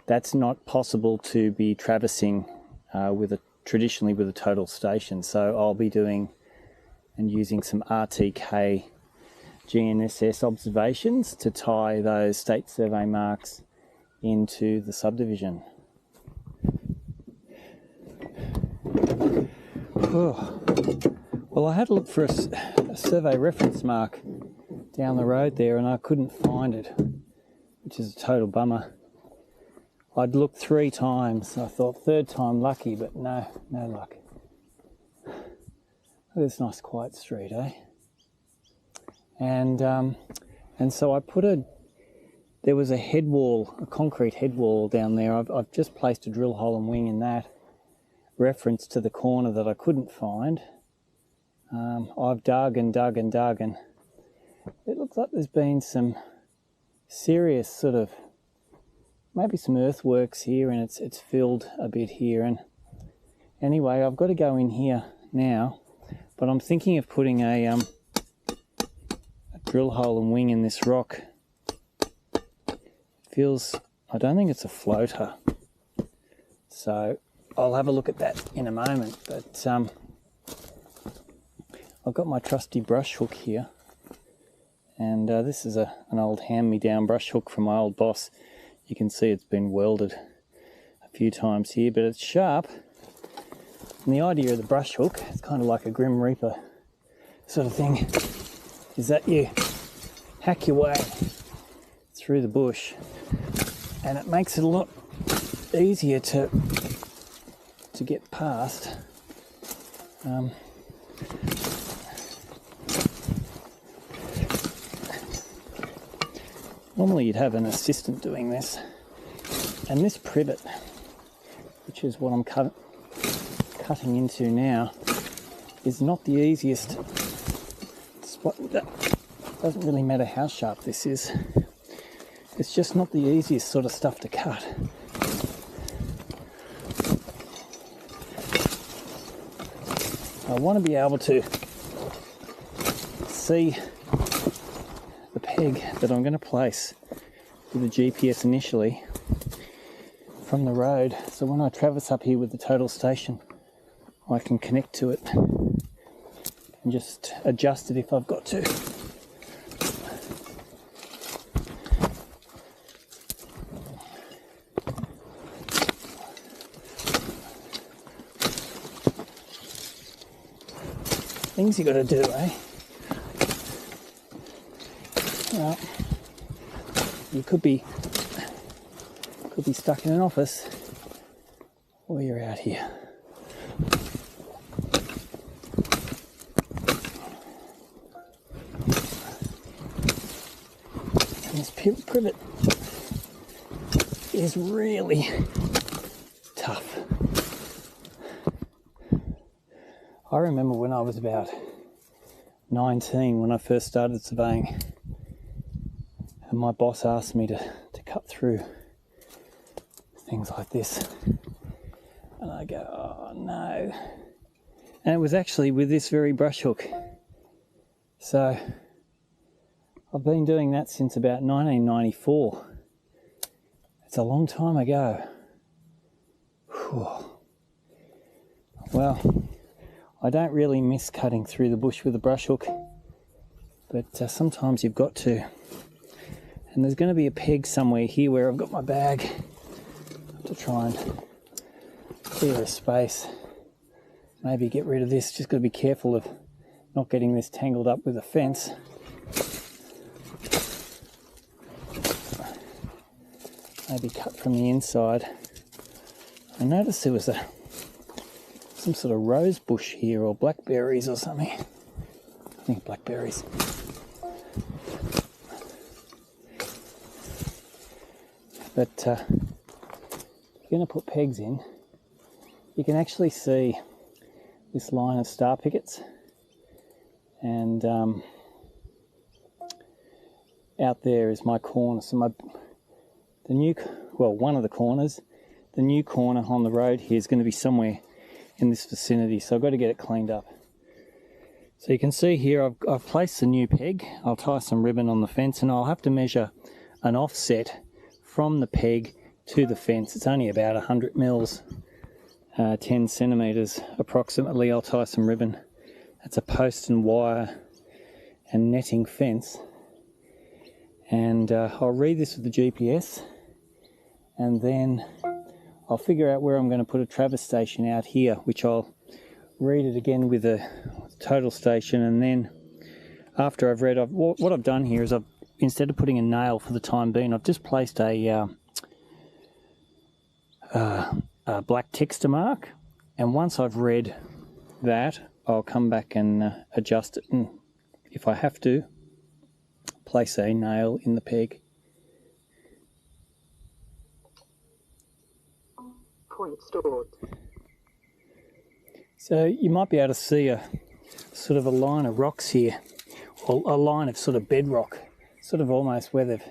that's not possible to be traversing traditionally with a total station. So I'll be doing and using some RTK GNSS observations to tie those state survey marks into the subdivision. Oh. Well, I had a look for a survey reference mark down the road there and I couldn't find it, which is a total bummer. I'd looked 3 times. I thought third time lucky, but no luck. Look at this nice quiet street, eh? And so I there was a head wall, a concrete head wall down there. I've just placed a drill hole and wing in that, reference to the corner that I couldn't find. I've dug and it looks like there's been some serious sort of, maybe some earthworks here, and it's filled a bit here. And anyway, I've got to go in here now, but I'm thinking of putting a drill hole and wing in this rock. I don't think it's a floater, so I'll have a look at that in a moment. But I've got my trusty brush hook here, and this is an old hand-me-down brush hook from my old boss. You can see it's been welded a few times here, but it's sharp. And the idea of the brush hook, it's kind of like a Grim Reaper sort of thing, is that you hack your way through the bush, and it makes it a lot easier to get past. Normally you'd have an assistant doing this, and this privet, which is what I'm cutting into now, is not the easiest spot. That doesn't really matter how sharp this is. It's just not the easiest sort of stuff to cut. I want to be able to see the peg that I'm going to place with the GPS initially from the road, so when I traverse up here with the total station I can connect to it and just adjust it if I've got to. Things you got to do, eh? Well, you could be stuck in an office, or you're out here. And this privet is really tough. I remember when I was about 19, when I first started surveying, and my boss asked me to cut through things like this, and I go, oh no. And it was actually with this very brush hook. So I've been doing that since about 1994. It's a long time ago. Whew. Well, I don't really miss cutting through the bush with a brush hook, but sometimes you've got to. And there's going to be a peg somewhere here where I've got my bag to try and clear a space. Maybe get rid of this. Just got to be careful of not getting this tangled up with a fence. Maybe cut from the inside. I noticed there was some sort of rose bush here, or blackberries or something. I think blackberries. But if you're going to put pegs in, you can actually see this line of star pickets, and out there is my corner. So one of the corners, the new corner on the road here is going to be somewhere in this vicinity, so I've got to get it cleaned up. So you can see here I've placed the new peg. I'll tie some ribbon on the fence, and I'll have to measure an offset from the peg to the fence. It's only about 100 mils, 10 centimetres approximately. I'll tie some ribbon. That's a post and wire and netting fence, and I'll read this with the GPS, and then I'll figure out where I'm going to put a traverse station out here, which I'll read it again with a total station. And then after I've read, what I've done here is instead of putting a nail for the time being, I've just placed a black texture mark, and once I've read that, I'll come back and adjust it, and if I have to, place a nail in the peg. Point stored. So you might be able to see a sort of a line of rocks here, or a line of sort of bedrock, sort of almost where they've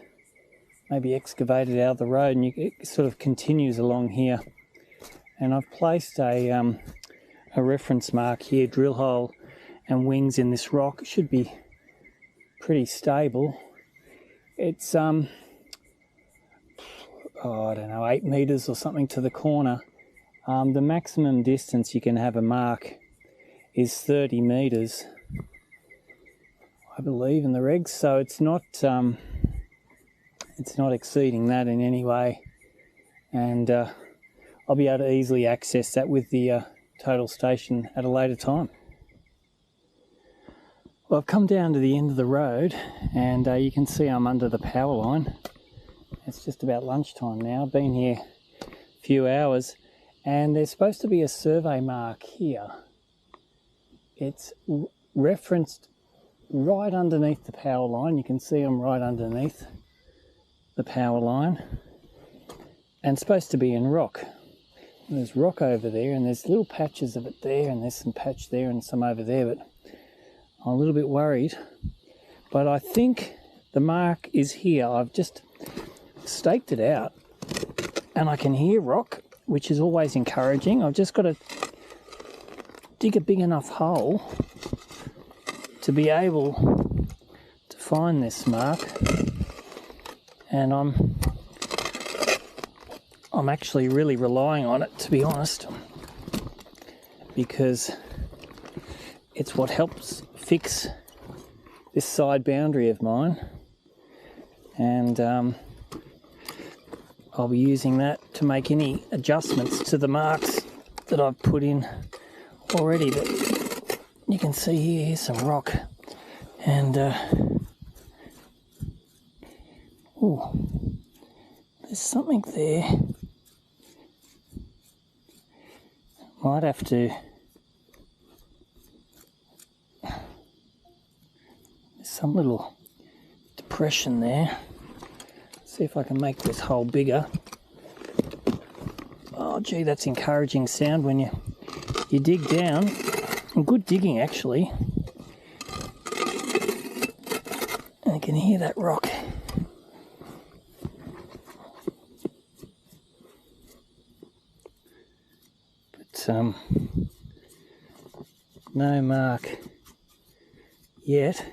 maybe excavated out of the road, and it sort of continues along here. And I've placed a reference mark here, drill hole and wings in this rock. It should be pretty stable. It's I don't know, 8 metres or something to the corner. The maximum distance you can have a mark is 30 metres, I believe, in the regs. So it's not exceeding that in any way, and I'll be able to easily access that with the total station at a later time. Well, I've come down to the end of the road, and you can see I'm under the power line. It's just about lunchtime now. I've been here a few hours, and there's supposed to be a survey mark here. It's referenced right underneath the power line. You can see I'm right underneath the power line, and it's supposed to be in rock. There's rock over there, and there's little patches of it there, and there's some patch there and some over there, but I'm a little bit worried. But I think the mark is here. I've just staked it out, and I can hear rock, which is always encouraging. I've just got to dig a big enough hole to be able to find this mark, and I'm actually really relying on it, to be honest, because it's what helps fix this side boundary of mine, and I'll be using that to make any adjustments to the marks that I've put in already. But you can see here's some rock, and oh, there's something there. Might have to. There's some little depression there. See if I can make this hole bigger. Oh gee, that's encouraging sound when you dig down. And good digging actually. And you can hear that rock. But no mark yet.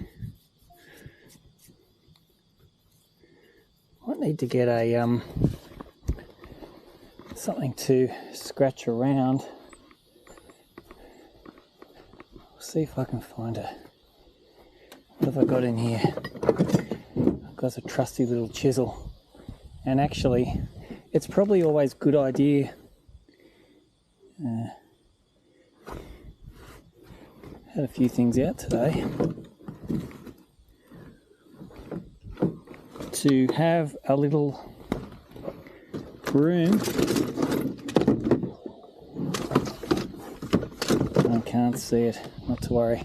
Might need to get a something to scratch around. See if I can find a. What have I got in here? I've got a trusty little chisel, and actually, it's probably always a good idea. Had a few things out today. To have a little broom. I can't see it, not to worry.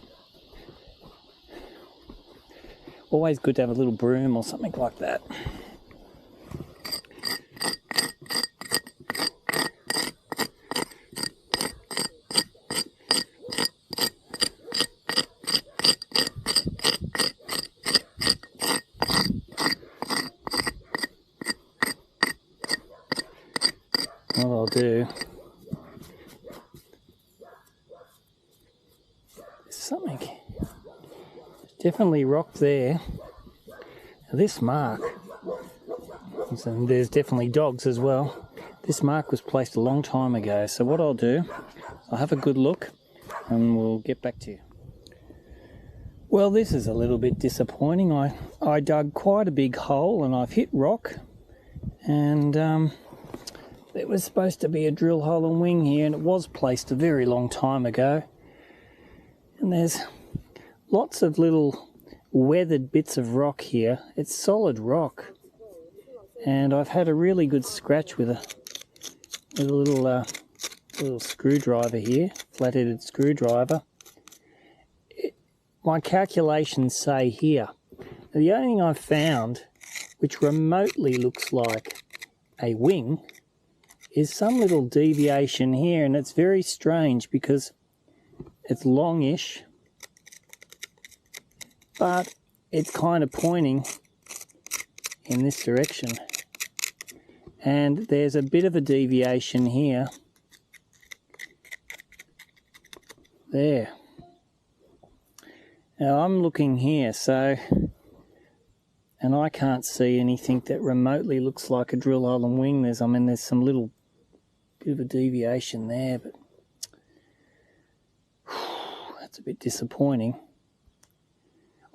Always good to have a little broom or something like that. What I'll do, there's something, definitely rock there. Now this mark, and there's definitely dogs as well. This mark was placed a long time ago, so what I'll do, I'll have a good look and we'll get back to you. Well, this is a little bit disappointing. I dug quite a big hole and I've hit rock, and there was supposed to be a drill hole and wing here, and it was placed a very long time ago. And there's lots of little weathered bits of rock here. It's solid rock. And I've had a really good scratch with a little screwdriver here, flat-headed screwdriver. My calculations say here, the only thing I've found which remotely looks like a wing is some little deviation here, and it's very strange because it's longish, but it's kind of pointing in this direction, and there's a bit of a deviation here. There. Now I'm looking here, so, and I can't see anything that remotely looks like a drill hole and wing. There's some little bit of a deviation there, but that's a bit disappointing.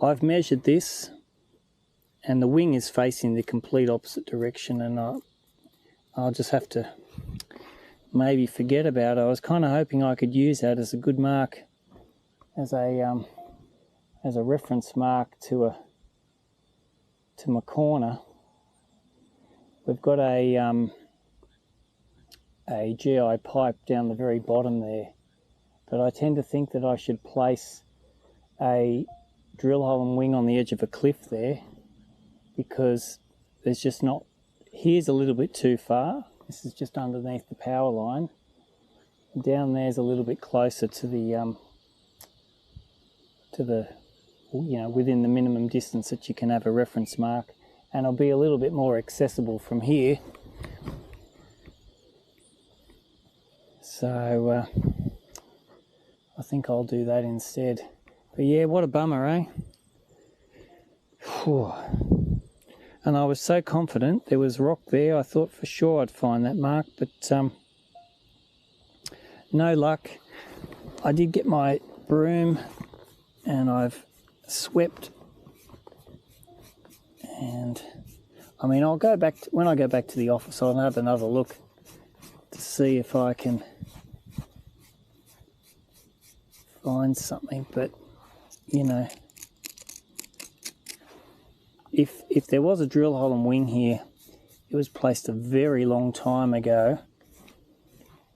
I've measured this, and the wing is facing the complete opposite direction, and I'll just have to maybe forget about it. I was kind of hoping I could use that as a good mark, as a reference mark to my corner. We've got a GI pipe down the very bottom there, but I tend to think that I should place a drill hole and wing on the edge of a cliff there, because there's just not, here's a little bit too far. This is just underneath the power line. Down there's a little bit closer to the within the minimum distance that you can have a reference mark, and it'll be a little bit more accessible from here. So I think I'll do that instead. But yeah, what a bummer, eh? Whew. And I was so confident there was rock there. I thought for sure I'd find that mark, but no luck. I did get my broom and I've swept, and I mean, I'll go back when I go back to the office, I'll have another look to see if I can find something. But you know, if there was a drill hole and wing here, it was placed a very long time ago.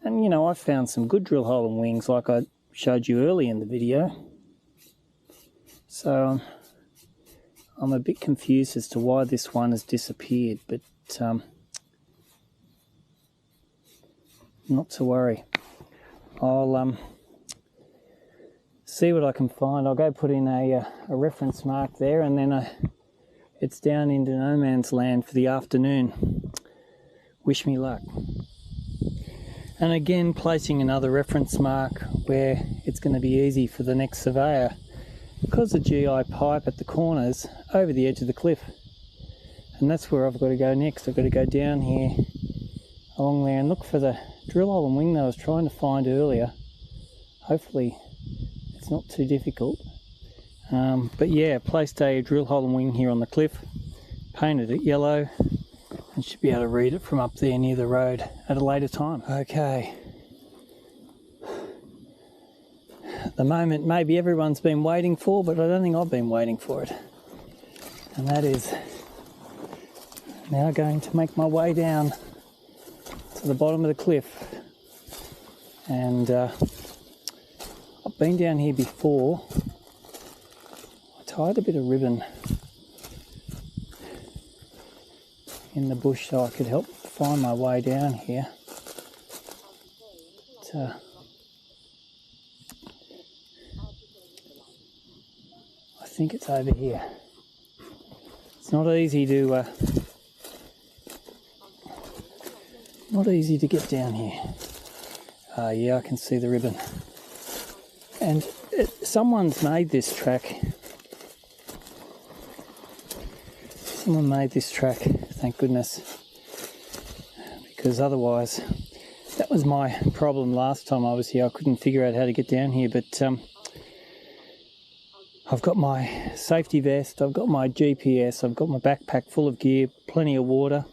And you know, I found some good drill hole and wings like I showed you early in the video. So I'm a bit confused as to why this one has disappeared, but not to worry. I'll see what I can find. I'll go put in a reference mark there, and then it's down into no man's land for the afternoon. Wish me luck. And again, placing another reference mark where it's going to be easy for the next surveyor, because the GI pipe at the corners over the edge of the cliff. And that's where I've got to go next. I've got to go down here along there and look for the drill hole and wing that I was trying to find earlier. Hopefully it's not too difficult. But yeah, placed a drill hole and wing here on the cliff, painted it yellow, and should be able to read it from up there near the road at a later time. Okay. The moment maybe everyone's been waiting for, but I don't think I've been waiting for it. And that is now going to make my way down to the bottom of the cliff. And I've been down here before. I tied a bit of ribbon in the bush so I could help find my way down here. But, I think it's over here. It's not easy to get down here. Yeah, I can see the ribbon. And someone's made this track. Someone made this track, thank goodness. Because otherwise, that was my problem last time I was here. I couldn't figure out how to get down here, but I've got my safety vest, I've got my GPS, I've got my backpack full of gear, plenty of water.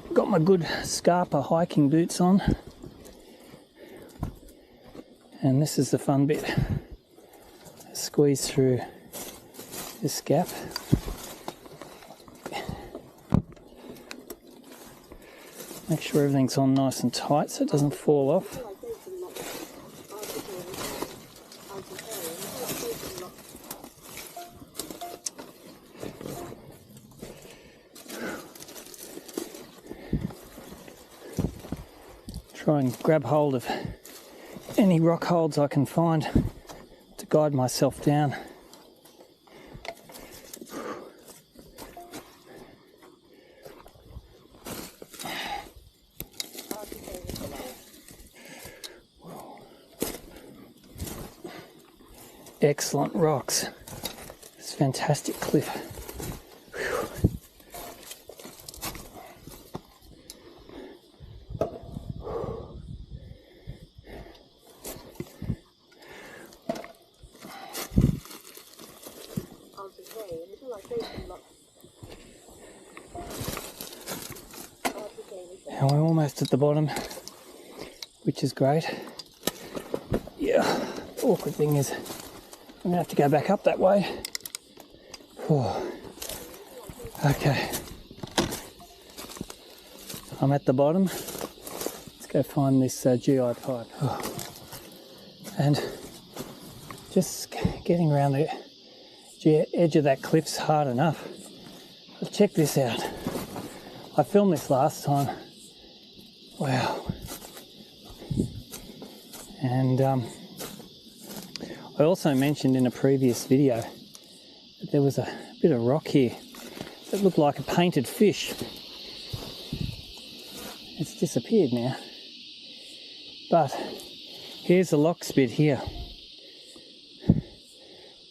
I've got my good Scarpa hiking boots on. And this is the fun bit. Squeeze through this gap. Make sure everything's on nice and tight so it doesn't fall off. Try and grab hold of any rock holds I can find to guide myself down. Excellent rocks. It's a fantastic cliff. Whew. And we're almost at the bottom, which is great. Yeah, the awkward thing is I'm going to have to go back up that way. Oh. Okay. I'm at the bottom. Let's go find this GI pipe. Oh. And just getting around the edge of that cliff's hard enough. But check this out. I filmed this last time. Wow. And I also mentioned in a previous video that there was a bit of rock here that looked like a painted fish. It's disappeared now. But here's the lock bit here.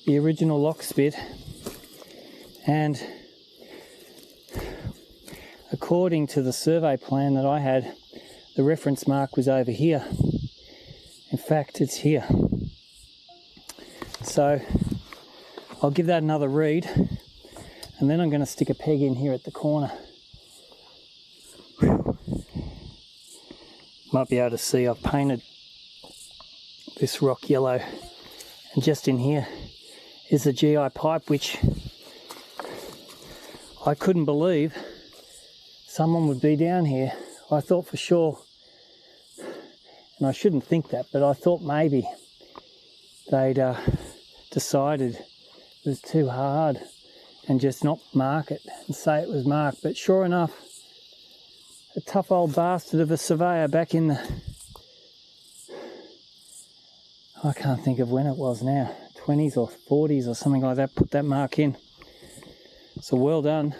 the original lock spit, and according to the survey plan that I had, the reference mark was over here. In fact, it's here. So I'll give that another read, and then I'm going to stick a peg in here at the corner. Might be able to see I've painted this rock yellow, and just in here is the GI pipe, which I couldn't believe someone would be down here. I thought for sure, and I shouldn't think that, but I thought maybe they'd decided it was too hard and just not mark it and say it was marked. But sure enough, a tough old bastard of a surveyor back in the, I can't think of when it was now, 20s or 40s or something like that, put that mark in. So well done,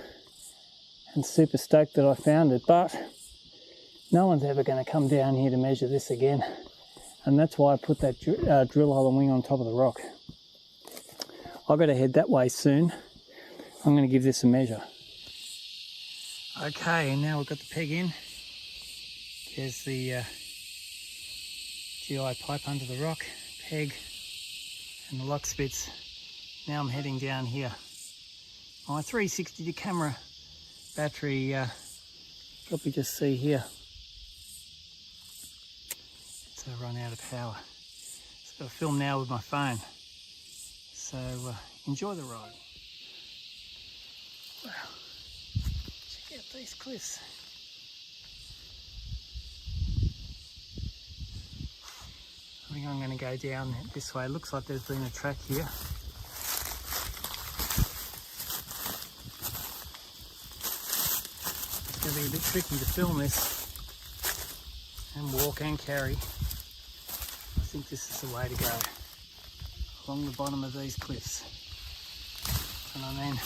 and super stoked that I found it. But no one's ever going to come down here to measure this again, and that's why I put that drill hole and wing on top of the rock. I've got to head that way soon. I'm going to give this a measure. Okay, and now we've got the peg in. There's the GI pipe under the rock, peg, and the lock spits. Now I'm heading down here. My 360 camera battery, probably just see here, it's run out of power. So I've got to film now with my phone. So enjoy the ride. Wow. Check out these cliffs. I think I'm going to go down this way. It looks like there's been a track here. It's going to be a bit tricky to film this and walk and carry. I think this is the way to go, along the bottom of these cliffs. And I mean,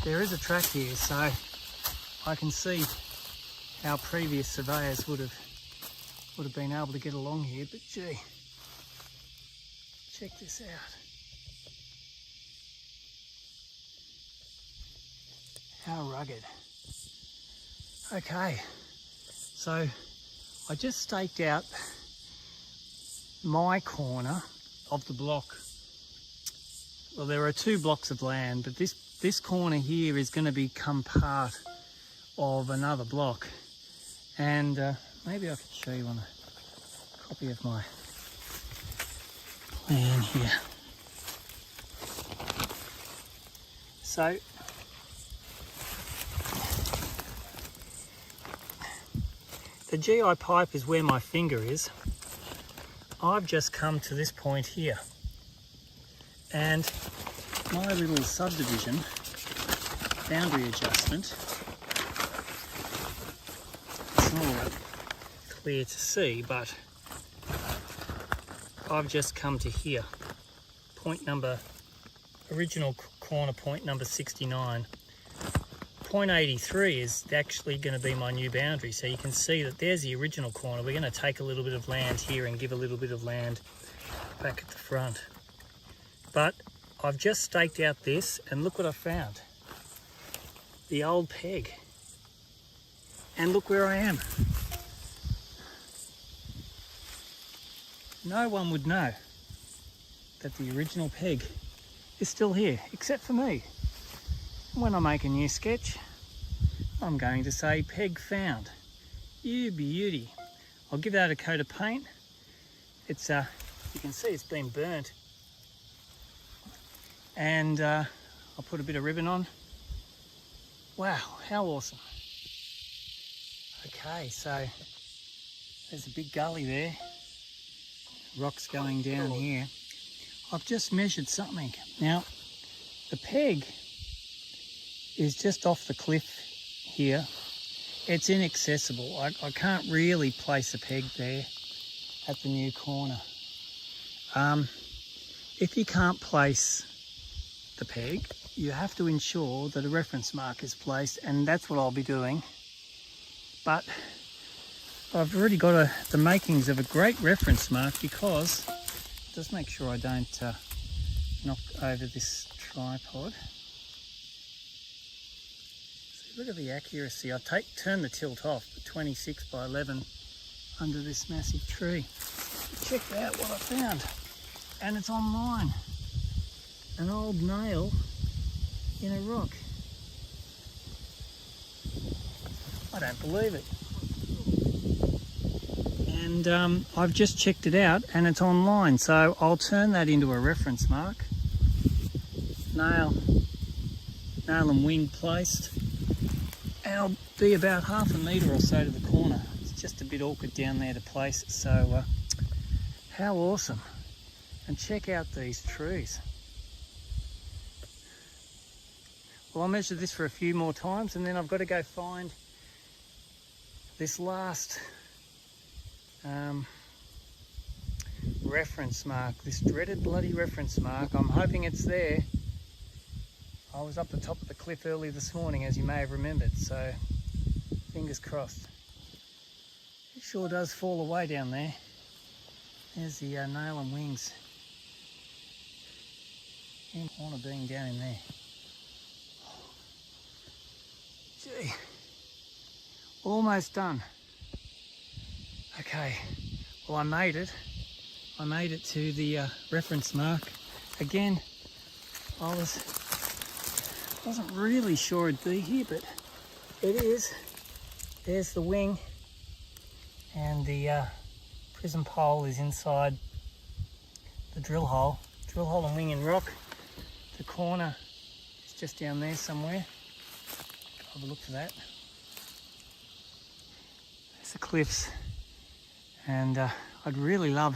there is a track here, so I can see how previous surveyors would have been able to get along here, but gee, check this out. How rugged. Okay, so I just staked out my corner of the block. Well, there are 2 blocks of land, but this corner here is going to become part of another block. And maybe I could show you on a copy of my plan here. So the GI pipe is where my finger is. I've just come to this point here, and my little subdivision boundary adjustment, it's not all clear to see, but I've just come to here, original corner point number 69. Point 83 is actually going to be my new boundary, so you can see that there's the original corner. We're going to take a little bit of land here and give a little bit of land back at the front. But I've just staked out this, and look what I found. The old peg. And look where I am. No one would know that the original peg is still here, except for me. When I make a new sketch, I'm going to say peg found. You beauty. I'll give that a coat of paint. It's you can see it's been burnt. And I'll put a bit of ribbon on. Wow, how awesome. Okay, so there's a big gully there. Rocks going down here. I've just measured something. Now, the peg is just off the cliff here. It's inaccessible. I can't really place a peg there at the new corner. If you can't place the peg, you have to ensure that a reference mark is placed, and that's what I'll be doing. But I've already got the makings of a great reference mark, because just make sure I don't knock over this tripod. See, look at the accuracy. I turn the tilt off, but 26 by 11 under this massive tree. Check out what I found, and it's online. An old nail in a rock. I don't believe it. And I've just checked it out and it's online, so I'll turn that into a reference mark. Nail and wing placed, and I'll be about half a metre or so to the corner. It's just a bit awkward down there to place it, so how awesome. And check out these trees. Well, I'll measure this for a few more times and then I've got to go find this last reference mark, this dreaded bloody reference mark. I'm hoping it's there. I was up the top of the cliff early this morning, as you may have remembered, so fingers crossed. It sure does fall away down there. There's the nail and wings. And corner being down in there. Gee, almost done. Okay, well I made it. I made it to the reference mark. Again, I wasn't really sure it'd be here, but it is. There's the wing, and the prism pole is inside the drill hole. Drill hole and wing in rock. The corner is just down there somewhere. Have a look for that. There's the cliffs, and I'd really love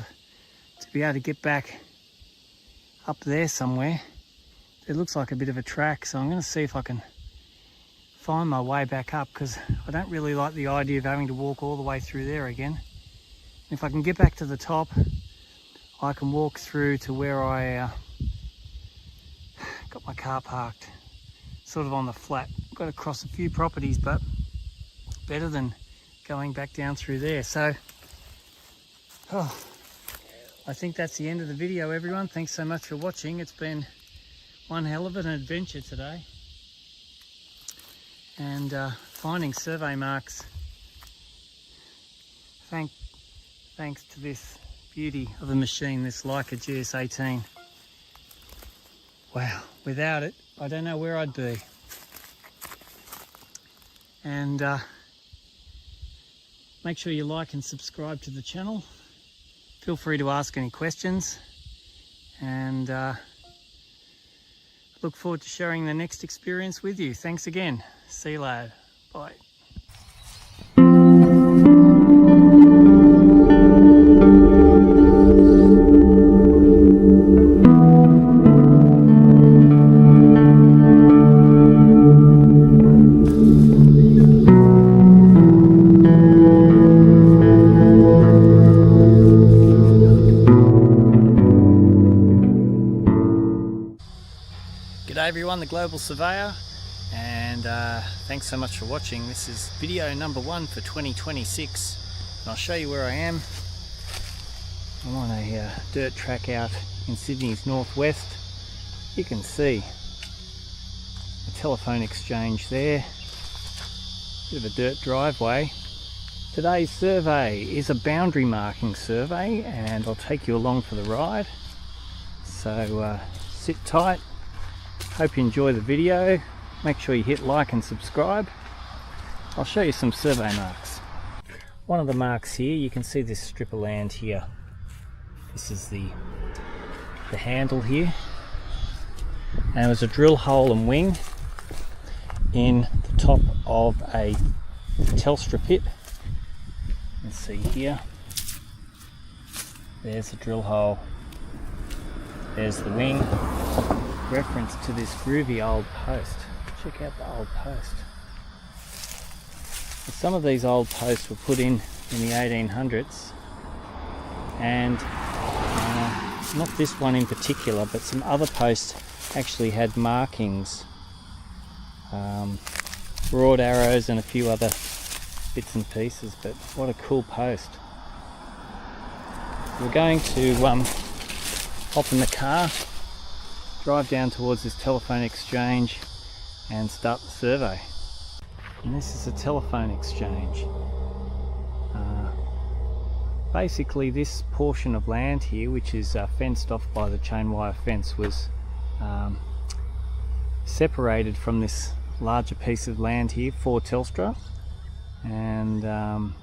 to be able to get back up there somewhere. It looks like a bit of a track, so I'm going to see if I can find my way back up, because I don't really like the idea of having to walk all the way through there again. If I can get back to the top, I can walk through to where I got my car parked, sort of on the flat. Got to cross a few properties, but better than going back down through there. So I think that's the end of the video, everyone. Thanks so much for watching. It's been one hell of an adventure today, and finding survey marks thanks to this beauty of a machine, this Leica GNSS. Wow, without it I don't know where I'd be. And make sure you like and subscribe to the channel. Feel free to ask any questions, and look forward to sharing the next experience with you. Thanks again. See you later. Bye. G'day everyone, the Global Surveyor, and thanks so much for watching. This is video number 1 for 2026, and I'll show you where I am. I'm on a dirt track out in Sydney's northwest. You can see a telephone exchange there, bit of a dirt driveway. Today's survey is a boundary marking survey, and I'll take you along for the ride, so sit tight. Hope you enjoy the video. Make sure you hit like and subscribe. I'll show you some survey marks. One of the marks here, you can see this strip of land here. This is the handle here, and it was a drill hole and wing in the top of a Telstra pit. Let's see here. There's the drill hole. There's the wing. Reference to this groovy old post. Check out the old post. Some of these old posts were put in the 1800s, and not this one in particular, but some other posts actually had markings, broad arrows and a few other bits and pieces. But what a cool post. We're going to hop in the car drive down towards this telephone exchange and start the survey. And this is a telephone exchange. Basically this portion of land here, which is fenced off by the chain wire fence, was separated from this larger piece of land here for Telstra, and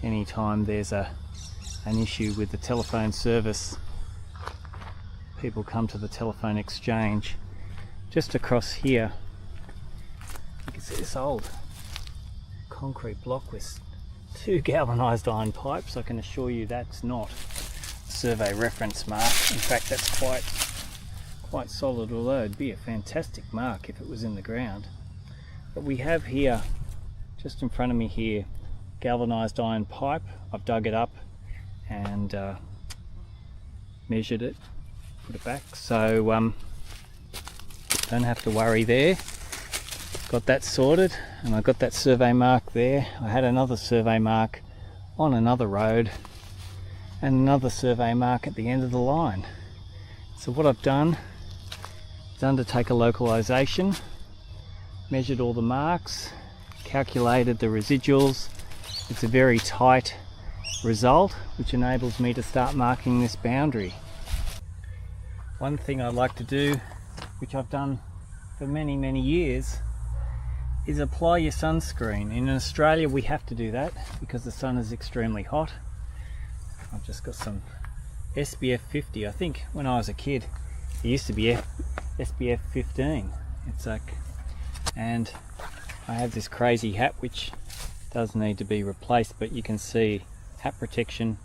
anytime there's an issue with the telephone service, people come to the telephone exchange. Just across here you can see this old concrete block with 2 galvanised iron pipes. I can assure you that's not a survey reference mark. In fact, that's quite solid, although it'd be a fantastic mark if it was in the ground. But we have here, just in front of me here, galvanised iron pipe. I've dug it up and measured it, put it back, so don't have to worry there. Got that sorted, and I got that survey mark there. I had another survey mark on another road and another survey mark at the end of the line. So what I've done is undertake a localization, measured all the marks, calculated the residuals. It's a very tight result, which enables me to start marking this boundary. One thing I'd like to do, which I've done for many years, is apply your sunscreen. In Australia we have to do that because the sun is extremely hot. I've just got some SPF 50. I think when I was a kid it used to be SPF 15. It's like, and I have this crazy hat which does need to be replaced, but you can see hat protection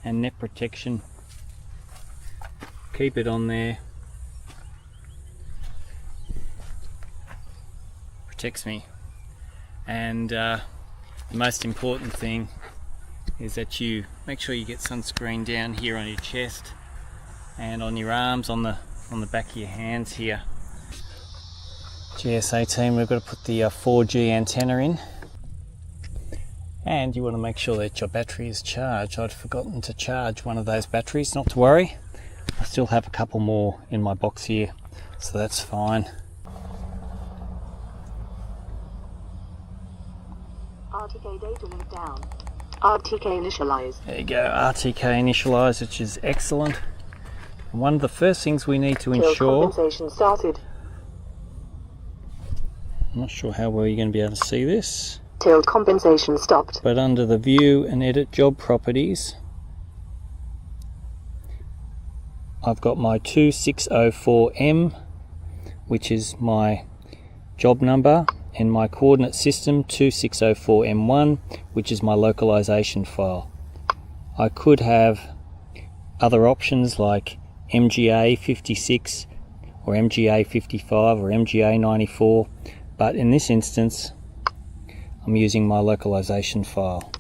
and net protection. Keep it on there. Protects me, and the most important thing is that you make sure you get sunscreen down here on your chest and on your arms, on the back of your hands here. GS18, we've got to put the 4G antenna in, and you want to make sure that your battery is charged. I'd forgotten to charge one of those batteries. Not to worry, I still have a couple more in my box here, so that's fine. RTK data link down. RTK initialize. There you go, RTK initialize, which is excellent. And one of the first things we need to ensure... compensation started. I'm not sure how well you're going to be able to see this. Tilt compensation stopped. But under the view and edit job properties, I've got my 2604M, which is my job number, and my coordinate system 2604M1, which is my localization file. I could have other options like MGA 56 or MGA 55 or MGA 94, but in this instance I'm using my localization file.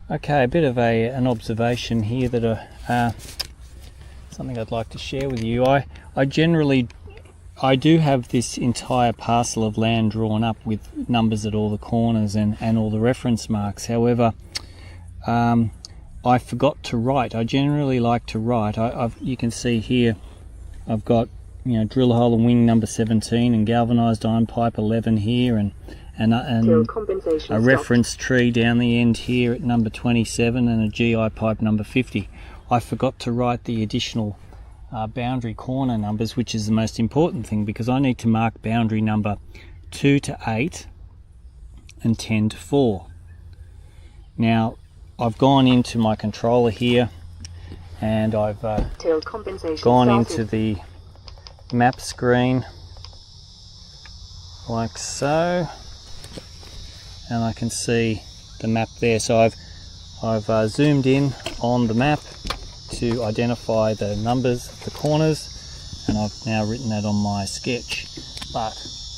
Okay, a bit of an observation here that something I'd like to share with you. I do have this entire parcel of land drawn up with numbers at all the corners and all the reference marks. However, I forgot to write. I generally like to write. You can see here I've got, you know, drill hole and wing number 17 and galvanized iron pipe 11 here, and a reference tree down the end here at number 27 and a GI pipe number 50. I forgot to write the additional boundary corner numbers, which is the most important thing, because I need to mark boundary number 2 to 8 and 10 to 4. Now I've gone into my controller here and I've gone into the map screen like so, and I can see the map there. So I've zoomed in on the map to identify the numbers, the corners, and I've now written that on my sketch. But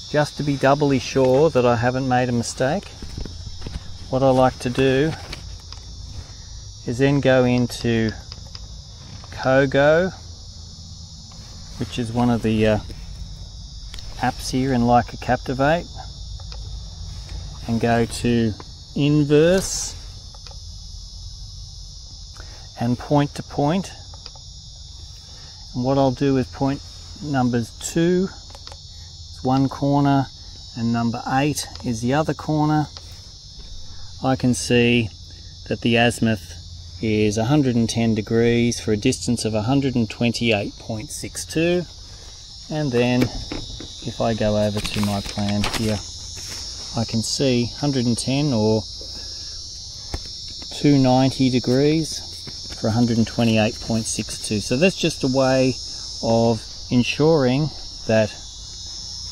just to be doubly sure that I haven't made a mistake, what I like to do is then go into Kogo, which is one of the apps here in Leica Captivate, and go to inverse and point to point, And what I'll do with point numbers 2 is one corner and number 8 is the other corner. I can see that the azimuth is 110 degrees for a distance of 128.62, and then if I go over to my plan here, I can see 110 or 290 degrees for 128.62. So that's just a way of ensuring that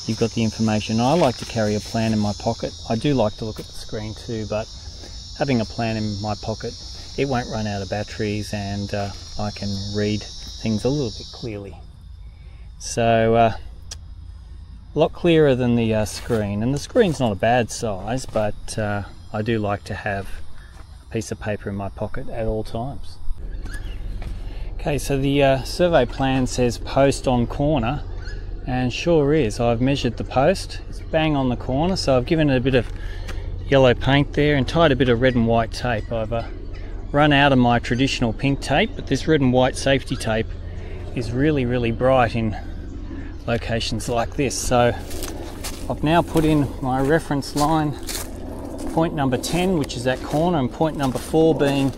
you've got the information. I like to carry a plan in my pocket. I do like to look at the screen too, but having a plan in my pocket, it won't run out of batteries, and I can read things a little bit clearly. So a lot clearer than the screen, and the screen's not a bad size, but I do like to have a piece of paper in my pocket at all times. Okay, so the survey plan says post on corner, and sure is. I've measured the post, it's bang on the corner, so I've given it a bit of yellow paint there and tied a bit of red and white tape. I've run out of my traditional pink tape, but this red and white safety tape is really bright in locations like this. So I've now put in my reference line, point number 10, which is that corner, and point number 4 being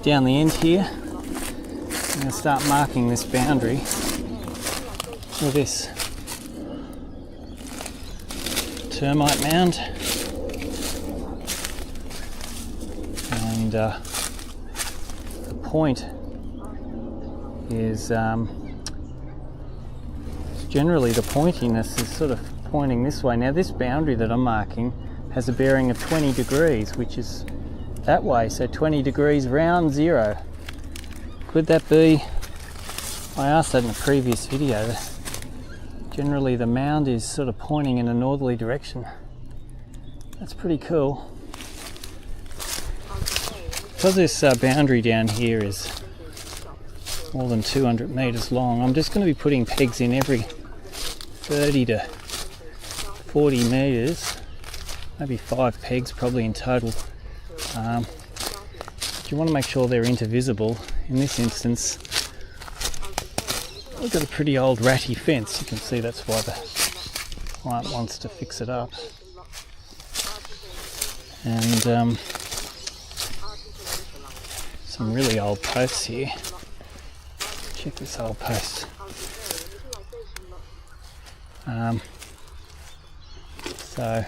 down the end here. I'm going to start marking this boundary with this termite mound, and the point is generally the pointiness is sort of pointing this way. Now this boundary that I'm marking has a bearing of 20 degrees, which is that way, so 20 degrees round 0. Could that be, I asked that in a previous video, generally the mound is sort of pointing in a northerly direction. That's pretty cool. Because this boundary down here is more than 200 meters long, I'm just going to be putting pegs in every 30 to 40 meters, maybe 5 pegs probably in total. You want to make sure they're intervisible. In this instance, we've got a pretty old ratty fence. You can see that's why the client wants to fix it up. And some really old posts here. Check this old post. So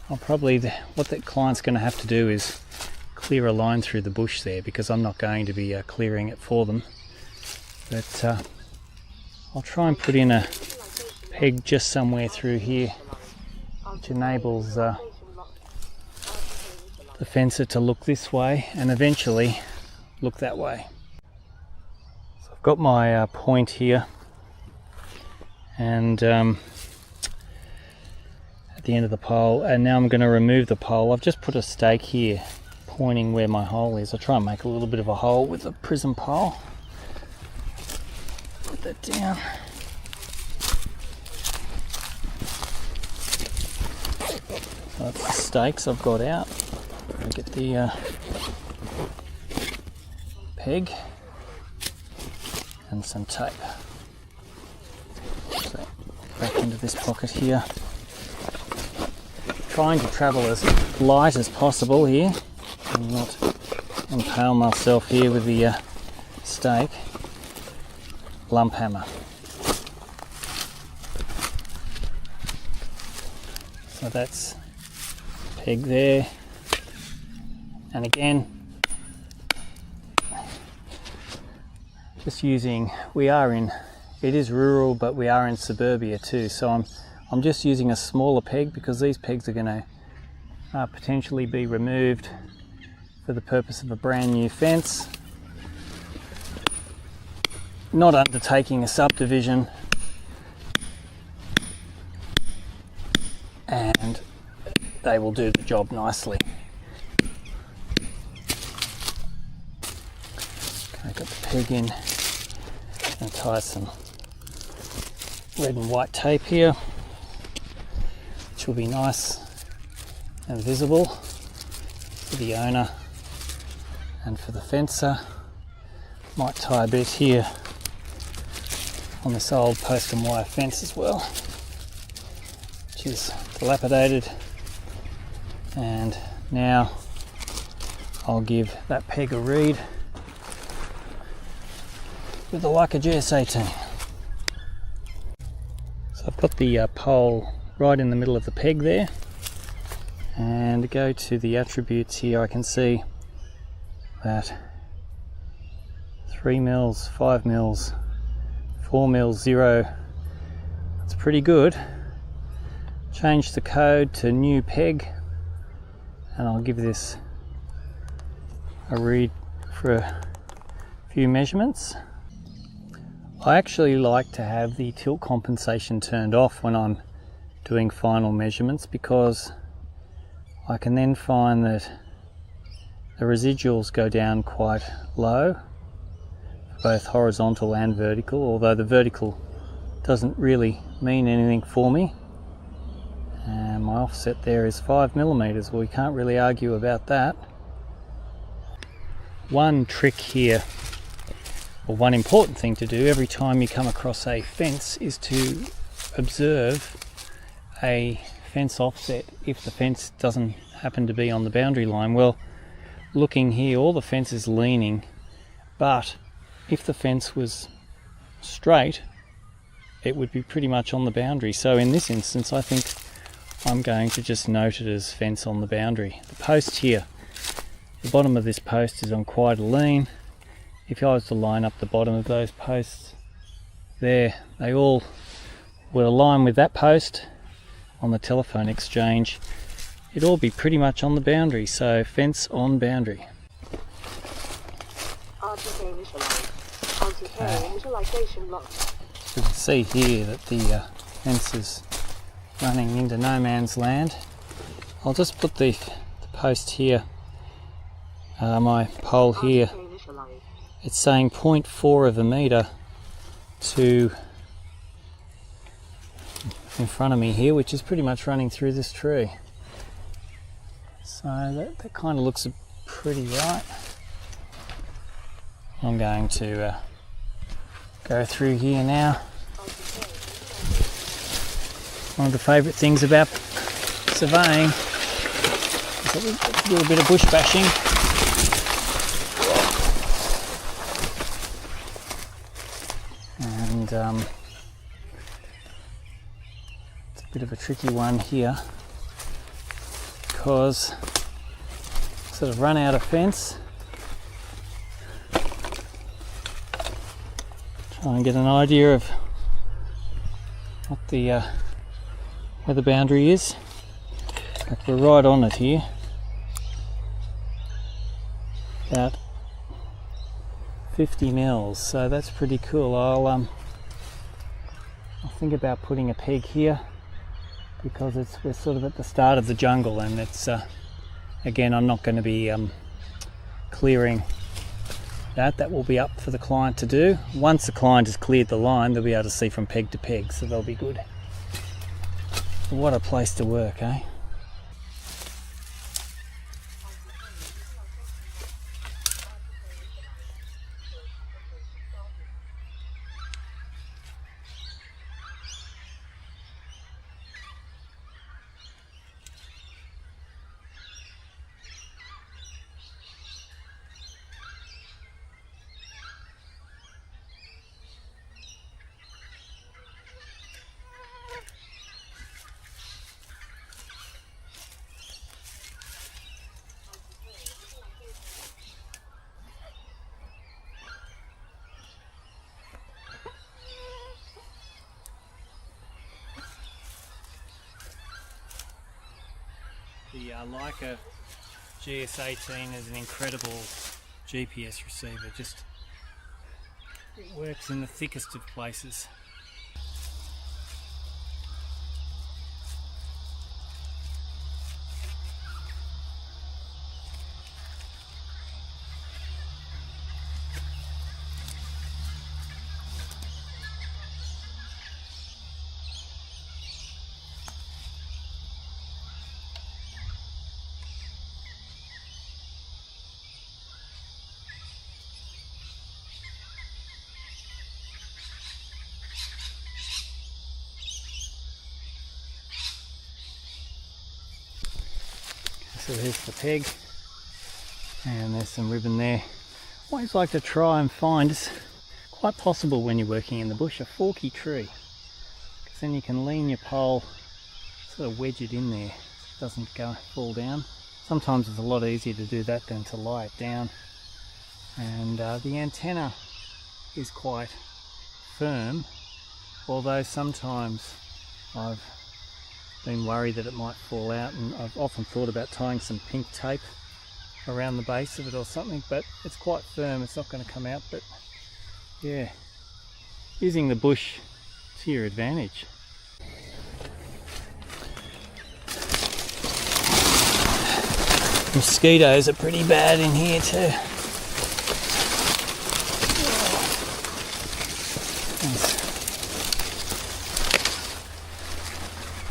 I'll probably, what that client's going to have to do is clear a line through the bush there, because I'm not going to be clearing it for them. But I'll try and put in a peg just somewhere through here, which enables the fencer to look this way and eventually look that way. So I've got my point here, and at the end of the pole, and now I'm going to remove the pole. I've just put a stake here pointing where my hole is. I'll try and make a little bit of a hole with the prism pole. Put that down. So that's the stakes I've got out. I'll get the peg and some tape. So back into this pocket here. Trying to travel as light as possible here and not impale myself here with the stake. Lump hammer. So that's peg there, and again just using, it is rural, but we are in suburbia too, so I'm just using a smaller peg because these pegs are going to potentially be removed for the purpose of a brand new fence. Not undertaking a subdivision, and they will do the job nicely. Okay, got the peg in and tie some red and white tape here, which will be nice and visible for the owner and for the fencer. Might tie a bit here on this old post and wire fence as well, which is dilapidated. And now I'll give that peg a read with the Leica GNSS. So I've got the pole right in the middle of the peg there, and go to the attributes here. I can see that 3 mils, 5 mils, 4 mils, 0. It's pretty good. Change the code to new peg, and I'll give this a read for a few measurements. I actually like to have the tilt compensation turned off when I'm doing final measurements, because I can then find that the residuals go down quite low, both horizontal and vertical, although the vertical doesn't really mean anything for me. And my offset there is 5 millimeters. Well, we can't really argue about that. One trick here, or one important thing to do every time you come across a fence, is to observe a fence offset if the fence doesn't happen to be on the boundary line. Well, looking here, all the fence is leaning, but if the fence was straight, it would be pretty much on the boundary. So in this instance, I think I'm going to just note it as fence on the boundary. The post here, the bottom of this post is on quite a lean. If I was to line up the bottom of those posts there, they all will align with that post on the telephone exchange. It'd all be pretty much on the boundary, so fence on boundary. RTK initialized. RTK initialization locked. You can see here that the fence is running into no man's land. I'll just put the post here, my pole here. It's saying 0.4 of a metre to in front of me here, which is pretty much running through this tree. So that kind of looks pretty right. I'm going to go through here now. One of the favourite things about surveying is a little bit of bush bashing. And it's a bit of a tricky one here, because I sort of run out of fence. Try and get an idea of what the where the boundary is. Like, we're right on it here. About 50 mils, so that's pretty cool. I'll think about putting a peg here, because we're sort of at the start of the jungle, and it's again, I'm not going to be clearing that will be up for the client to do. Once the client has cleared the line, they'll be able to see from peg to peg, so they'll be good. What a place to work, eh? The Leica GNSS is an incredible GPS receiver. Just it works in the thickest of places. So here's the peg, and there's some ribbon there. Always like to try and find, it's quite possible when you're working in the bush, a forky tree, because then you can lean your pole, sort of wedge it in there so it doesn't fall down. Sometimes it's a lot easier to do that than to lie it down. And the antenna is quite firm, although sometimes I've been worried that it might fall out, and I've often thought about tying some pink tape around the base of it or something, but it's quite firm, it's not going to come out. But yeah, using the bush to your advantage. Mosquitoes are pretty bad in here too.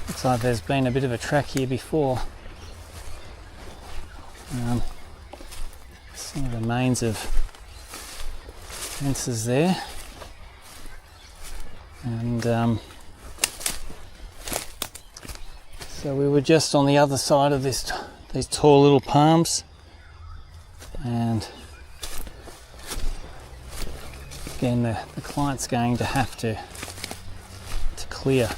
Looks like there's been a bit of a track here before. Some of the remains of fences there, and so we were just on the other side of these tall little palms, and again the client's going to have to clear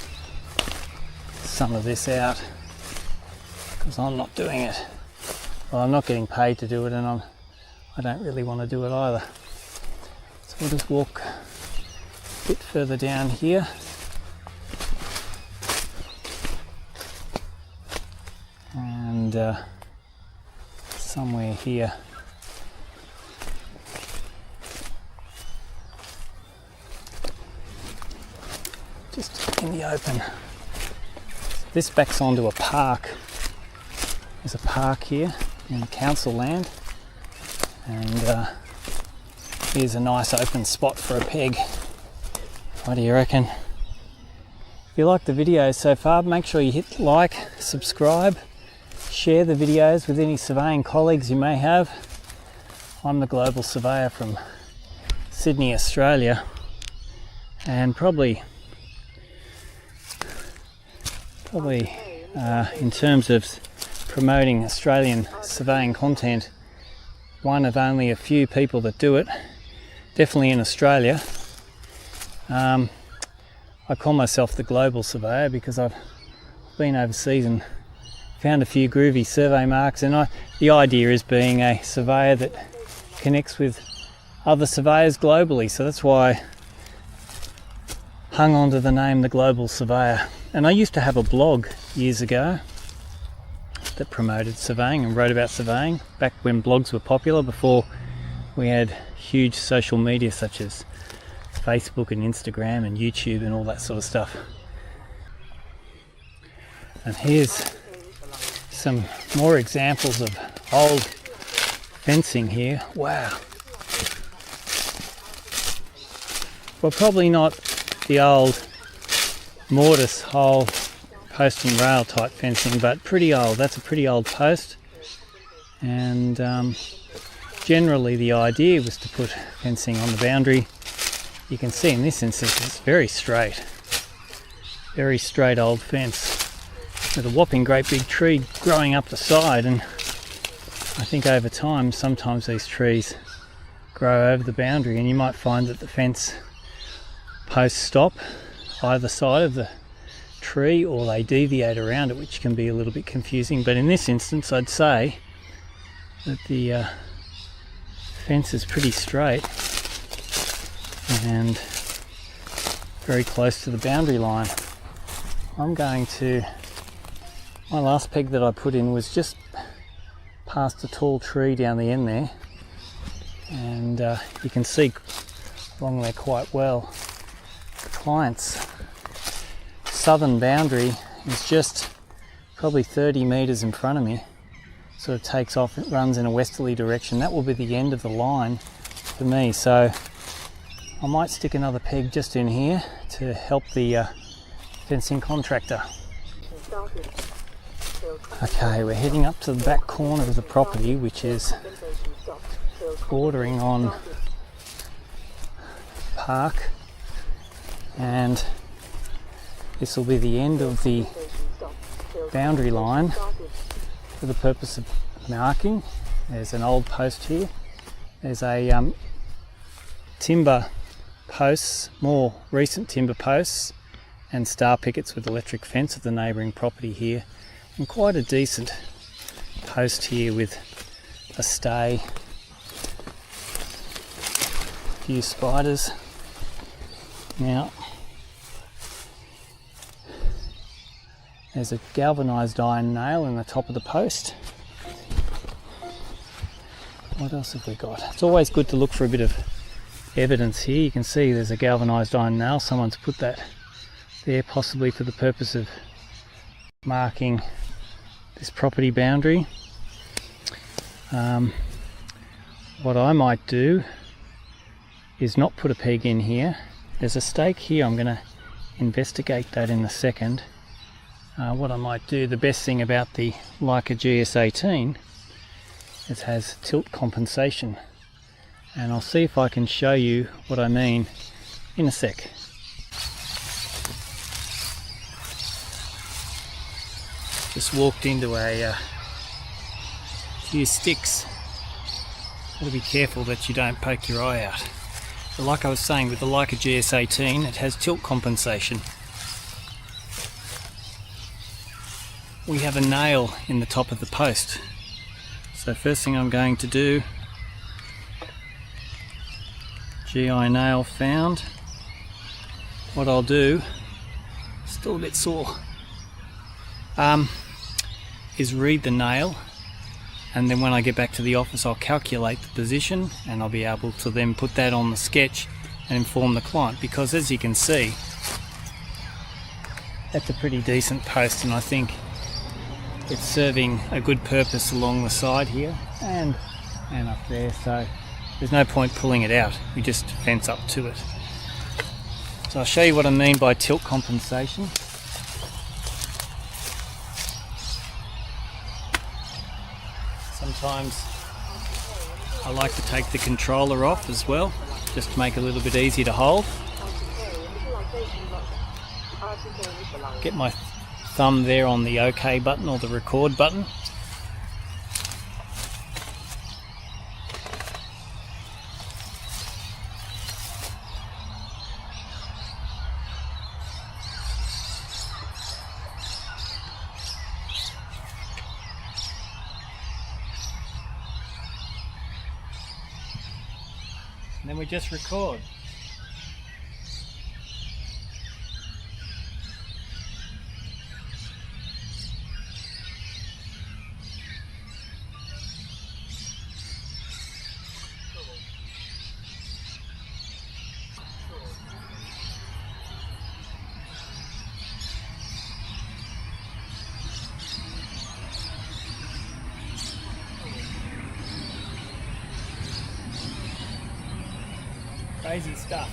some of this out because I'm not doing it. Well, I'm not getting paid to do it, and I don't really want to do it either. So we'll just walk a bit further down here. And somewhere here. Just in the open. This backs onto a park. There's a park here in council land, and here's a nice open spot for a peg. What do you reckon? If you like the video so far, make sure you hit like, subscribe, share the videos with any surveying colleagues you may have. I'm the Global Surveyor from Sydney, Australia, and probably in terms of promoting Australian surveying content, one of only a few people that do it, definitely in Australia. I call myself the Global Surveyor because I've been overseas and found a few groovy survey marks, and the idea is being a surveyor that connects with other surveyors globally, so that's why I hung on to the name the Global Surveyor. And I used to have a blog years ago that promoted surveying and wrote about surveying back when blogs were popular, before we had huge social media such as Facebook and Instagram and YouTube and all that sort of stuff. And here's some more examples of old fencing here. Wow. Well, probably not the old mortise hole post and rail type fencing, but pretty old. That's a pretty old post, and generally the idea was to put fencing on the boundary. You can see in this instance it's very straight old fence with a whopping great big tree growing up the side, and I think over time sometimes these trees grow over the boundary, and you might find that the fence posts stop either side of the tree or they deviate around it, which can be a little bit confusing. But in this instance I'd say that the fence is pretty straight and very close to the boundary line. My last peg that I put in was just past a tall tree down the end there, and you can see along there quite well. The client's southern boundary is just probably 30 metres in front of me. Sort of takes off, it runs in a westerly direction. That will be the end of the line for me, so I might stick another peg just in here to help the fencing contractor. Okay, we're heading up to the back corner of the property, which is bordering on park, and this will be the end of the boundary line, for the purpose of marking. There's an old post here. There's a timber posts, more recent timber posts, and star pickets with electric fence of the neighbouring property here, and quite a decent post here with a stay, a few spiders. Now there's a galvanised iron nail in the top of the post. What else have we got? It's always good to look for a bit of evidence here. You can see there's a galvanised iron nail. Someone's put that there possibly for the purpose of marking this property boundary. What I might do is not put a peg in here. There's a stake here. I'm going to investigate that in a second. What I might do, the best thing about the Leica GS18, it has tilt compensation, and I'll see if I can show you what I mean in a sec. Just walked into a few sticks. Got to be careful that you don't poke your eye out. But like I was saying, with the Leica GS18, it has tilt compensation. We have a nail in the top of the post. So first thing I'm going to do, GI nail found. What I'll do, still a bit sore, is read the nail, and then when I get back to the office I'll calculate the position, and I'll be able to then put that on the sketch and inform the client, because as you can see, that's a pretty decent post, and I think it's serving a good purpose along the side here and up there, so there's no point pulling it out. We just fence up to it. So I'll show you what I mean by tilt compensation. Sometimes I like to take the controller off as well, just to make it a little bit easier to hold. Get my thumb there on the OK button or the record button. And then we just record. Crazy stuff.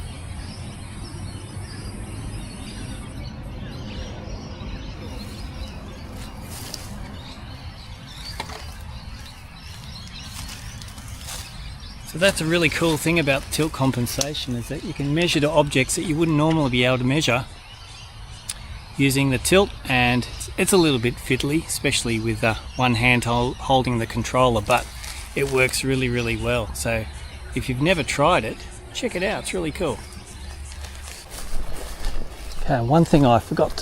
So that's a really cool thing about tilt compensation, is that you can measure the objects that you wouldn't normally be able to measure using the tilt, and it's a little bit fiddly, especially with one hand holding the controller, but it works really well. So if you've never tried it, check it out, it's really cool. Okay, one thing I forgot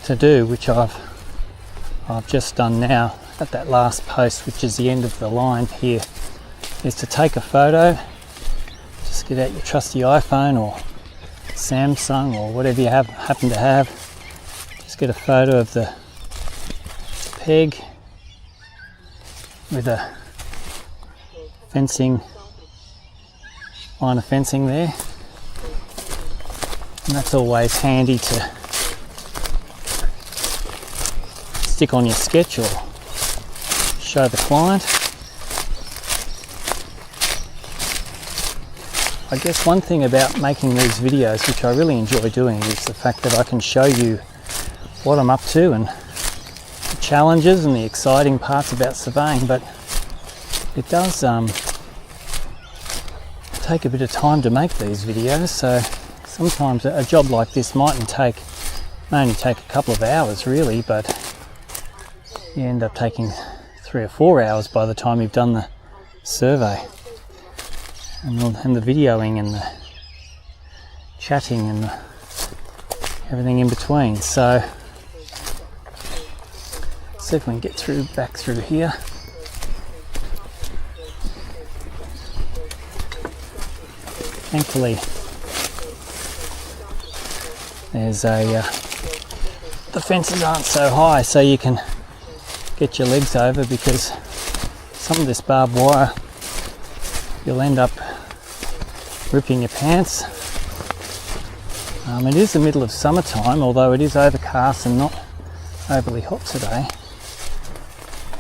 to do, which I've just done now at that last post, which is the end of the line here, is to take a photo. Just get out your trusty iPhone or Samsung or whatever you happen to have. Just get a photo of the peg with a line of fencing there, and that's always handy to stick on your sketch or show the client. I guess one thing about making these videos, which I really enjoy doing, is the fact that I can show you what I'm up to and the challenges and the exciting parts about surveying, but it does take a bit of time to make these videos, so sometimes a job like this might only take a couple of hours really, but you end up taking 3 or 4 hours by the time you've done the survey, and the videoing and the chatting and everything in between. So see if we can get back through here. Thankfully there's the fences aren't so high, so you can get your legs over, because some of this barbed wire you'll end up ripping your pants. It is the middle of summertime, although it is overcast and not overly hot today.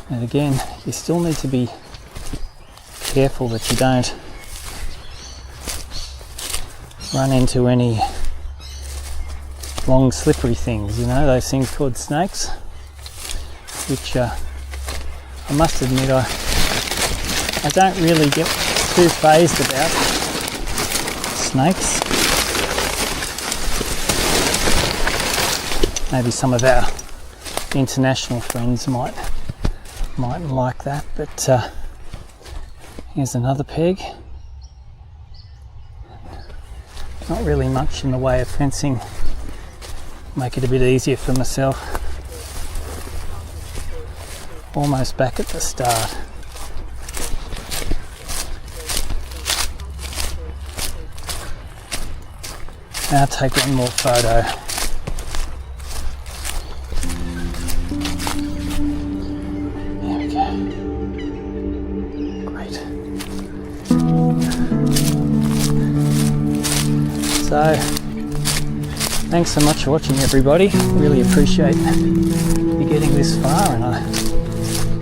And again, you still need to be careful that you don't run into any long slippery things, you know, those things called snakes, which I must admit I don't really get too phased about snakes. Maybe some of our international friends might like that, but here's another peg. Not really much in the way of fencing. Make it a bit easier for myself. Almost back at the start. Now take one more photo. There we go. Great. So, thanks so much for watching, everybody. Really appreciate you getting this far, and I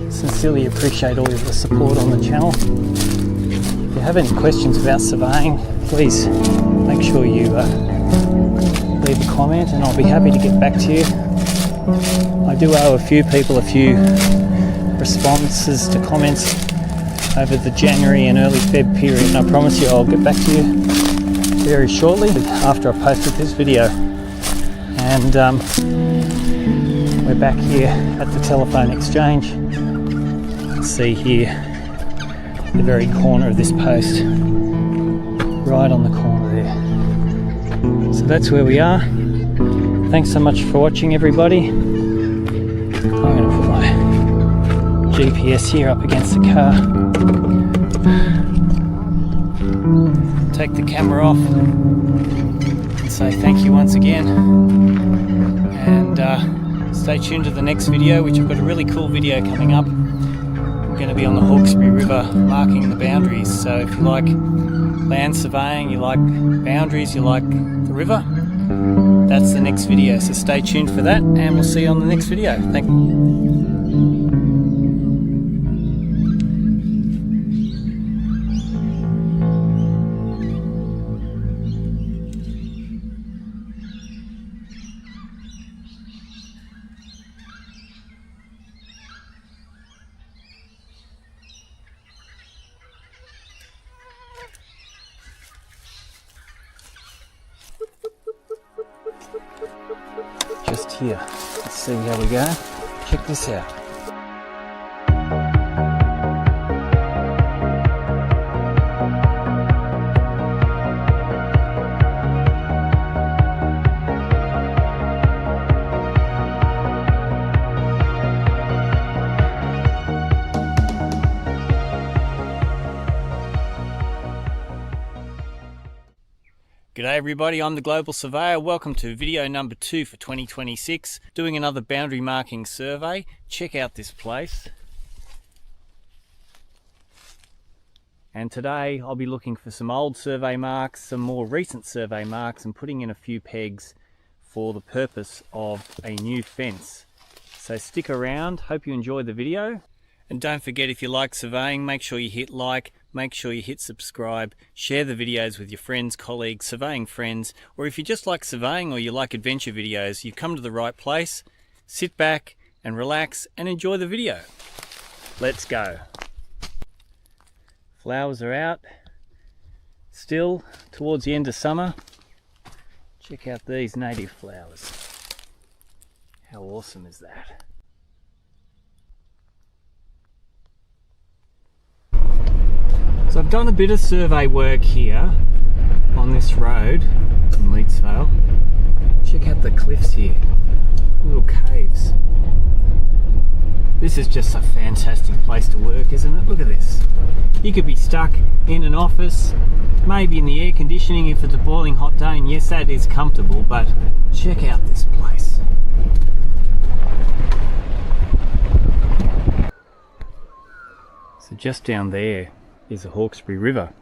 sincerely appreciate all of the support on the channel. If you have any questions about surveying, please make sure you leave a comment, and I'll be happy to get back to you. I do owe a few people a few responses to comments over the January and early Feb period, and I promise you I'll get back to you very shortly after I've posted this video. And we're back here at the telephone exchange. See here, the very corner of this post, right on the corner there. So that's where we are. Thanks so much for watching, everybody. I'm going to put my GPS here up against the car. Take the camera off and say thank you once again. And stay tuned to the next video, which I've got a really cool video coming up. We're going to be on the Hawkesbury River marking the boundaries. So if you like land surveying, you like boundaries, you like the river, that's the next video. So stay tuned for that, and we'll see you on the next video. Thank you. Just here. Let's see how we go. Check this out. G'day everybody, I'm the Global Surveyor. Welcome to video number 2 for 2026, doing another boundary marking survey. Check out this place. And today I'll be looking for some old survey marks, some more recent survey marks, and putting in a few pegs for the purpose of a new fence. So stick around, hope you enjoy the video. And don't forget, if you like surveying, make sure you hit like, make sure you hit subscribe, share the videos with your friends, colleagues, surveying friends, or if you just like surveying or you like adventure videos, you've come to the right place. Sit back and relax and enjoy the video. Let's go. Flowers are out, still towards the end of summer. Check out these native flowers. How awesome is that? So I've done a bit of survey work here on this road in Leedsvale. Check out the cliffs here, little caves. This is just a fantastic place to work, isn't it? Look at this. You could be stuck in an office, maybe in the air conditioning if it's a boiling hot day, and yes, that is comfortable, but check out this place. So just down there is the Hawkesbury River,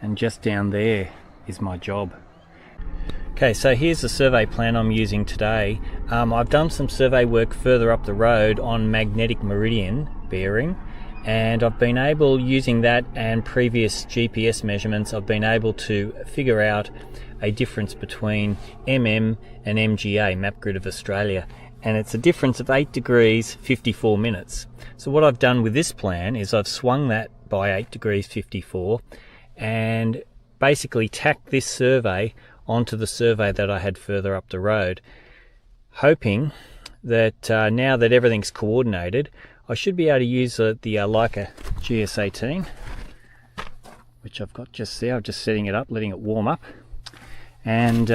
and just down there is my job. Okay, so here's the survey plan I'm using today. I've done some survey work further up the road on magnetic meridian bearing, and I've been able, using that and previous GPS measurements, I've been able to figure out a difference between MM and MGA, Map Grid of Australia, and it's a difference of 8 degrees 54 minutes. So what I've done with this plan is I've swung that by 8 degrees 54 and basically tacked this survey onto the survey that I had further up the road, hoping that now that everything's coordinated, I should be able to use the Leica GNSS, which I've got just there. I'm just setting it up, letting it warm up, and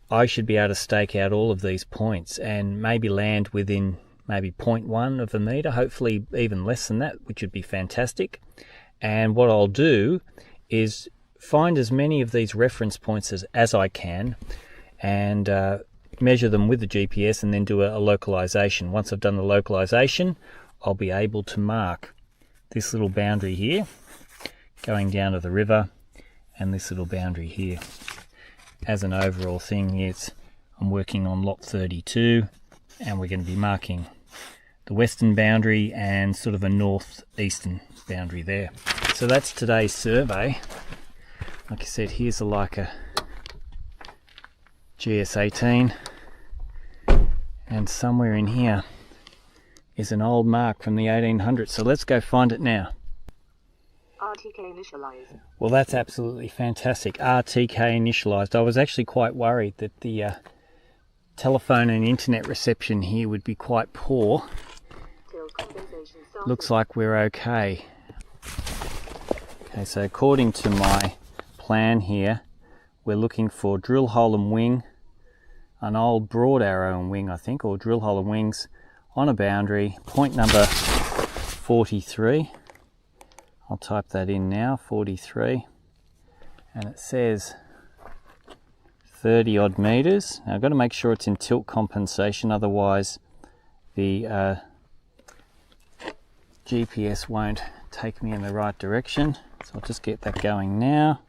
I should be able to stake out all of these points and maybe land within maybe 0.1 of a metre, hopefully even less than that, which would be fantastic. And what I'll do is find as many of these reference points as I can and measure them with the GPS, and then do a localization. Once I've done the localization, I'll be able to mark this little boundary here going down to the river, and this little boundary here. As an overall thing, yes, I'm working on lot 32, and we're going to be marking the western boundary and sort of a northeastern boundary there. So that's today's survey. Like I said, here's a Leica GS18, and somewhere in here is an old mark from the 1800s. So let's go find it now. RTK initialized. Well, that's absolutely fantastic. RTK initialized. I was actually quite worried that the telephone and internet reception here would be quite poor. Looks like we're okay. Okay, so according to my plan here, we're looking for drill hole and wing, an old broad arrow and wing, I think, or drill hole and wings on a boundary, point number 43. I'll type that in now, 43, and it says 30 odd meters. Now I've got to make sure it's in tilt compensation, otherwise the GPS won't take me in the right direction. So I'll just get that going now.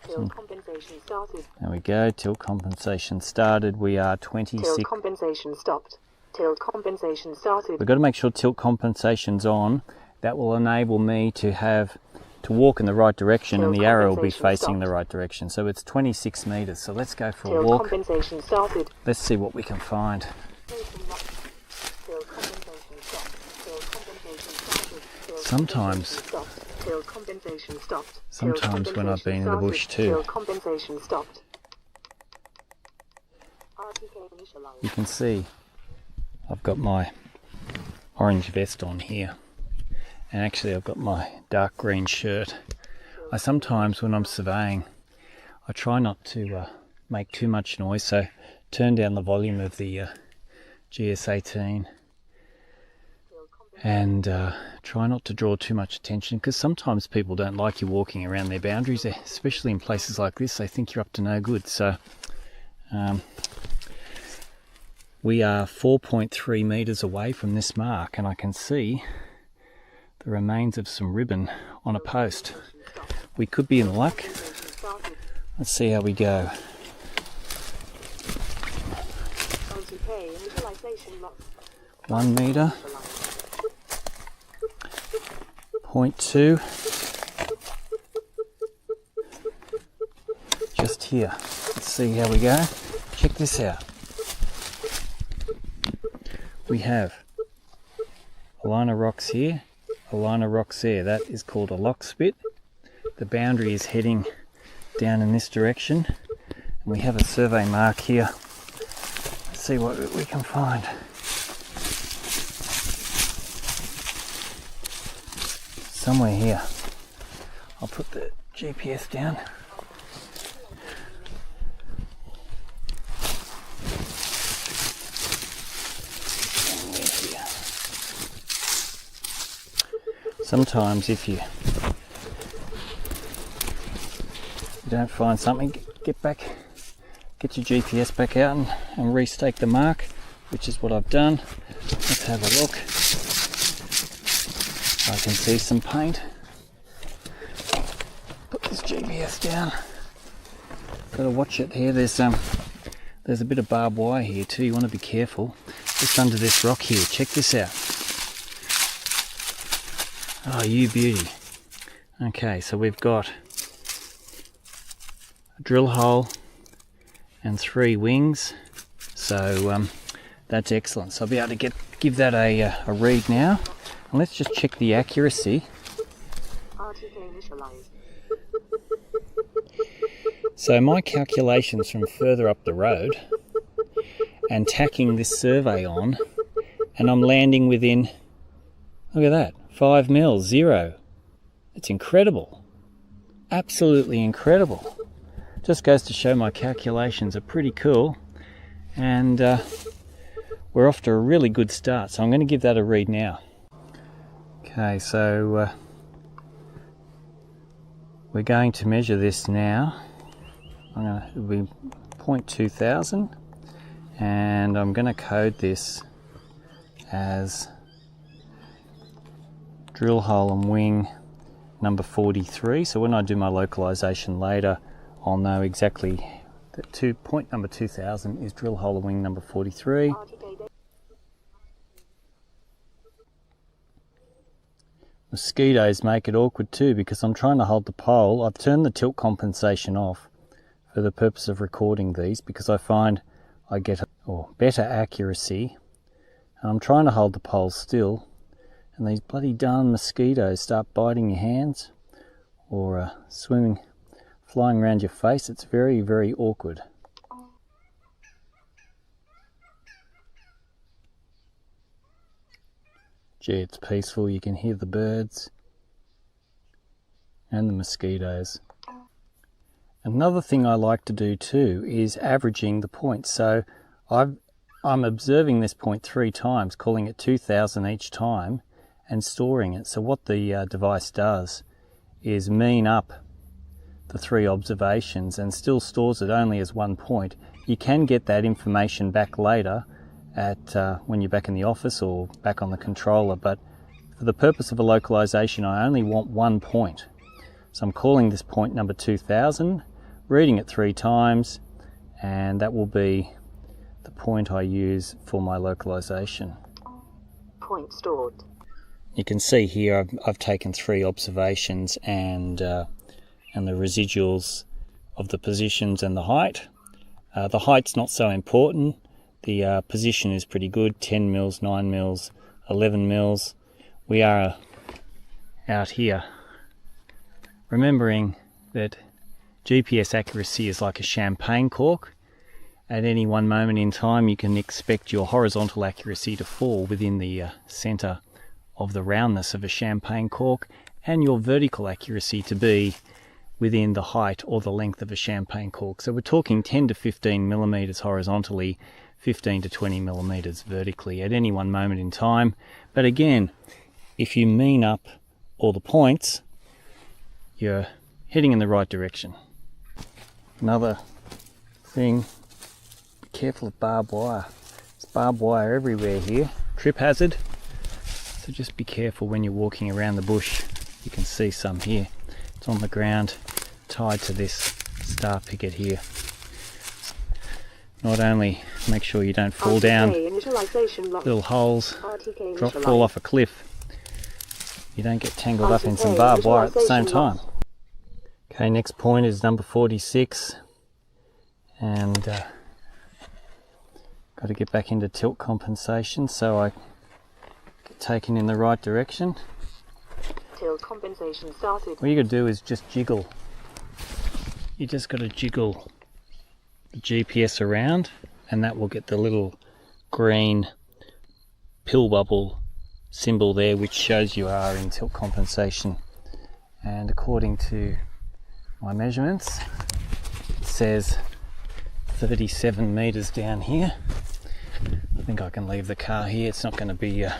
Tilt compensation started. There we go, tilt compensation started. We are 26. Tilt compensation stopped. Tilt compensation started. We've got to make sure tilt compensation's on. That will enable me to walk in the right direction, and the arrow will be facing the right direction. So it's 26 meters. So let's go for a walk. Tilt compensation started. Let's see what we can find. Sometimes when I've been in the bush too, you can see I've got my orange vest on here, and actually I've got my dark green shirt. I sometimes, when I'm surveying, I try not to make too much noise, so turn down the volume of the GS18 and try not to draw too much attention, because sometimes people don't like you walking around their boundaries, especially in places like this. They think you're up to no good. So we are 4.3 meters away from this mark, and I can see the remains of some ribbon on a post. We could be in luck. Let's see how we go. 1 meter. 0.2, just here. Let's see how we go. Check this out. We have a line of rocks here, a line of rocks there. That is called a lock spit. The boundary is heading down in this direction, and we have a survey mark here. Let's see what we can find. somewhere here. I'll put the GPS down. Sometimes if you don't find something, get your GPS back out and restake the mark, which is what I've done. Let's have a look. I can see some paint. Put this GPS down. Got to watch it here. There's a bit of barbed wire here too. You want to be careful. Just under this rock here. Check this out. Oh, you beauty. Okay, so we've got a drill hole and 3 wings. So that's excellent. So I'll be able to give that a read now. And let's just check the accuracy. So my calculations from further up the road and tacking this survey on, and I'm landing within, look at that, 5 mils, 0. It's incredible. Absolutely incredible. Just goes to show my calculations are pretty cool, and we're off to a really good start. So I'm going to give that a read now. Okay, so we're going to measure this now. It'll be 0.2000, and I'm going to code this as drill hole and wing number 43. So when I do my localization later, I'll know exactly that point number 2000 is drill hole and wing number 43. Mosquitoes make it awkward too, because I'm trying to hold the pole. I've turned the tilt compensation off for the purpose of recording these, because I find I get better accuracy. And I'm trying to hold the pole still, and these bloody darn mosquitoes start biting your hands or flying around your face. It's very, very awkward. Gee, it's peaceful. You can hear the birds and the mosquitoes. Another thing I like to do too is averaging the points. So I'm observing this point 3 times, calling it 2000 each time, and storing it. So what the device does is mean up the 3 observations and still stores it only as 1 point. You can get that information back later at when you're back in the office or back on the controller, but for the purpose of a localization, I only want 1 point. So I'm calling this point number 2000, reading it 3 times, and that will be the point I use for my localization. Point stored. You can see here I've taken 3 observations and the residuals of the positions and the height. The height's not so important. The position is pretty good, 10 mils, 9 mils, 11 mils. We are out here, remembering that GPS accuracy is like a champagne cork. At any one moment in time, you can expect your horizontal accuracy to fall within the center of the roundness of a champagne cork, and your vertical accuracy to be within the height or the length of a champagne cork. So we're talking 10 to 15 millimeters horizontally, 15 to 20 millimeters vertically at any one moment in time. But again, if you mean up all the points, you're heading in the right direction. Another thing, be careful of barbed wire. There's barbed wire everywhere here. Trip hazard. So just be careful when you're walking around the bush. You can see some here. It's on the ground, tied to this star picket here. Not only make sure you don't fall down little holes, fall off a cliff. You don't get tangled up in some barbed wire at the same time. Okay, next point is number 46, and got to get back into tilt compensation so I get taken in the right direction. Tilt compensation started. What you got to do is just jiggle. You just got to jiggle the GPS around, and that will get the little green pill bubble symbol there which shows you are in tilt compensation, and according to my measurements it says 37 meters down here. I think I can leave the car here, it's not going to be in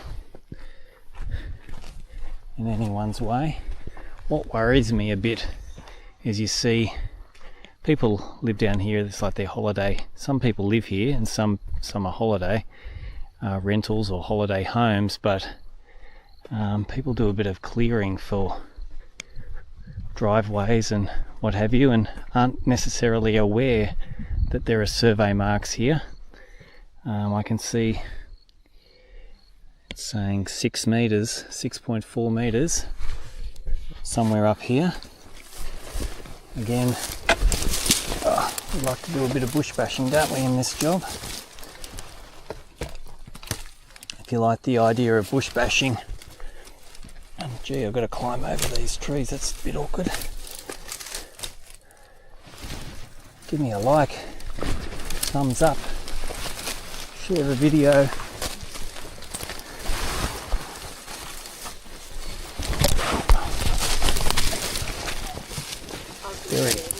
anyone's way. What worries me a bit is you see people live down here, it's like their holiday. Some people live here and some are holiday rentals or holiday homes, but people do a bit of clearing for driveways and what have you, and aren't necessarily aware that there are survey marks here. I can see it's saying 6 meters, 6.4 meters somewhere up here. Again, we like to do a bit of bush bashing, don't we, in this job? If you like the idea of bush bashing, and gee, I've got to climb over these trees, that's a bit awkward. Give me a like, thumbs up, share the video.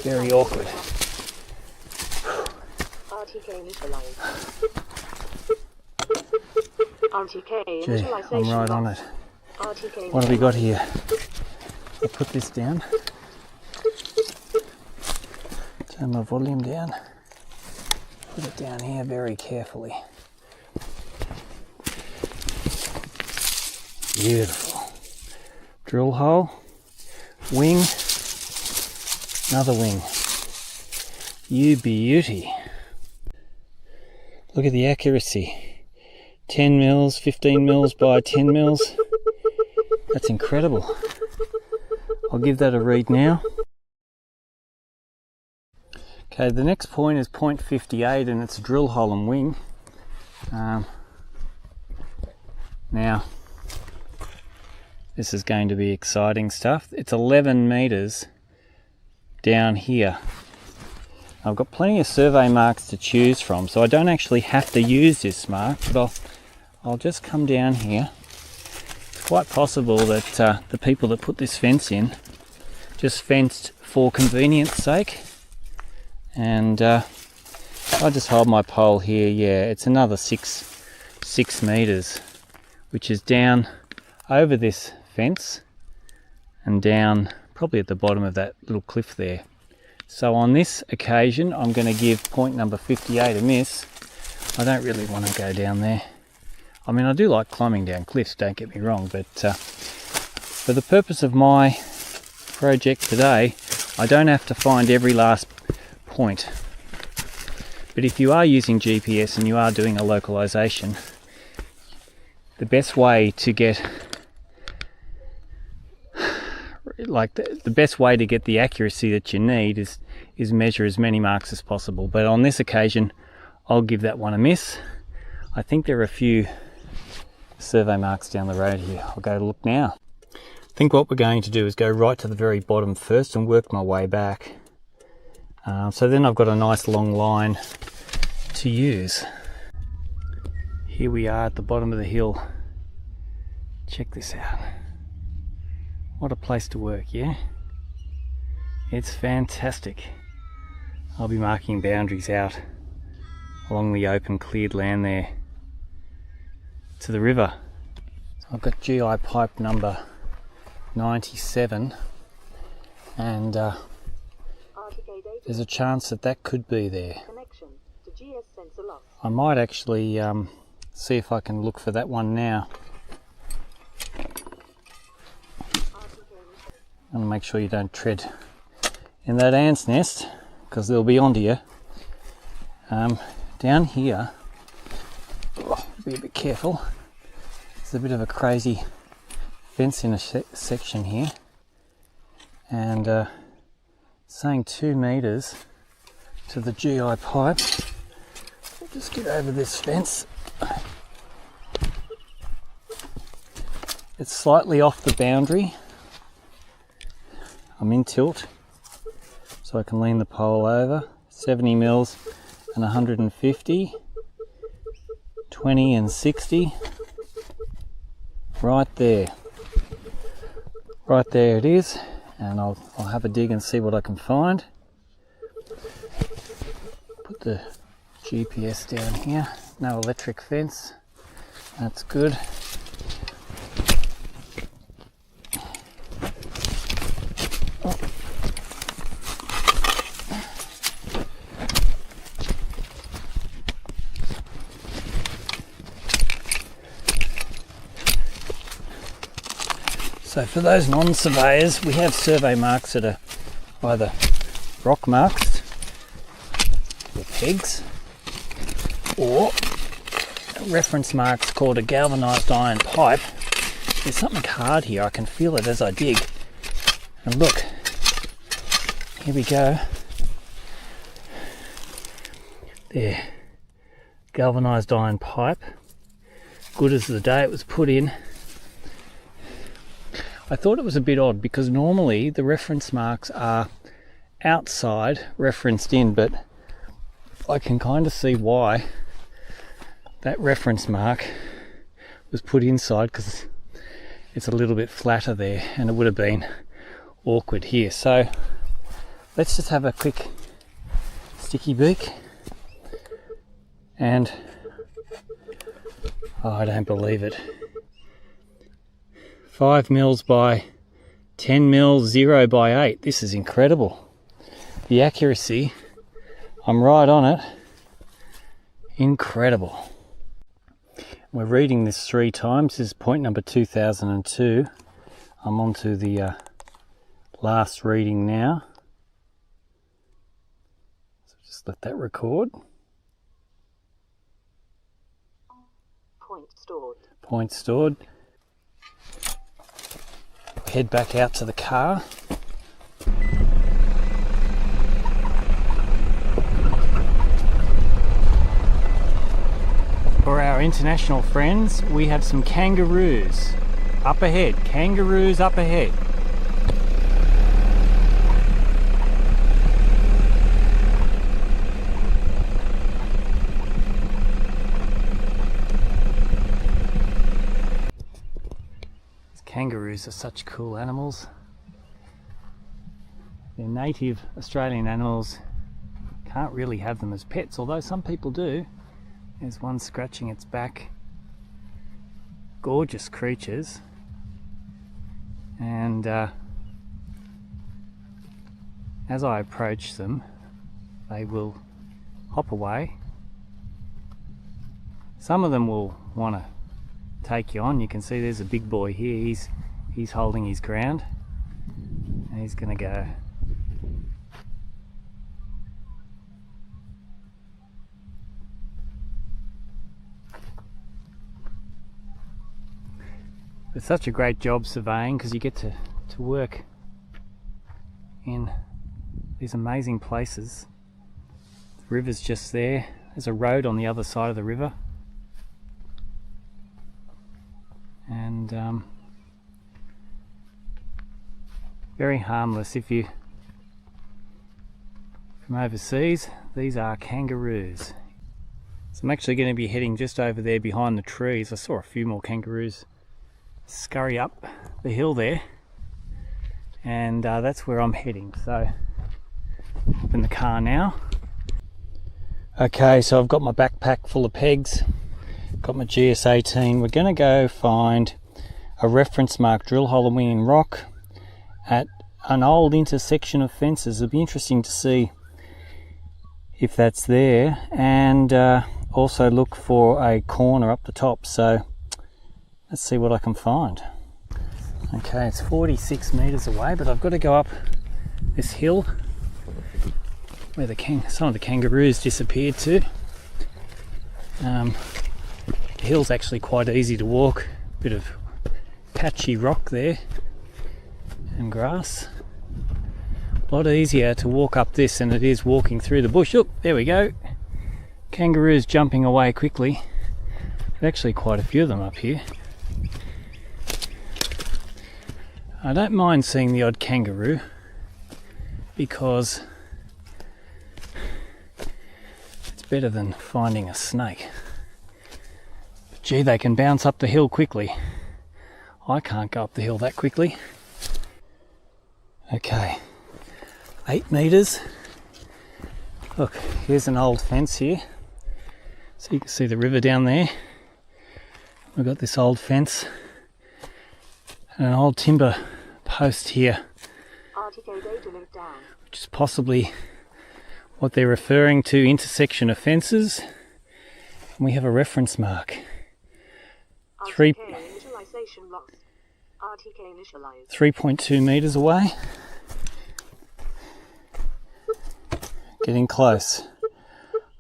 Very awkward. RTK initialized. RTK Gee, initialization. I'm right on it. RTK What have we got here? I'll put this down. Turn my volume down. Put it down here very carefully. Beautiful. Drill hole. Wing. Another wing. You beauty. Look at the accuracy. 10 mils, 15 mils by 10 mils. That's incredible. I'll give that a read now. Okay, the next point is point 58 and it's a drill hole and wing. Now, this is going to be exciting stuff. It's 11 meters down here. I've got plenty of survey marks to choose from, so I don't actually have to use this mark, but I'll just come down here. It's quite possible that the people that put this fence in just fenced for convenience sake, and I'll just hold my pole here. Yeah, it's another 6 meters, which is down over this fence and down probably at the bottom of that little cliff there. So on this occasion I'm going to give point number 58 a miss. I don't really want to go down there. I mean, I do like climbing down cliffs, don't get me wrong, but for the purpose of my project today I don't have to find every last point. But if you are using GPS and you are doing a localization, the best way to get the best way to get the accuracy that you need is measure as many marks as possible. But on this occasion I'll give that one a miss. I think there are a few survey marks down the road here. I'll go look now. I think what we're going to do is go right to the very bottom first and work my way back. So then I've got a nice long line to use. Here we are at the bottom of the hill. Check this out. What a place to work, yeah? It's fantastic. I'll be marking boundaries out along the open cleared land there to the river. I've got GI pipe number 97 and there's a chance that that could be there. I might actually see if I can look for that one now. And make sure you don't tread in that ant's nest because they'll be onto you. Down here, be a bit careful. There's a bit of a crazy fence in a section here, and saying 2 meters to the GI pipe. I'll just get over this fence. It's slightly off the boundary. I'm in tilt, so I can lean the pole over. 70 mils and 150, 20 and 60, right there. Right there it is, and I'll have a dig and see what I can find. Put the GPS down here. No electric fence. That's good. Oh. So for those non-surveyors, we have survey marks that are either rock marks or pegs, or reference marks called a galvanised iron pipe. There's something hard here, I can feel it as I dig. And look, here we go. There, galvanised iron pipe, good as the day it was put in. I thought it was a bit odd because normally the reference marks are outside referenced in, but I can kind of see why that reference mark was put inside, because it's a little bit flatter there and it would have been awkward here. So let's just have a quick sticky beak, and oh, I don't believe it. 5 mils by 10 mils, 0 by 8. This is incredible. The accuracy, I'm right on it. Incredible. We're reading this 3 times. This is point number 2002. I'm on to the last reading now. So just let that record. Point stored. Point stored. Head back out to the car. For our international friends, we have some kangaroos up ahead. Kangaroos up ahead. Kangaroos are such cool animals. They're native Australian animals. Can't really have them as pets, although some people do. There's one scratching its back. Gorgeous creatures. And as I approach them, they will hop away. Some of them will want to take you on. You can see there's a big boy here. He's holding his ground, and he's going to go. It's such a great job surveying because you get to work in these amazing places. The river's just there. There's a road on the other side of the river. And very harmless. If you from overseas, these are kangaroos. So I'm actually going to be heading just over there behind the trees. I saw a few more kangaroos scurry up the hill there, and that's where I'm heading. So I'm in the car now. Okay, so I've got my backpack full of pegs, got my GS18. We're going to go find a reference mark drill hole in rock at an old intersection of fences. It'll be interesting to see if that's there, and also look for a corner up the top. So let's see what I can find. Okay, it's 46 metres away, but I've got to go up this hill where some of the kangaroos disappeared to. The hill's actually quite easy to walk. Bit of patchy rock there and grass. A lot easier to walk up this than it is walking through the bush. Look, there we go. Kangaroos jumping away quickly. There's actually quite a few of them up here. I don't mind seeing the odd kangaroo because it's better than finding a snake. But gee, they can bounce up the hill quickly. I can't go up the hill that quickly. Okay, 8 metres. Look, here's an old fence here. So you can see the river down there. We've got this old fence and an old timber post here, which is possibly what they're referring to, intersection of fences. And we have a reference mark. 3.2 metres away. Getting close.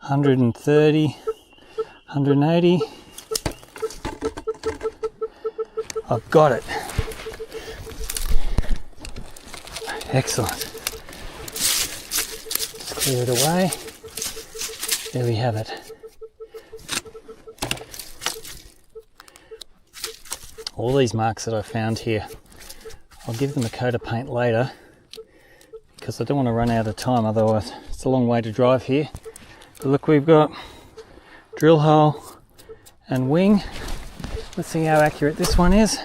130, 180. I've got it. Excellent. Just clear it away. There we have it. All these marks that I found here, I'll give them a coat of paint later because I don't want to run out of time, otherwise it's a long way to drive here. But look, we've got drill hole and wing. Let's see how accurate this one is.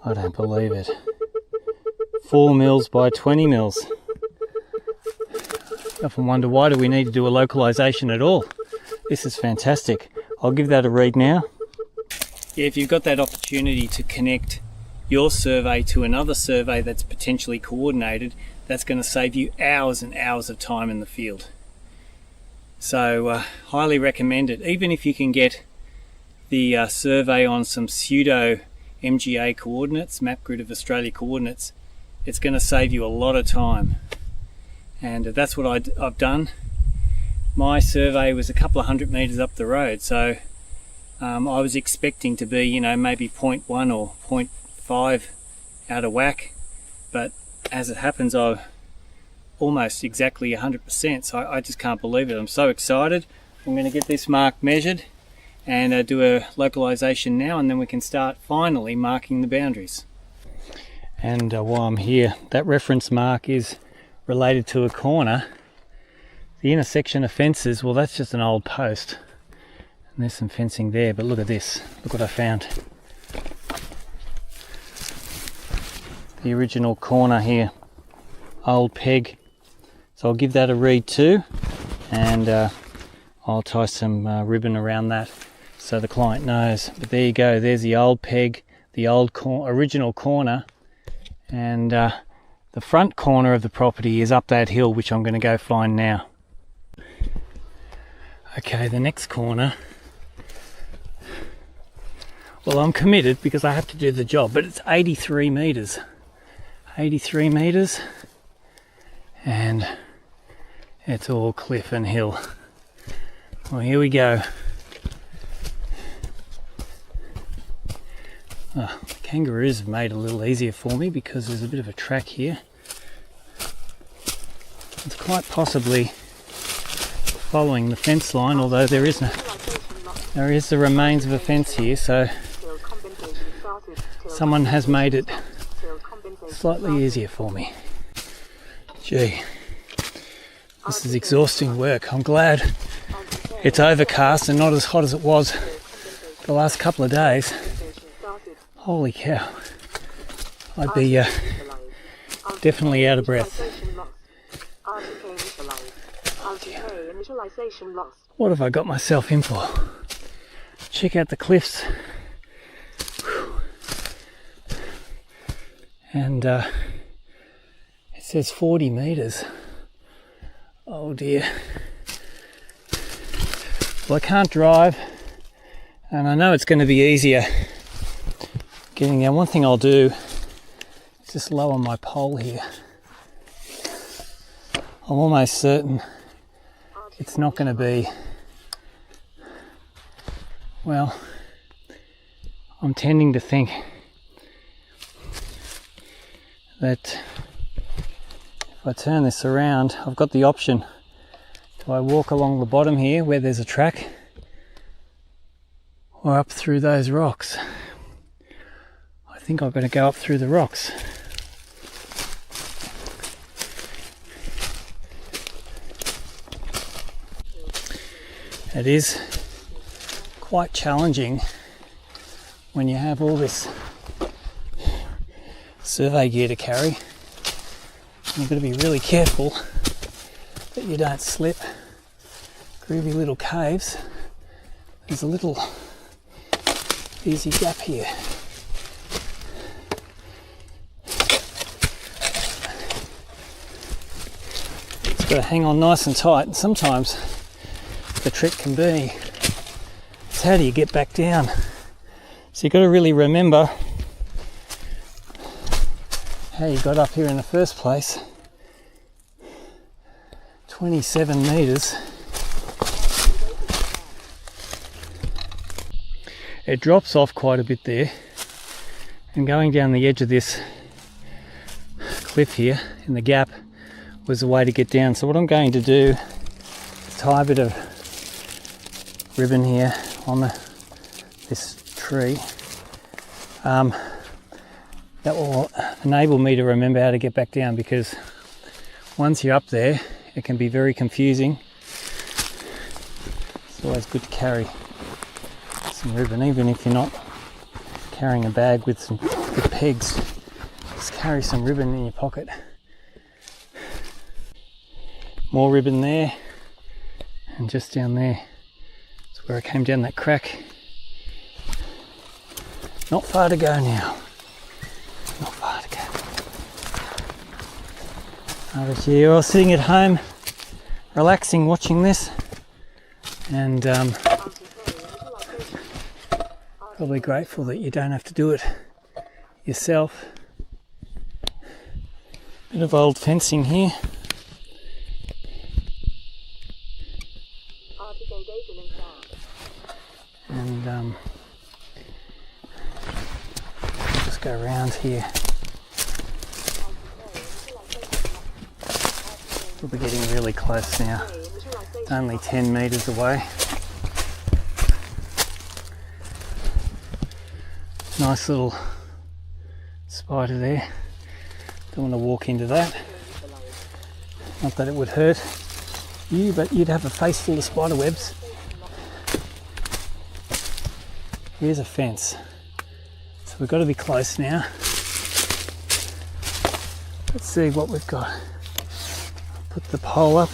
I don't believe it. 4 mils by 20 mils. I often wonder, why do we need to do a localization at all? This is fantastic. I'll give that a read now. Yeah, if you've got that opportunity to connect your survey to another survey that's potentially coordinated, that's going to save you hours and hours of time in the field. So highly recommend it. Even if you can get the survey on some pseudo MGA coordinates, map grid of Australia coordinates, it's going to save you a lot of time. And that's what I've done. My survey was a couple of 100 metres up the road, so I was expecting to be, you know, maybe 0.1 or 0.5 out of whack, but as it happens, I'm almost exactly 100%, so I just can't believe it. I'm so excited. I'm going to get this mark measured and do a localization now, and then we can start finally marking the boundaries. And while I'm here, that reference mark is related to a corner. The intersection of fences, well, that's just an old post. And there's some fencing there, but look at this. Look what I found. The original corner here. Old peg. So I'll give that a read too. And I'll tie some ribbon around that so the client knows. But there you go. There's the old peg, the old original corner. And the front corner of the property is up that hill, which I'm going to go find now. Okay, the next corner. Well, I'm committed because I have to do the job, but it's 83 metres. 83 metres. And it's all cliff and hill. Well, here we go. Oh, the kangaroos have made it a little easier for me because there's a bit of a track here. It's quite possibly following the fence line, although there is the remains of a fence here, so someone has made it slightly easier for me. Gee, this is exhausting work. I'm glad it's overcast and not as hot as it was the last couple of days. Holy cow, I'd be definitely out of breath. What have I got myself in for? Check out the cliffs. And it says 40 metres. Oh dear. Well, I can't drive, and I know it's going to be easier getting there. One thing I'll do is just lower my pole here. I'm almost certain it's not going to be, well, I'm tending to think that if I turn this around, I've got the option. Do I walk along the bottom here where there's a track, or up through those rocks? I think I'm going to go up through the rocks. It is quite challenging when you have all this survey gear to carry. You've got to be really careful that you don't slip groovy little caves. There's a little easy gap here. It's got to hang on nice and tight, and sometimes the trick can be is how do you get back down? So you've got to really remember how you got up here in the first place. 27 metres. It drops off quite a bit there, and going down the edge of this cliff here in the gap was the way to get down. So what I'm going to do is tie a bit of ribbon here on this tree. That will enable me to remember how to get back down, because once you're up there it can be very confusing. It's always good to carry some ribbon, even if you're not carrying a bag with pegs. Just carry some ribbon in your pocket. More ribbon there, and just down there is where I came down that crack. Not far to go now. Not far to go. But yeah, I was sitting at home, relaxing, watching this, and probably grateful that you don't have to do it yourself. Bit of old fencing here. And just go around here. We'll be getting really close now. Only 10 metres away. Nice little spider there. Don't want to walk into that. Not that it would hurt you, but you'd have a face full of spider webs. Here's a fence. So we've got to be close now. Let's see what we've got. Put the pole up.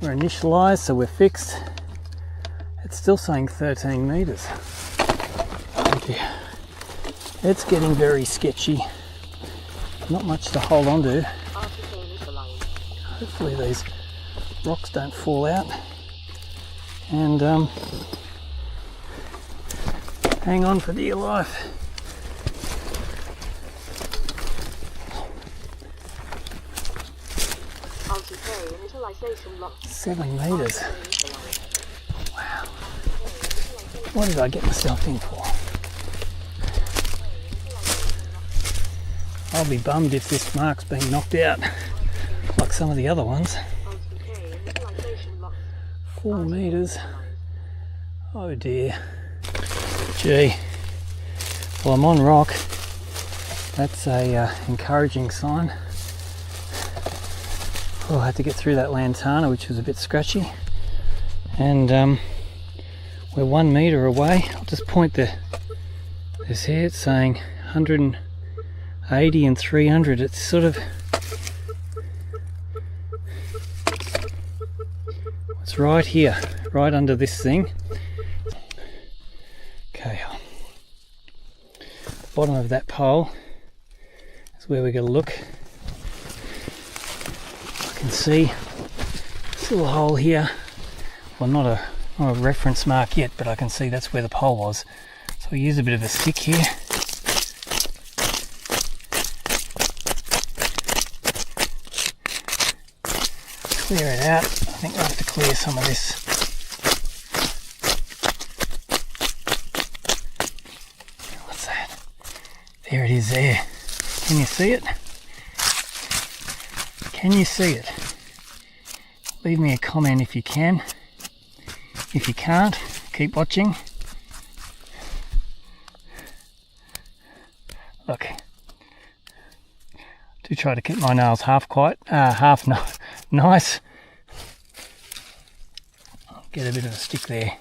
We're initialised, so we're fixed. It's still saying 13 metres. Oh dear. It's getting very sketchy. Not much to hold on to. Hopefully these rocks don't fall out. And hang on for dear life. Locked. 7 metres. Wow. What did I get myself in for? I'll be bummed if this mark's been knocked out like some of the other ones. 4 metres. Oh dear. Gee. Well, I'm on rock. That's a encouraging sign. Oh, I had to get through that lantana, which was a bit scratchy. And we're 1 metre away. I'll just point this here. It's saying 180 and 300. It's sort of... It's right here, right under this thing. Okay. The bottom of that pole is where we're going to look. I can see this little hole here. Well, not a reference mark yet, but I can see that's where the pole was. So we use a bit of a stick here. Clear it out. I think we'll have to clear some of this. What's that? There it is there. Can you see it? Can you see it? Leave me a comment if you can. If you can't, keep watching. Look, do try to keep my nails half nice. I'll get a bit of a stick there,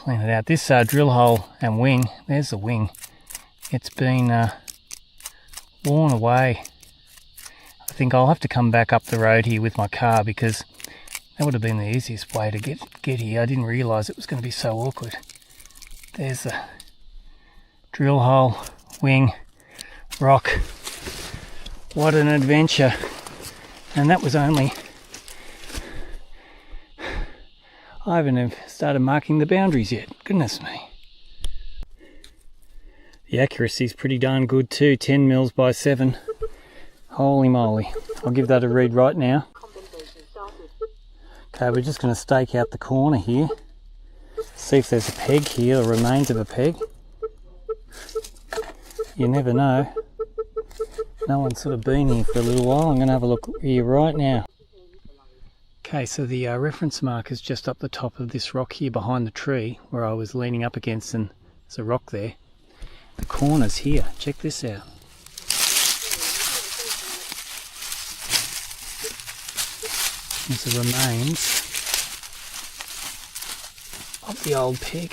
clean it out. This drill hole and wing, there's the wing. It's been worn away. I think I'll have to come back up the road here with my car because that would have been the easiest way to get here. I didn't realise it was going to be so awkward. There's the drill hole, wing, rock. What an adventure. And that was only... I haven't even started marking the boundaries yet. Goodness me. The accuracy is pretty darn good too. 10 mils by 7. Holy moly. I'll give that a read right now. Okay, we're just going to stake out the corner here. See if there's a peg here, or remains of a peg. You never know. No one's sort of been here for a little while. I'm going to have a look here right now. Okay, so the reference mark is just up the top of this rock here behind the tree where I was leaning up against, and there's a rock there. The corner's here. Check this out. There's the remains of the old peg.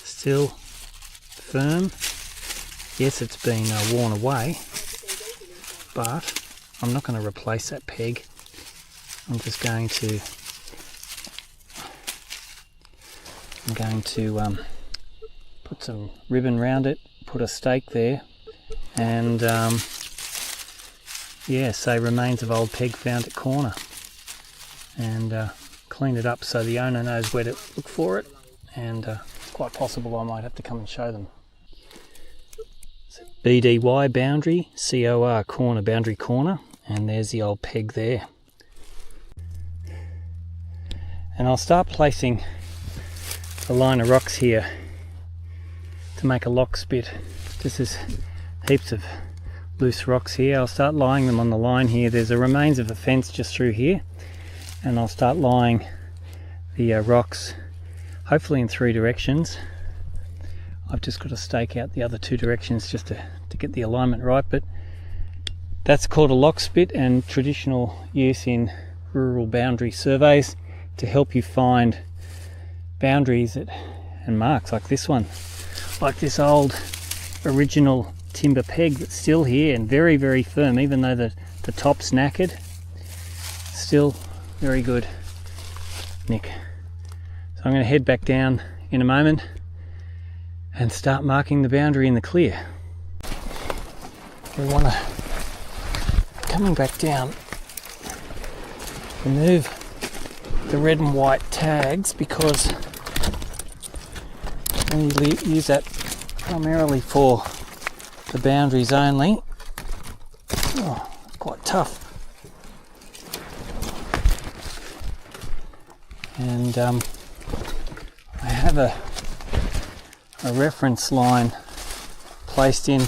Still firm. Yes, it's been worn away, but I'm not going to replace that peg. I'm just going to put some ribbon around it, put a stake there, and yeah, say remains of old peg found at corner, and clean it up so the owner knows where to look for it, and it's quite possible I might have to come and show them. So BDY boundary, COR corner, boundary corner, and there's the old peg there. And I'll start placing a line of rocks here to make a lock spit. This is heaps of loose rocks here. I'll start lying them on the line here. There's a remains of a fence just through here, and I'll start lying the rocks hopefully in 3 directions. I've just got to stake out the other 2 directions just to get the alignment right, but that's called a lock spit, and traditional use in rural boundary surveys to help you find boundaries and marks like this one, like this old original timber peg that's still here and very, very firm, even though the top's knackered. Still very good nick. So I'm going to head back down in a moment and start marking the boundary in the clear. We want to, coming back down, remove the red and white tags because we use that primarily for the boundaries only. Oh, quite tough. And I have a reference line placed in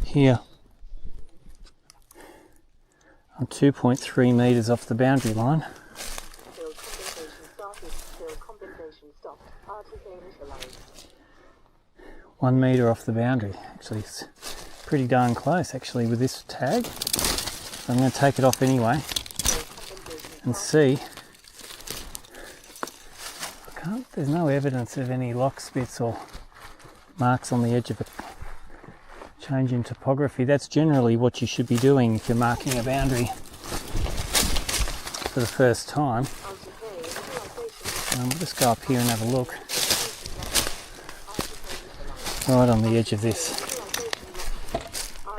here. I'm 2.3 metres off the boundary line. 1 metre off the boundary. Actually, it's pretty darn close actually with this tag. So I'm going to take it off anyway and see. There's no evidence of any lock spits or marks on the edge of a change in topography. That's generally what you should be doing if you're marking a boundary for the first time. We'll just go up here and have a look. Right on the edge of this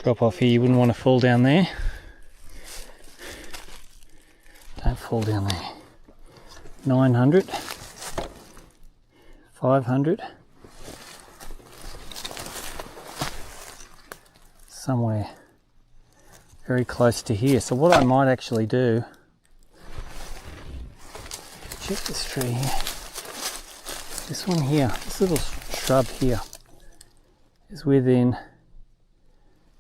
drop off here, you wouldn't want to fall down there. Don't fall down there. 900, 500, somewhere very close to here. So what I might actually do, check this tree here. This one here, this little shrub here, is within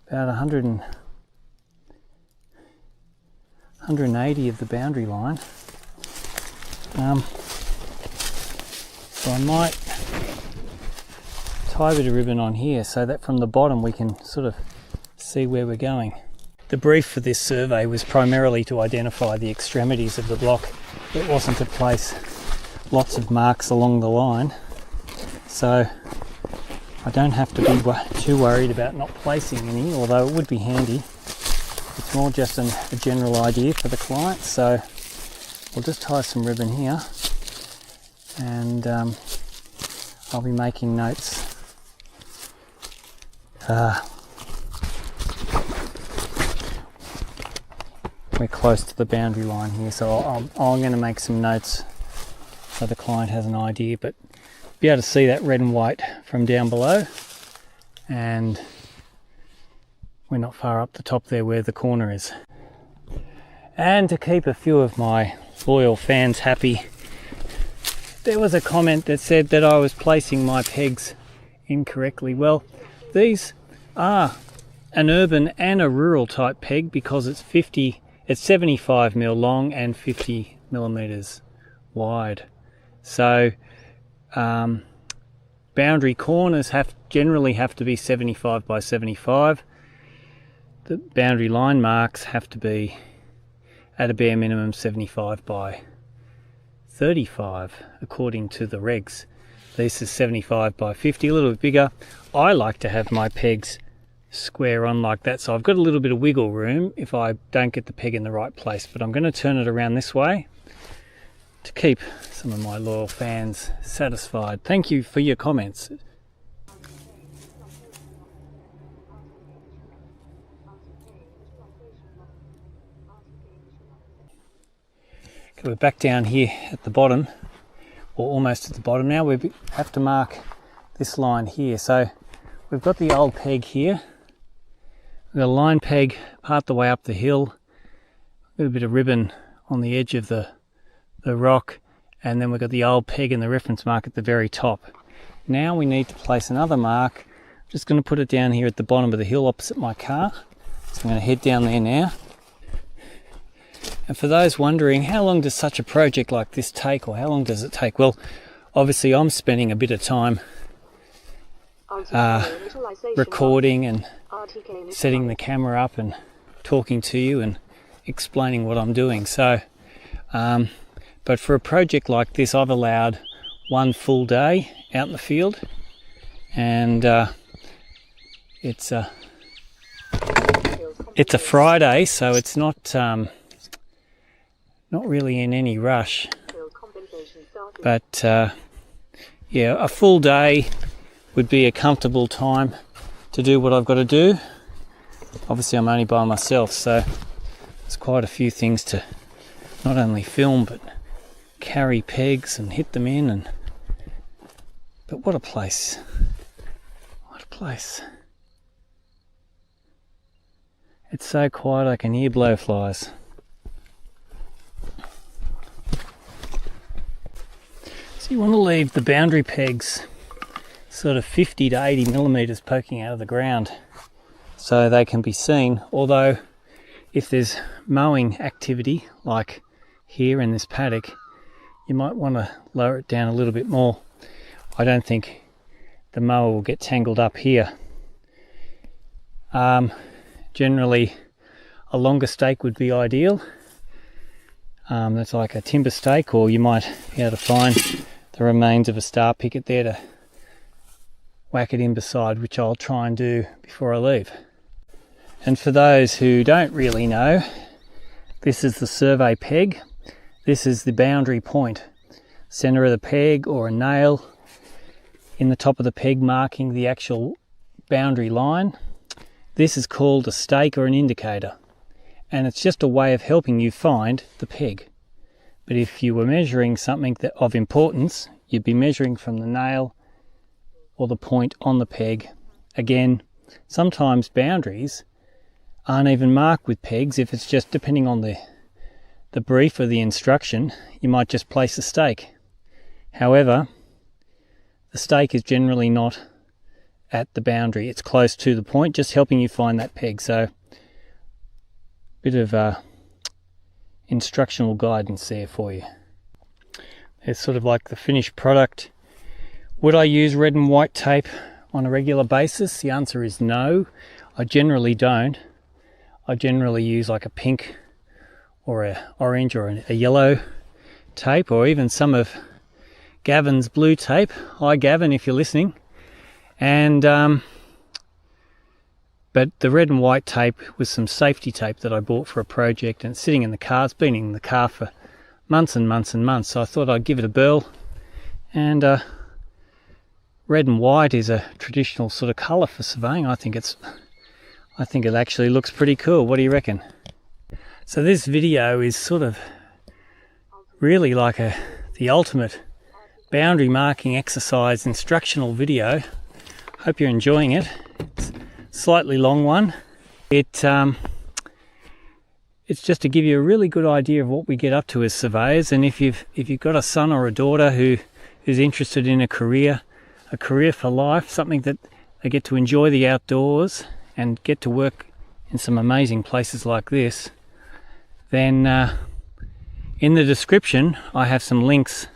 about 180 of the boundary line. So I might tie a bit of ribbon on here so that from the bottom we can sort of see where we're going. The brief for this survey was primarily to identify the extremities of the block. It wasn't to place lots of marks along the line, so I don't have to be too worried about not placing any, although it would be handy. It's more just a general idea for the client, so we'll just tie some ribbon here, and I'll be making notes. We're close to the boundary line here, so I'm going to make some notes so the client has an idea, but be able to see that red and white from down below, and we're not far up the top there where the corner is. And to keep a few of my loyal fans happy, there was a comment that said that I was placing my pegs incorrectly. Well, these are an urban and a rural type peg because it's 75 mil long and 50 millimeters wide. So boundary corners generally have to be 75 by 75. The boundary line marks have to be at a bare minimum 75 by 35 according to the regs. This is 75 by 50, a little bit bigger. I like to have my pegs square on like that, so I've got a little bit of wiggle room if I don't get the peg in the right place, but I'm going to turn it around this way to keep some of my loyal fans satisfied. Thank you for your comments. Okay, we're back down here at the bottom, or almost at the bottom now. We have to mark this line here. So we've got the old peg here. We've got a line peg part the way up the hill. Got a bit of ribbon on the edge of the rock, and then we've got the old peg and the reference mark at the very top. Now we need to place another mark. I'm just going to put it down here at the bottom of the hill opposite my car. So I'm going to head down there now. And for those wondering, how long does such a project like this take, or how long does it take? Well, obviously I'm spending a bit of time recording and setting the camera up and talking to you and explaining what I'm doing. So, but for a project like this, I've allowed one full day out in the field, and it's a Friday, so it's not really in any rush. But yeah, a full day would be a comfortable time to do what I've got to do. Obviously I'm only by myself, so there's quite a few things to not only film but carry pegs and hit them in, but what a place. What a place. It's so quiet I can hear blowflies. So you want to leave the boundary pegs sort of 50 to 80 millimeters poking out of the ground so they can be seen, although if there's mowing activity like here in this paddock, you might want to lower it down a little bit more. I don't think the mower will get tangled up here. Generally a longer stake would be ideal. That's like a timber stake, or you might be able to find the remains of a star picket there to whack it in beside, which I'll try and do before I leave. And for those who don't really know, this is the survey peg. This is the boundary point, center of the peg, or a nail in the top of the peg marking the actual boundary line. This is called a stake or an indicator, and it's just a way of helping you find the peg. But if you were measuring something of importance, you'd be measuring from the nail or the point on the peg. Again, sometimes boundaries aren't even marked with pegs. If it's just depending on the brief or the instruction, you might just place a stake. However, the stake is generally not at the boundary. It's close to the point, just helping you find that peg. So, bit of instructional guidance there for you. It's sort of like the finished product. Would I use red and white tape on a regular basis? The answer is no. I generally don't. I generally use like a pink or a orange or a yellow tape, or even some of Gavin's blue tape. Hi Gavin, if you're listening. And but the red and white tape was some safety tape that I bought for a project, and it's sitting in the car. It's been in the car for months and months and months, so I thought I'd give it a burl. And red and white is a traditional sort of colour for surveying. I think it actually looks pretty cool. What do you reckon? So this video is sort of really like the ultimate boundary marking exercise instructional video. Hope you're enjoying it. It's a slightly long one. It's just to give you a really good idea of what we get up to as surveyors, and if you've got a son or a daughter who is interested in a career for life, something that they get to enjoy the outdoors and get to work in some amazing places like this, then in the description I have some links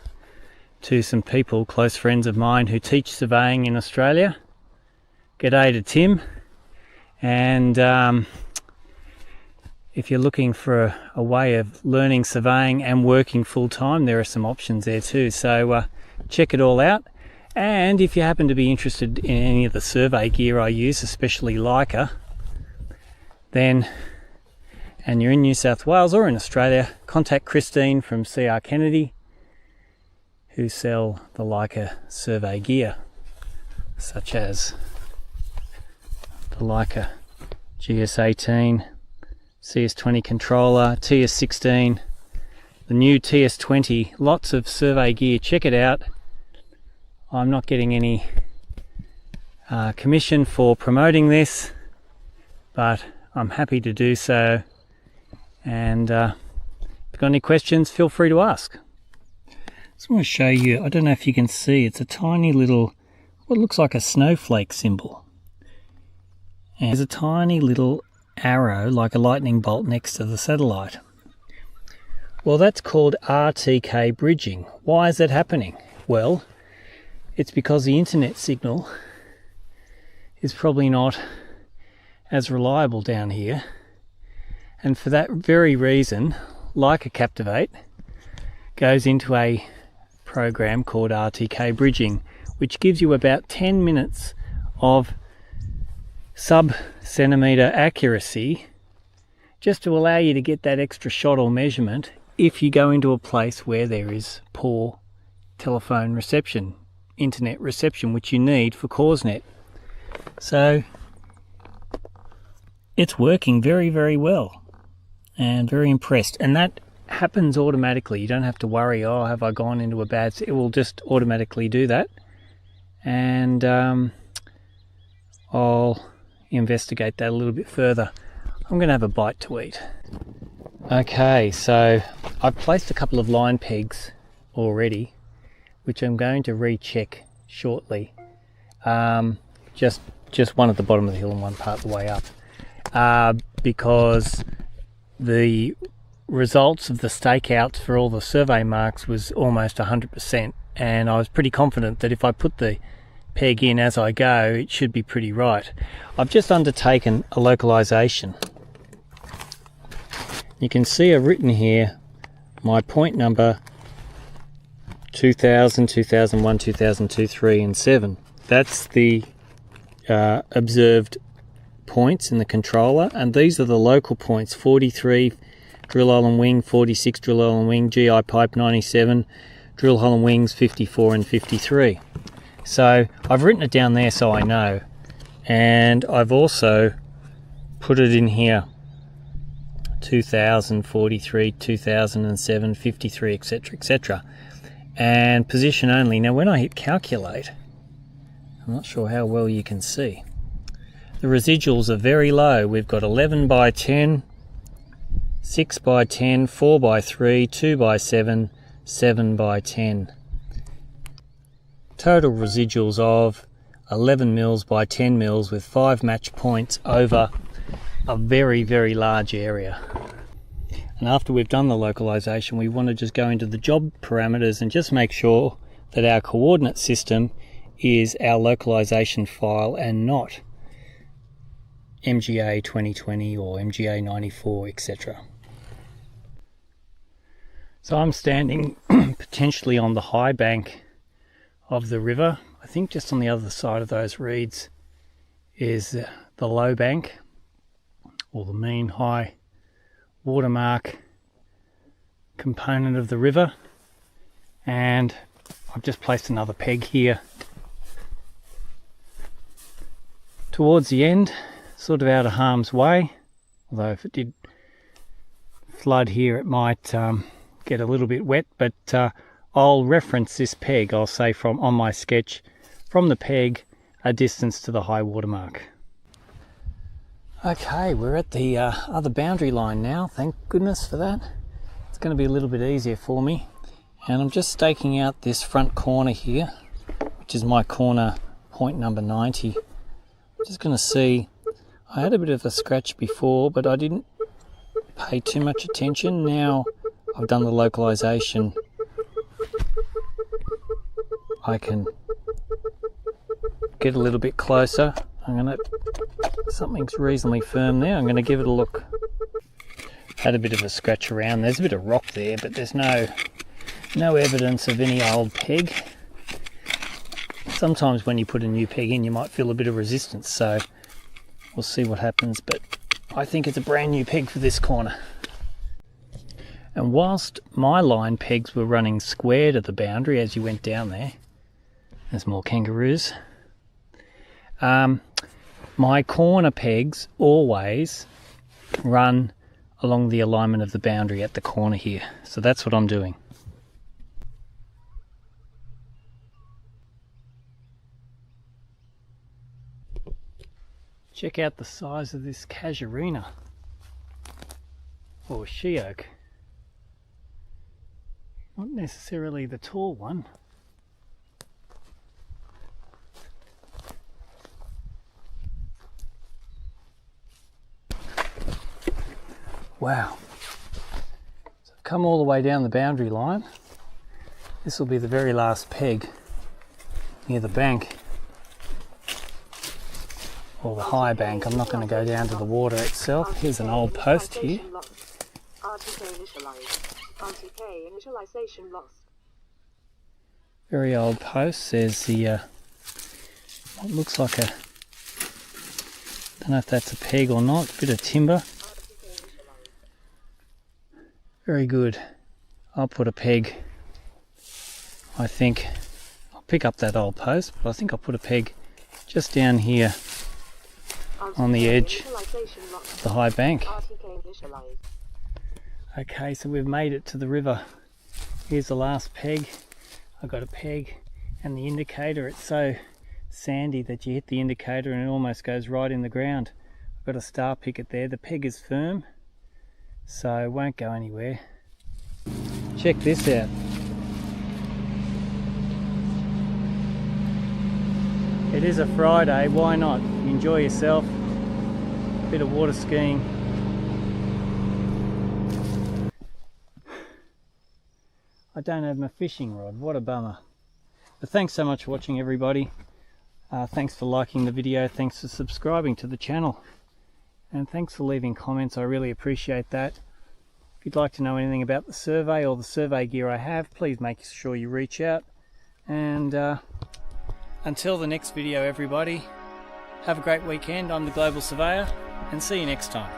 to some people, close friends of mine, who teach surveying in Australia. G'day to Tim. And if you're looking for a way of learning surveying and working full time, there are some options there too. So check it all out. And if you happen to be interested in any of the survey gear I use, especially Leica, then, and you're in New South Wales or in Australia, contact Christine from CR Kennedy, who sell the Leica survey gear, such as the Leica GS18, CS20 controller, TS16, the new TS20, lots of survey gear. Check it out. I'm not getting any commission for promoting this, but I'm happy to do so. And if you've got any questions, feel free to ask. So I want to show you, I don't know if you can see, it's a tiny little, what looks like a snowflake symbol. And there's a tiny little arrow like a lightning bolt next to the satellite. Well, that's called RTK bridging. Why is that happening? Well, it's because the internet signal is probably not as reliable down here, and for that very reason, Leica Captivate goes into a program called RTK bridging, which gives you about 10 minutes of sub-centimetre accuracy, just to allow you to get that extra shot or measurement if you go into a place where there is poor telephone reception, internet reception, which you need for CoreNet. So it's working very, very well, and very impressed. And that happens automatically. You don't have to worry, oh, have I gone into a bad... It will just automatically do that. And I'll investigate that a little bit further. I'm going to have a bite to eat. Okay, so I've placed a couple of line pegs already, which I'm going to recheck shortly. Just one at the bottom of the hill and one part of the way up, because the results of the stakeouts for all the survey marks was almost 100%, and I was pretty confident that if I put the peg in as I go, it should be pretty right. I've just undertaken a localization. You can see I've written here my point number 2000, 2001, 2002, 3 and 7. That's the observed points in the controller, and these are the local points: 43 drill hole and wing, 46 drill hole and wing, GI pipe 97, drill hole and wings 54 and 53. So I've written it down there so I know, and I've also put it in here: 2000, 43, 2007, 53, etc, etc, and position only. Now when I hit calculate, I'm not sure how well you can see, the residuals are very low. We've got 11 by 10, 6 by 10, 4 by 3, 2 by 7, 7 by 10. Total residuals of 11 mils by 10 mils with 5 match points over a very, very large area. And after we've done the localization, we want to just go into the job parameters and just make sure that our coordinate system is our localization file and not MGA 2020 or MGA 94, etc. So I'm standing potentially on the high bank of the river. I think just on the other side of those reeds is the low bank, or the mean high watermark component of the river. And I've just placed another peg here towards the end, sort of out of harm's way, although if it did flood here it might get a little bit wet, but I'll reference this peg. I'll say from on my sketch, from the peg a distance to the high water mark. Okay, we're at the other boundary line now, thank goodness for that. It's going to be a little bit easier for me, and I'm just staking out this front corner here, which is my corner point number 90. I'm just going to see, I had a bit of a scratch before, but I didn't pay too much attention. Now I've done the localization, I can get a little bit closer. Something's reasonably firm there. I'm going to give it a look. Had a bit of a scratch around. There's a bit of rock there, but there's no evidence of any old peg. Sometimes when you put a new peg in, you might feel a bit of resistance, so we'll see what happens, but I think it's a brand new peg for this corner. And whilst my line pegs were running square to the boundary as you went down there's more kangaroos. My corner pegs always run along the alignment of the boundary at the corner here, so that's what I'm doing. Check out the size of this casuarina, or she oak. Not necessarily the tall one. Wow. So I've come all the way down the boundary line. This will be the very last peg near the bank, or the high bank. I'm not going to go down to the water itself. Here's an old post here. Very old post. There's the what looks like a, don't know if that's a peg or not, bit of timber. Very good. I'll put a peg, I think, I'll pick up that old post, but I think I'll put a peg just down here on the edge of the high bank. Okay, so we've made it to the river. Here's the last peg. I've got a peg and the indicator. It's so sandy that you hit the indicator and it almost goes right in the ground. I've got a star picket there. The peg is firm, so it won't go anywhere. Check this out. It is a Friday, why not? Enjoy yourself. A bit of water skiing. I don't have my fishing rod, what a bummer. But thanks so much for watching, everybody. Thanks for liking the video, thanks for subscribing to the channel, and thanks for leaving comments. I really appreciate that. If you'd like to know anything about the survey or the survey gear I have, please make sure you reach out. And until the next video, everybody, have a great weekend. I'm the Global Surveyor, and see you next time.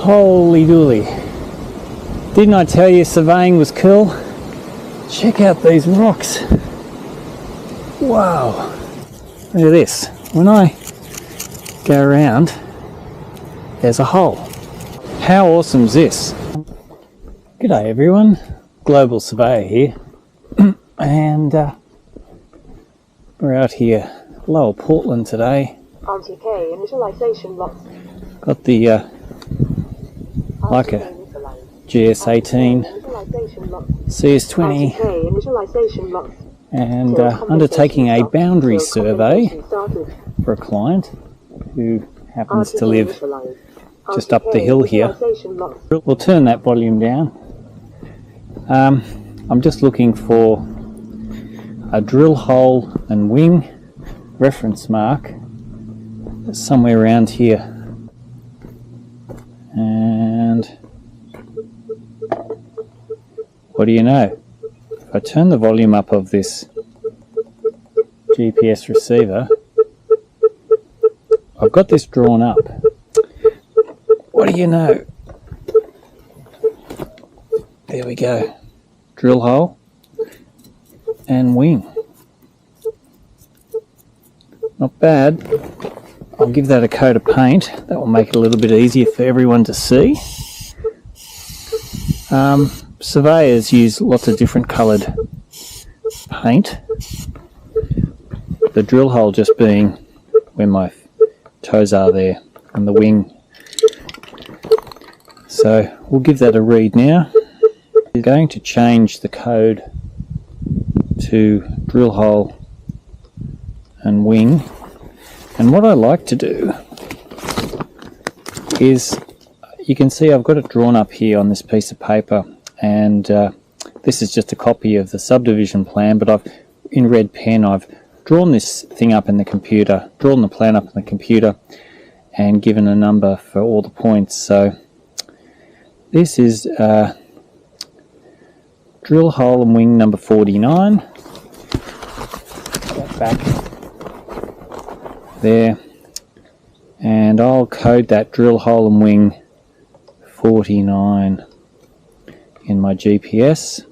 Holy dooly. Didn't I tell you surveying was cool? Check out these rocks. Wow. Look at this. When I go around, there's a hole. How awesome is this? G'day everyone. Global Surveyor here. And we're out here, Lower Portland today. RTK initialization lost. Got the Leica GS18, Initialization locked. CS20, RTK initialization locked. and undertaking a boundary survey for a client who happens to live just up the hill here. We'll turn that volume down. I'm just looking for a drill hole and wing reference mark somewhere around here. And what do you know? If I turn the volume up of this GPS receiver, I've got this drawn up. What do you know? There we go. Drill hole and wing. Not bad. I'll give that a coat of paint. That will make it a little bit easier for everyone to see. Surveyors use lots of different coloured paint. The drill hole just being where my toes are there, and the wing. So we'll give that a read now. I'm going to change the code to drill hole and wing. And what I like to do is, you can see I've got it drawn up here on this piece of paper, and this is just a copy of the subdivision plan, but in red pen I've drawn this thing up in the computer, drawn the plan up in the computer, and given a number for all the points. So this is drill hole and wing number 49. That back there, and I'll code that drill hole and wing 49 in my GPS.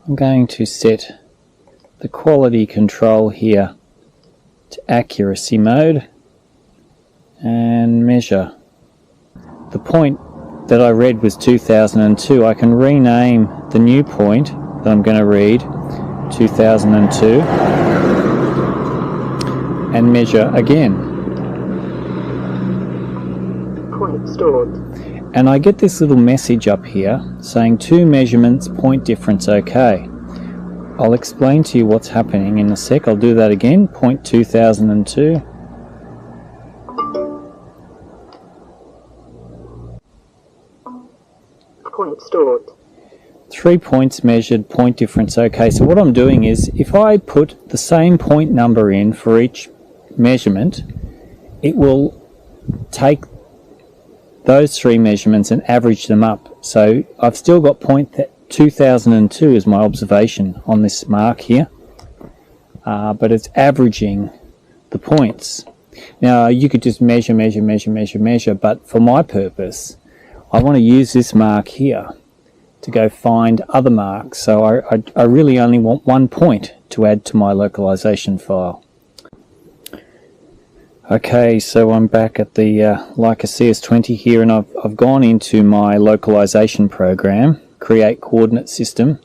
I'm going to set the quality control here to accuracy mode and measure. The point that I read was 2002. I can rename the new point that I'm going to read 2002 and measure again. Point stored. And I get this little message up here saying 2 measurements, point difference okay. I'll explain to you what's happening in a sec. I'll do that again. Point 2002. Point stored. 3 points measured, point difference okay. So what I'm doing is, if I put the same point number in for each measurement, it will take those 3 measurements and average them up. So I've still got point 2002 as my observation on this mark here, but it's averaging the points. Now you could just measure, but for my purpose I want to use this mark here to go find other marks. So I really only want 1 point to add to my localization file. Okay, so I'm back at the Leica CS20 here, and I've gone into my localization program, create coordinate system,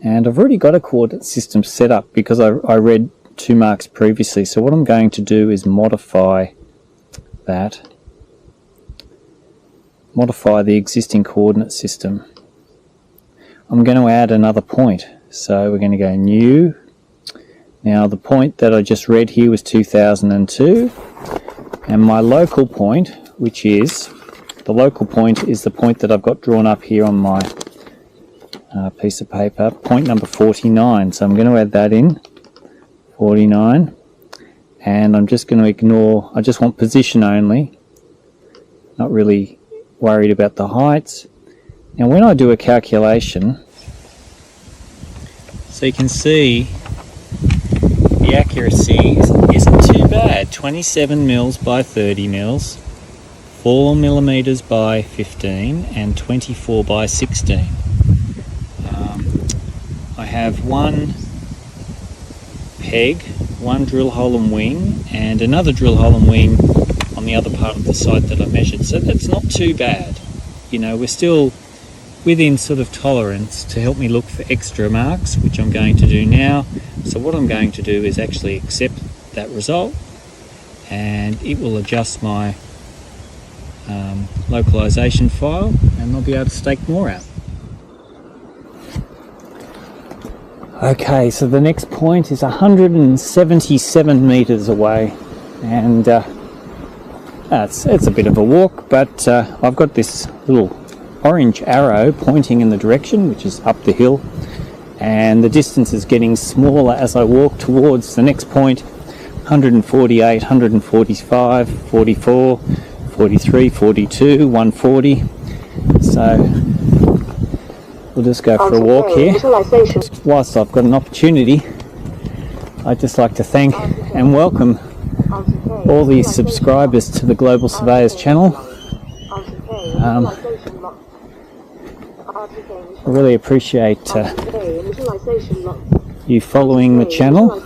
and I've already got a coordinate system set up because I read 2 marks previously. So what I'm going to do is modify that, modify the existing coordinate system. I'm going to add another point, so we're going to go new. Now the point that I just read here was 2002, and my local point, which is the local point, is the point that I've got drawn up here on my piece of paper, point number 49. So I'm going to add that in, 49, and I'm just going to ignore, I just want position only, not really worried about the heights. Now when I do a calculation, so you can see the accuracy isn't too bad. 27 mils by 30 mils, 4 millimeters by 15, and 24 by 16. I have 1 peg, 1 drill hole and wing, and another drill hole and wing on the other part of the site that I measured. So that's not too bad. You know, we're still within sort of tolerance to help me look for extra marks, which I'm going to do now. So what I'm going to do is actually accept that result, and it will adjust my localization file, and they'll be able to stake more out. Okay, so the next point is 177 meters away, and it's a bit of a walk, but I've got this little orange arrow pointing in the direction, which is up the hill, and the distance is getting smaller as I walk towards the next point. 148, 145, 44, 43, 42, 140. So we'll just go for a walk here. Whilst I've got an opportunity, I'd just like to thank and welcome all the subscribers to the Global Surveyors channel. I really appreciate you following the channel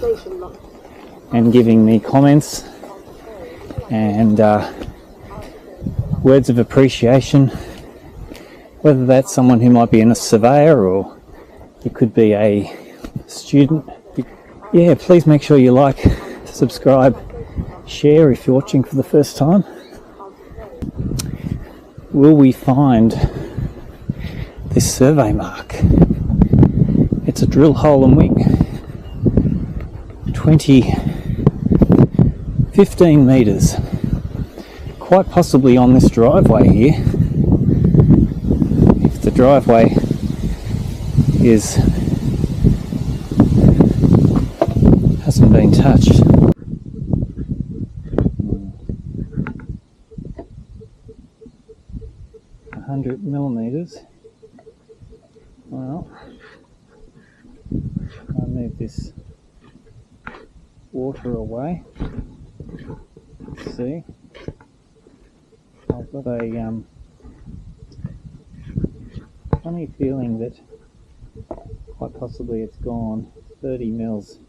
and giving me comments and words of appreciation, whether that's someone who might be a surveyor or it could be a student. Yeah, please make sure you like, subscribe, share if you're watching for the first time. Will we find this survey mark? It's a drill hole and wing. 15 meters, quite possibly on this driveway here. If the driveway hasn't been touched. $100mm. Well, I'll move this water away. Let's see. I've got a funny feeling that quite possibly it's gone 30 mils.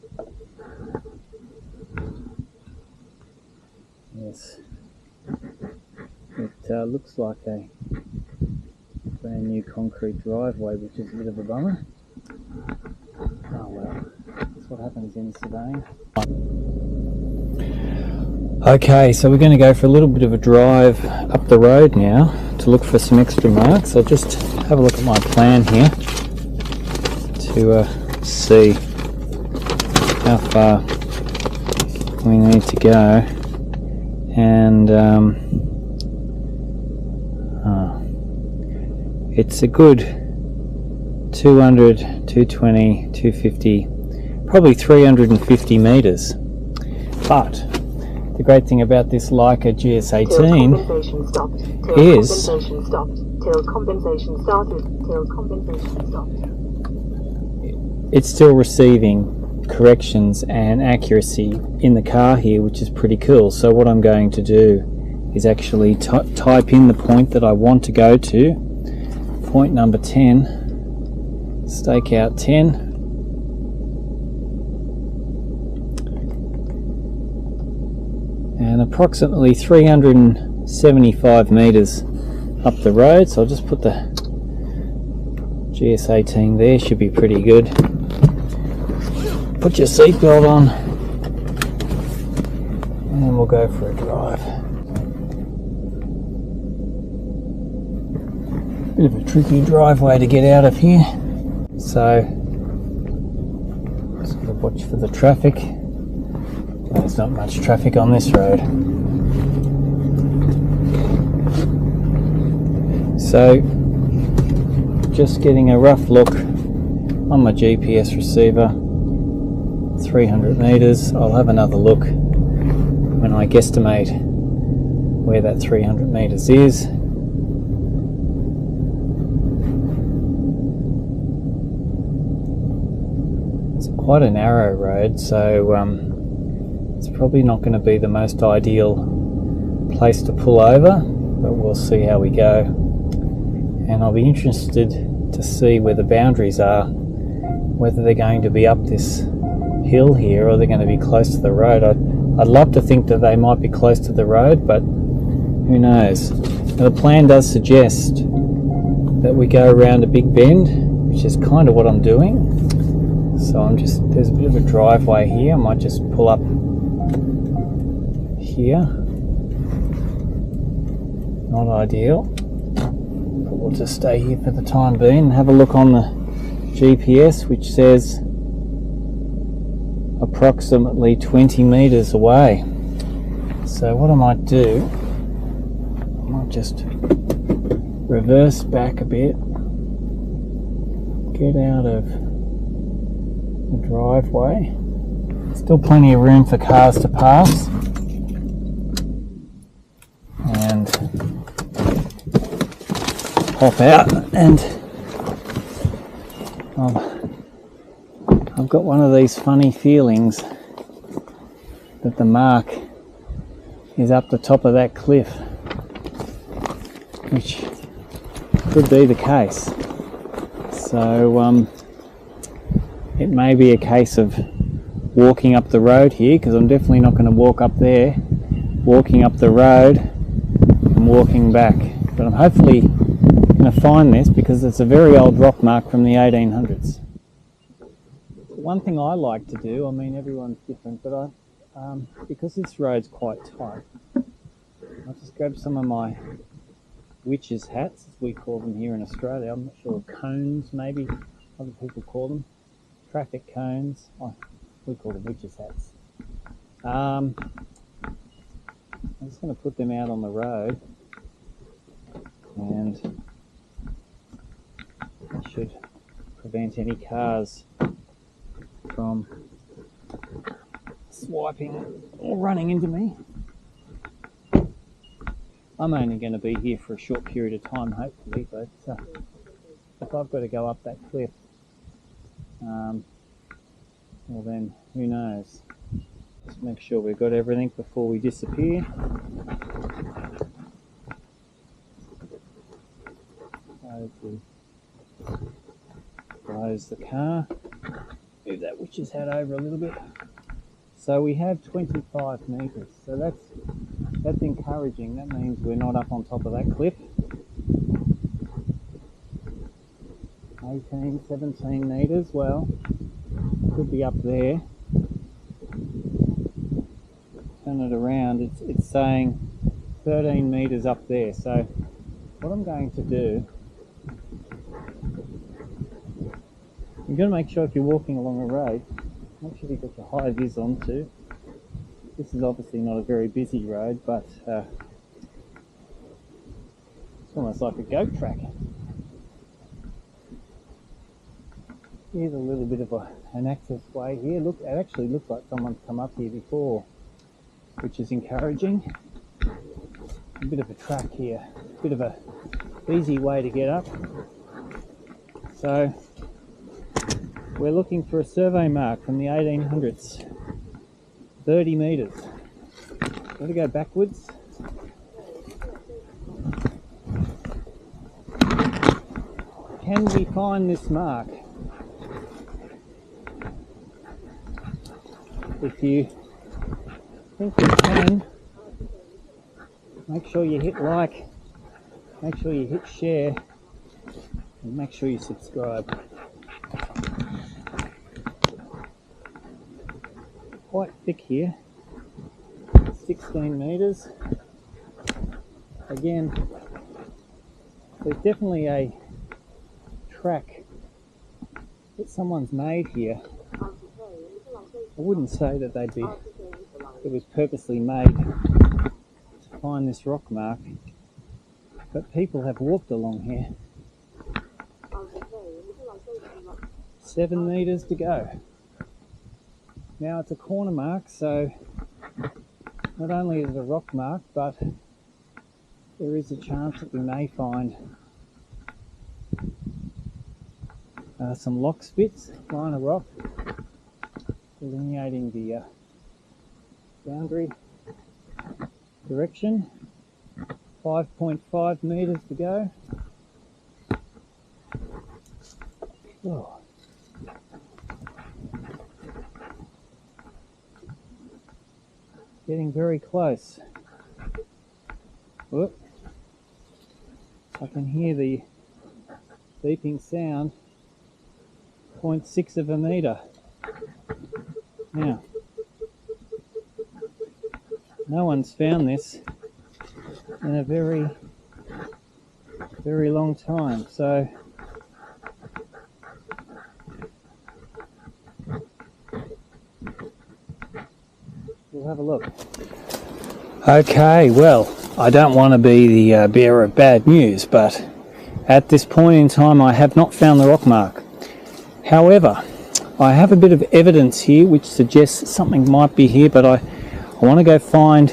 Yes. It looks like a brand new concrete driveway, which is a bit of a bummer. Oh well, that's what happens in surveying. Okay, so we're going to go for a little bit of a drive up the road now to look for some extra marks. I'll just have a look at my plan here to see how far we need to go, and it's a good 200, 220, 250, probably 350 meters. But the great thing about this Leica GS18 is it's still receiving corrections and accuracy in the car here, which is pretty cool. So what I'm going to do is actually type in the point that I want to go to, point number 10, stake out 10, and approximately 375 meters up the road. So I'll just put the GS18 there, should be pretty good. Put your seatbelt on and then we'll go for a drive. Bit of a tricky driveway to get out of here, so just gotta watch for the traffic. There's not much traffic on this road. So just getting a rough look on my GPS receiver, 300 meters. I'll have another look when I guesstimate where that 300 meters is. It's quite a narrow road, so it's probably not going to be the most ideal place to pull over, but we'll see how we go. And I'll be interested to see where the boundaries are, whether they're going to be up this hill here or they're going to be close to the road. I'd love to think that they might be close to the road, but who knows. Now, the plan does suggest that we go around a big bend, which is kind of what I'm doing. So there's a bit of a driveway here. I might just pull up here. not ideal. But we'll just stay here for the time being and have a look on the GPS, which says approximately 20 metres away. So what I might do, I might just reverse back a bit, get out of the driveway. Still plenty of room for cars to pass, and hop out, and I've got one of these funny feelings that the mark is up the top of that cliff, which could be the case. So it may be a case of walking up the road here, because I'm definitely not going to walk up there, walking up the road and walking back. But I'm hopefully going to find this, because it's a very old rock mark from the 1800s. One thing I like to do, I mean everyone's different, but because this road's quite tight, I'll just grab some of my witches' hats, as we call them here in Australia. I'm not sure, cones maybe other people call them, traffic cones. Oh, we call them witches' hats. I'm just going to put them out on the road, and that should prevent any cars from swiping or running into me. I'm only going to be here for a short period of time, hopefully, but if I've got to go up that cliff, well then, who knows. Just make sure we've got everything before we disappear. Close the car. Move that witch's hat over a little bit. So we have 25 metres, so that's encouraging. That means we're not up on top of that cliff. 18, 17 metres, well, could be up there. Turn it around, it's saying 13 metres up there. So what I'm going to do, you're going to make sure if you're walking along a road, make sure you've got your high vis on too. This is obviously not a very busy road, but it's almost like a goat track. Here's a little bit of an access way here. Look, it actually looks like someone's come up here before, which is encouraging. A bit of a track here, a bit of a easy way to get up. So we're looking for a survey mark from the 1800s, 30 metres. Got to go backwards. Can we find this mark? If you think you can, make sure you hit like, make sure you hit share, and make sure you subscribe. Quite thick here, 16 metres. Again, there's definitely a track that someone's made here. I wouldn't say that it was purposely made to find this rock mark, but people have walked along here. 7 metres to go. Now it's a corner mark, so not only is it a rock mark, but there is a chance that we may find some lock spits, line of rock, delineating the boundary direction. 5.5 metres to go. Oh. Getting very close. Whoop. I can hear the beeping sound. 0.6 of a metre. Now, no one's found this in a very very long time. So we'll have a look. Okay, well, I don't want to be the bearer of bad news, but at this point in time I have not found the rock mark. However, I have a bit of evidence here which suggests something might be here, but I want to go find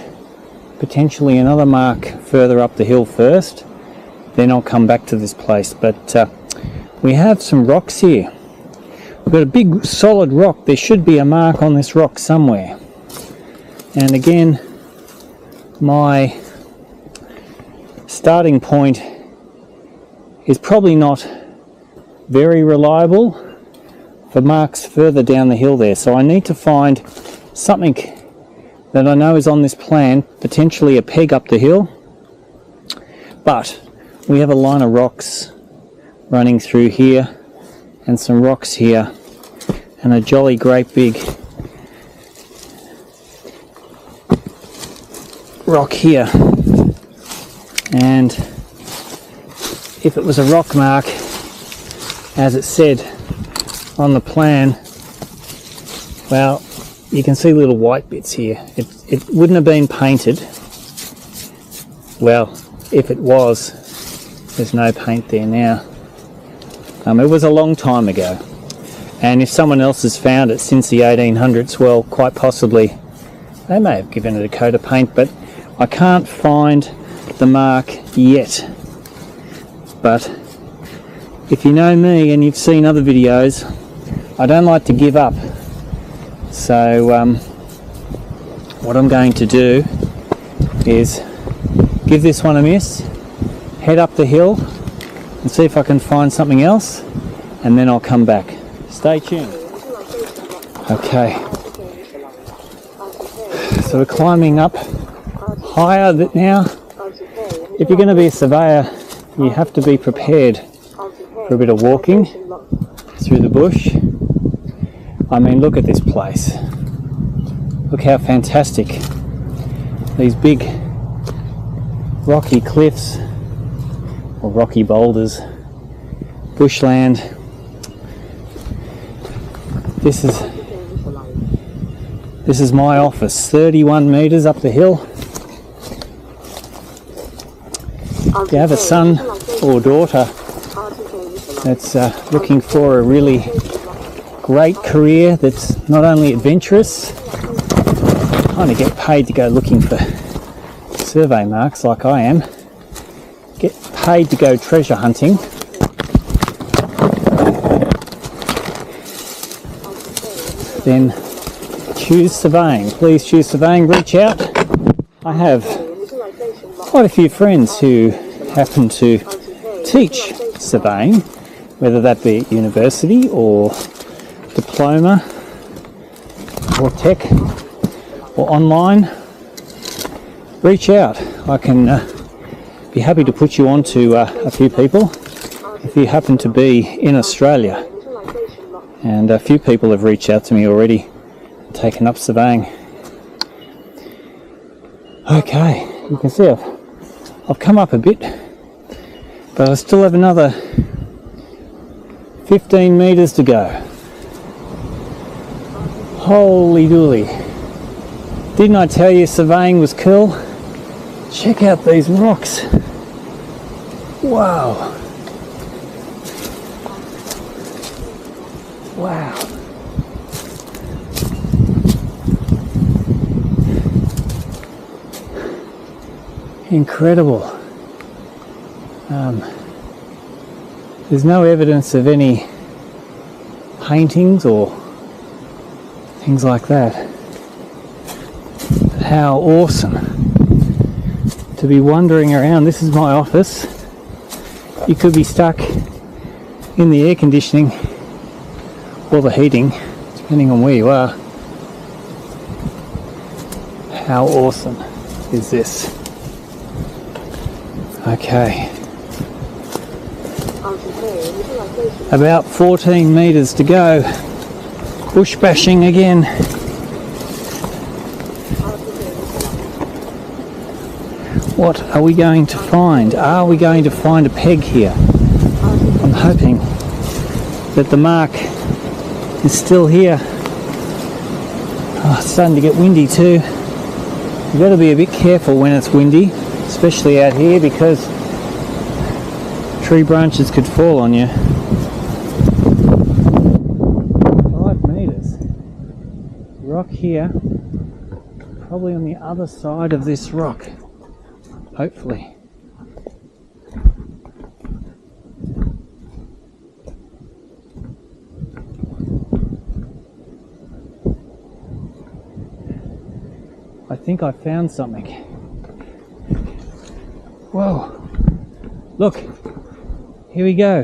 potentially another mark further up the hill first, then I'll come back to this place. But we have some rocks here. We've got a big solid rock. There should be a mark on this rock somewhere. And again, my starting point is probably not very reliable for marks further down the hill there. So I need to find something that I know is on this plan, potentially a peg up the hill. But we have a line of rocks running through here and some rocks here and a jolly great big rock here. And if it was a rock mark, as it said on the plan, well, you can see little white bits here. It wouldn't have been painted. Well, if it was, there's no paint there now. It was a long time ago, and if someone else has found it since the 1800s, well, quite possibly they may have given it a coat of paint, but I can't find the mark yet. But if you know me and you've seen other videos, I don't like to give up. So what I'm going to do is give this one a miss, head up the hill and see if I can find something else, and then I'll come back. Stay tuned. Okay, so we're climbing up higher now. If you're going to be a surveyor, you have to be prepared for a bit of walking through the bush. I mean, look at this place. Look how fantastic. These big rocky cliffs, or rocky boulders, bushland. This is my office, 31 metres up the hill. If you have a son or daughter that's looking for a really great career that's not only adventurous, kind of get paid to go looking for survey marks like I am, get paid to go treasure hunting, then choose surveying. Please choose surveying, reach out. I have quite a few friends who happen to teach surveying, whether that be at university or diploma or tech or online. Reach out. I can be happy to put you on to a few people if you happen to be in Australia. And a few people have reached out to me already, taken up surveying. Okay, you can see I've come up a bit, but I still have another 15 metres to go. Holy dooly. Didn't I tell you surveying was cool? Check out these rocks. Wow. Wow. Incredible. There's no evidence of any paintings or things like that. But how awesome to be wandering around. This is my office. You could be stuck in the air conditioning or the heating, depending on where you are. How awesome is this? Okay. About 14 metres to go. Bush bashing again. What are we going to find? Are we going to find a peg here? I'm hoping that the mark is still here. Oh, it's starting to get windy too. You've got to be a bit careful when it's windy, especially out here, because tree branches could fall on you. 5 meters. Rock here, probably on the other side of this rock, hopefully. I think I found something. Whoa, look, here we go.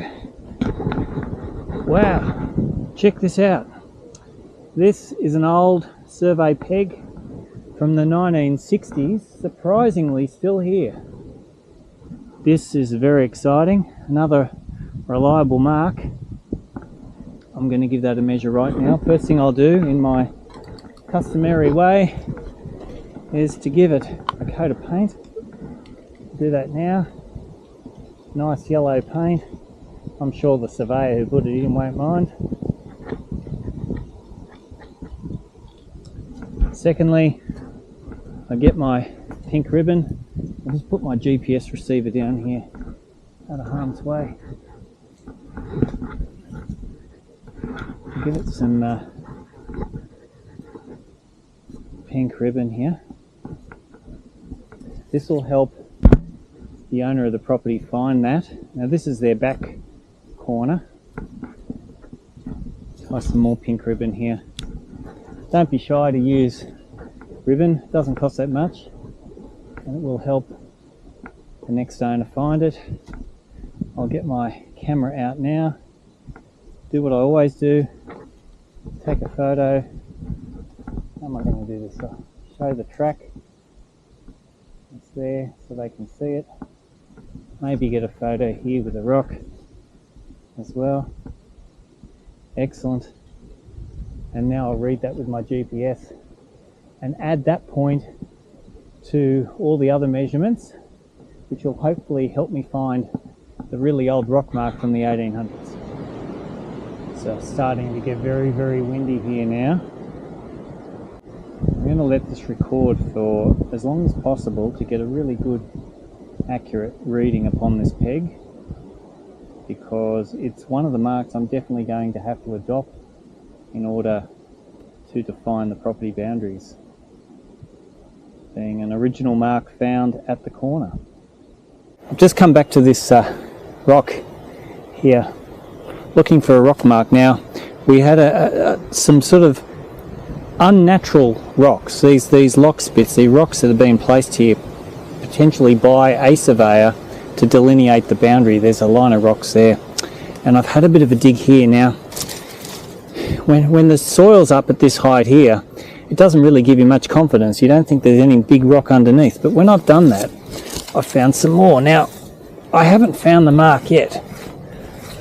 Wow, check this out. This is an old survey peg from the 1960s, surprisingly still here. This is very exciting, another reliable mark. I'm going to give that a measure right now. First thing I'll do in my customary way is to give it a coat of paint. Do that now. Nice yellow paint. I'm sure the surveyor who put it in won't mind. Secondly, I get my pink ribbon. I'll just put my GPS receiver down here out of harm's way. Give it some pink ribbon here. This will help the owner of the property find that. Now this is their back corner. Try some more pink ribbon here. Don't be shy to use ribbon, it doesn't cost that much, and it will help the next owner find it. I'll get my camera out now, do what I always do, take a photo. How am I going to do this? I'll show the track. It's there so they can see it. Maybe get a photo here with a rock as well. Excellent. And now I'll read that with my GPS and add that point to all the other measurements, which will hopefully help me find the really old rock mark from the 1800s. So it's starting to get very, very windy here now. I'm going to let this record for as long as possible to get a really good, accurate reading upon this peg, because it's one of the marks I'm definitely going to have to adopt in order to define the property boundaries, being an original mark found at the corner. I've just come back to this rock here, looking for a rock mark. Now, we had some sort of unnatural rocks, these lock spits, these rocks that have been placed here potentially by a surveyor to delineate the boundary. There's a line of rocks there, and I've had a bit of a dig here. Now, when the soil's up at this height here, it doesn't really give you much confidence. You don't think there's any big rock underneath, but when I've done that, I've found some more. Now, I haven't found the mark yet,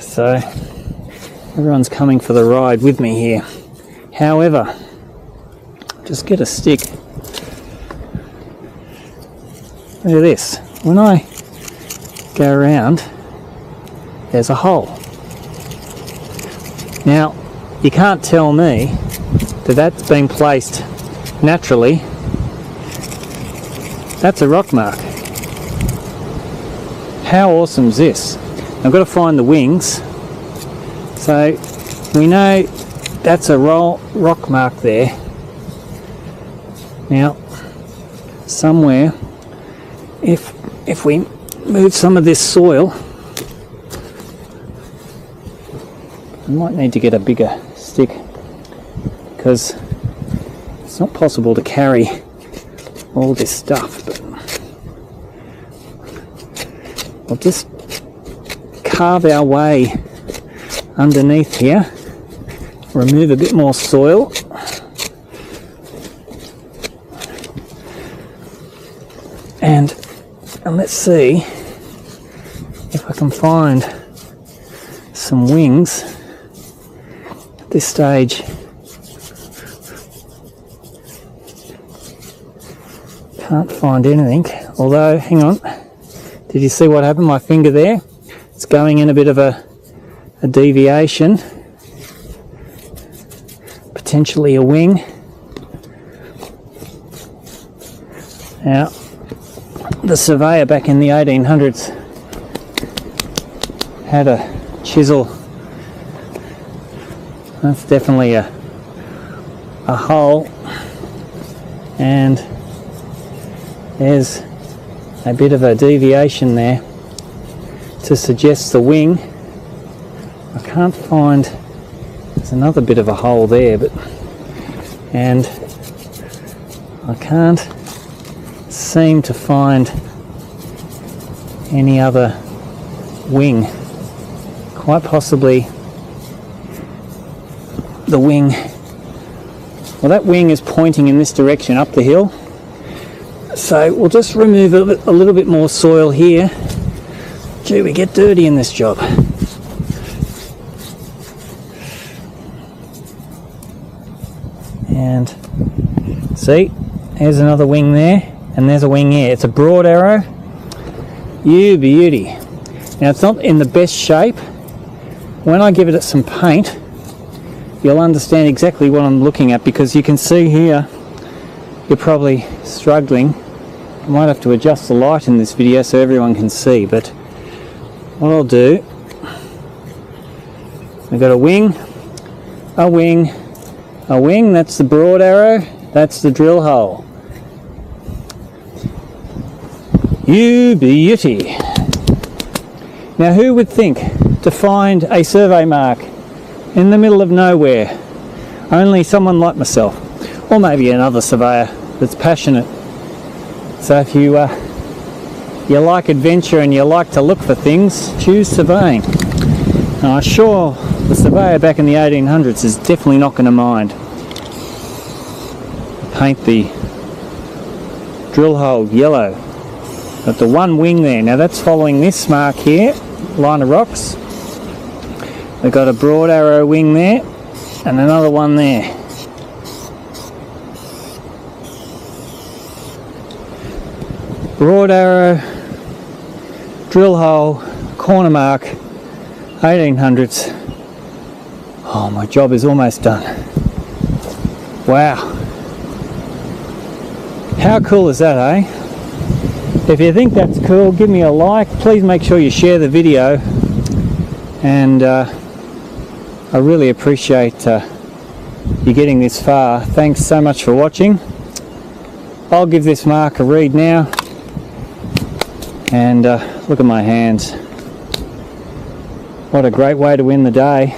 so everyone's coming for the ride with me here. However, just get a stick. Look at this. When I go around, there's a hole. Now, you can't tell me that that's been placed naturally. That's a rock mark. How awesome is this? I've got to find the wings. So we know that's a rock mark there. Now, somewhere, if we move some of this soil, I might need to get a bigger stick, because it's not possible to carry all this stuff. But I'll just carve our way underneath here, remove a bit more soil, and let's see if I can find some wings. At this stage, can't find anything. Although, hang on, did you see what happened? My finger there, it's going in a bit of a deviation, potentially a wing. Now, the Surveyor back in the 1800s had a chisel. That's definitely a hole, and there's a bit of a deviation there to suggest the wing. I can't find, there's another bit of a hole there, and I can't seem to find any other wing. Quite possibly the wing, well, that wing is pointing in this direction up the hill, so we'll just remove a little bit more soil here. Gee, we get dirty in this job. And see, there's another wing there, and there's a wing here. It's a broad arrow. You beauty. Now, it's not in the best shape. When I give it some paint, you'll understand exactly what I'm looking at, because you can see here, you're probably struggling. I might have to adjust the light in this video so everyone can see, but what I'll do, we've got a wing, a wing, a wing, that's the broad arrow, that's the drill hole. You beauty. Now, who would think to find a survey mark in the middle of nowhere? Only someone like myself, or maybe another surveyor that's passionate. So if you like adventure and you like to look for things, choose surveying. Now, I'm sure the surveyor back in the 1800s is definitely not going to mind. Paint the drill hole yellow. Got the one wing there. Now that's following this mark here, line of rocks. We've got a broad arrow wing there and another one there. Broad arrow, drill hole, corner mark, 1800s. Oh, my job is almost done. Wow. How cool is that, eh? If you think that's cool, give me a like. Please make sure you share the video. And I really appreciate you getting this far. Thanks so much for watching. I'll give this mark a read now. And look at my hands. What a great way to win the day.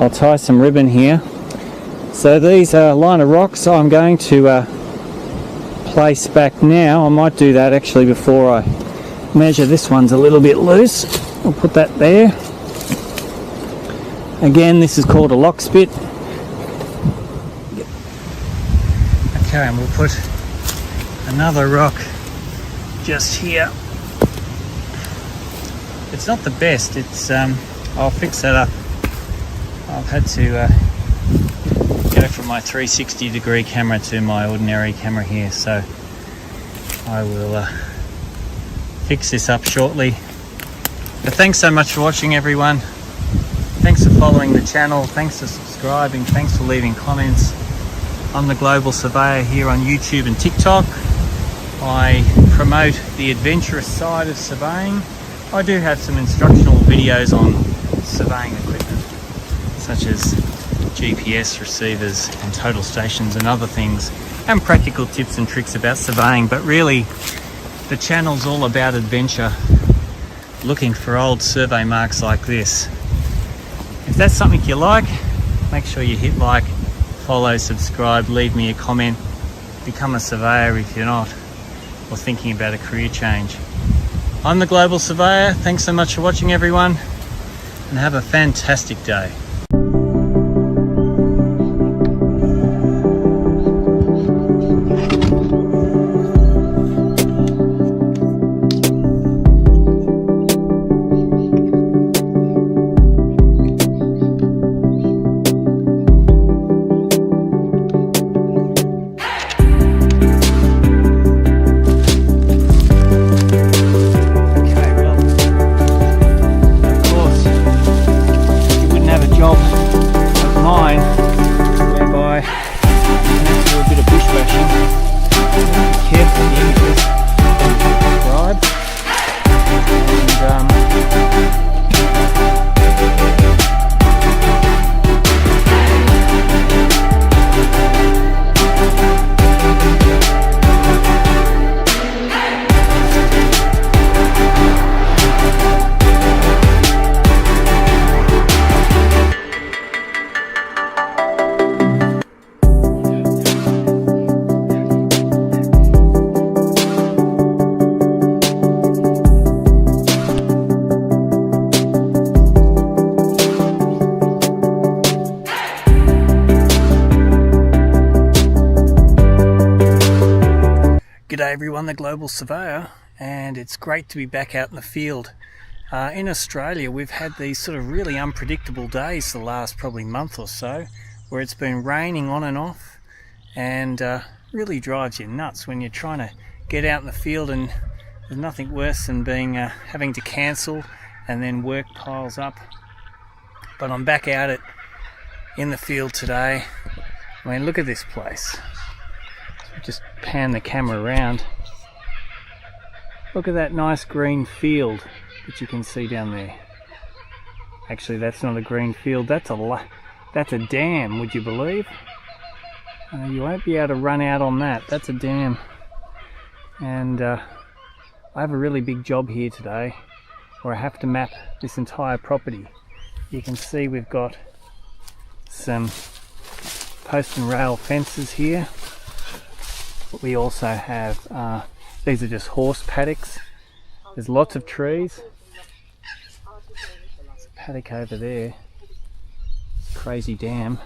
I'll tie some ribbon here. So these are line of rocks I'm going to place back now. I might do that actually before I measure. This one's a little bit loose. I'll put that there. Again, this is called a lock spit. Okay, and we'll put another rock just here. It's not the best. It's I'll fix that up. I've had to go from my 360 degree camera to my ordinary camera here, so I will fix this up shortly. But thanks so much for watching, everyone. Thanks for following the channel, thanks for subscribing, thanks for leaving comments. I'm the Global Surveyor here on YouTube and TikTok. I promote the adventurous side of surveying. I do have some instructional videos on surveying equipment, such as GPS receivers and total stations and other things, and practical tips and tricks about surveying. But really, the channel's all about adventure, looking for old survey marks like this. If that's something you like, make sure you hit like, follow, subscribe, leave me a comment, become a surveyor if you're not, or thinking about a career change. I'm the Global Surveyor. Thanks so much for watching, everyone, and have a fantastic day. whereby you have to do a bit of bush bashing. Be careful here because subscribe and G'day everyone, the Global Surveyor, and it's great to be back out in the field. In Australia we've had these sort of really unpredictable days the last probably month or so, where it's been raining on and off, and really drives you nuts when you're trying to get out in the field, and there's nothing worse than having to cancel and then work piles up. But I'm back out in the field today. I mean, look at this place. Just pan the camera around. Look at that nice green field that you can see down there. Actually, that's not a green field, that's a dam, would you believe? You won't be able to run out on that. That's a dam. And I have a really big job here today where I have to map this entire property. You can see we've got some post and rail fences here. But we also have, these are just horse paddocks. There's lots of trees. There's a paddock over there. Crazy dam.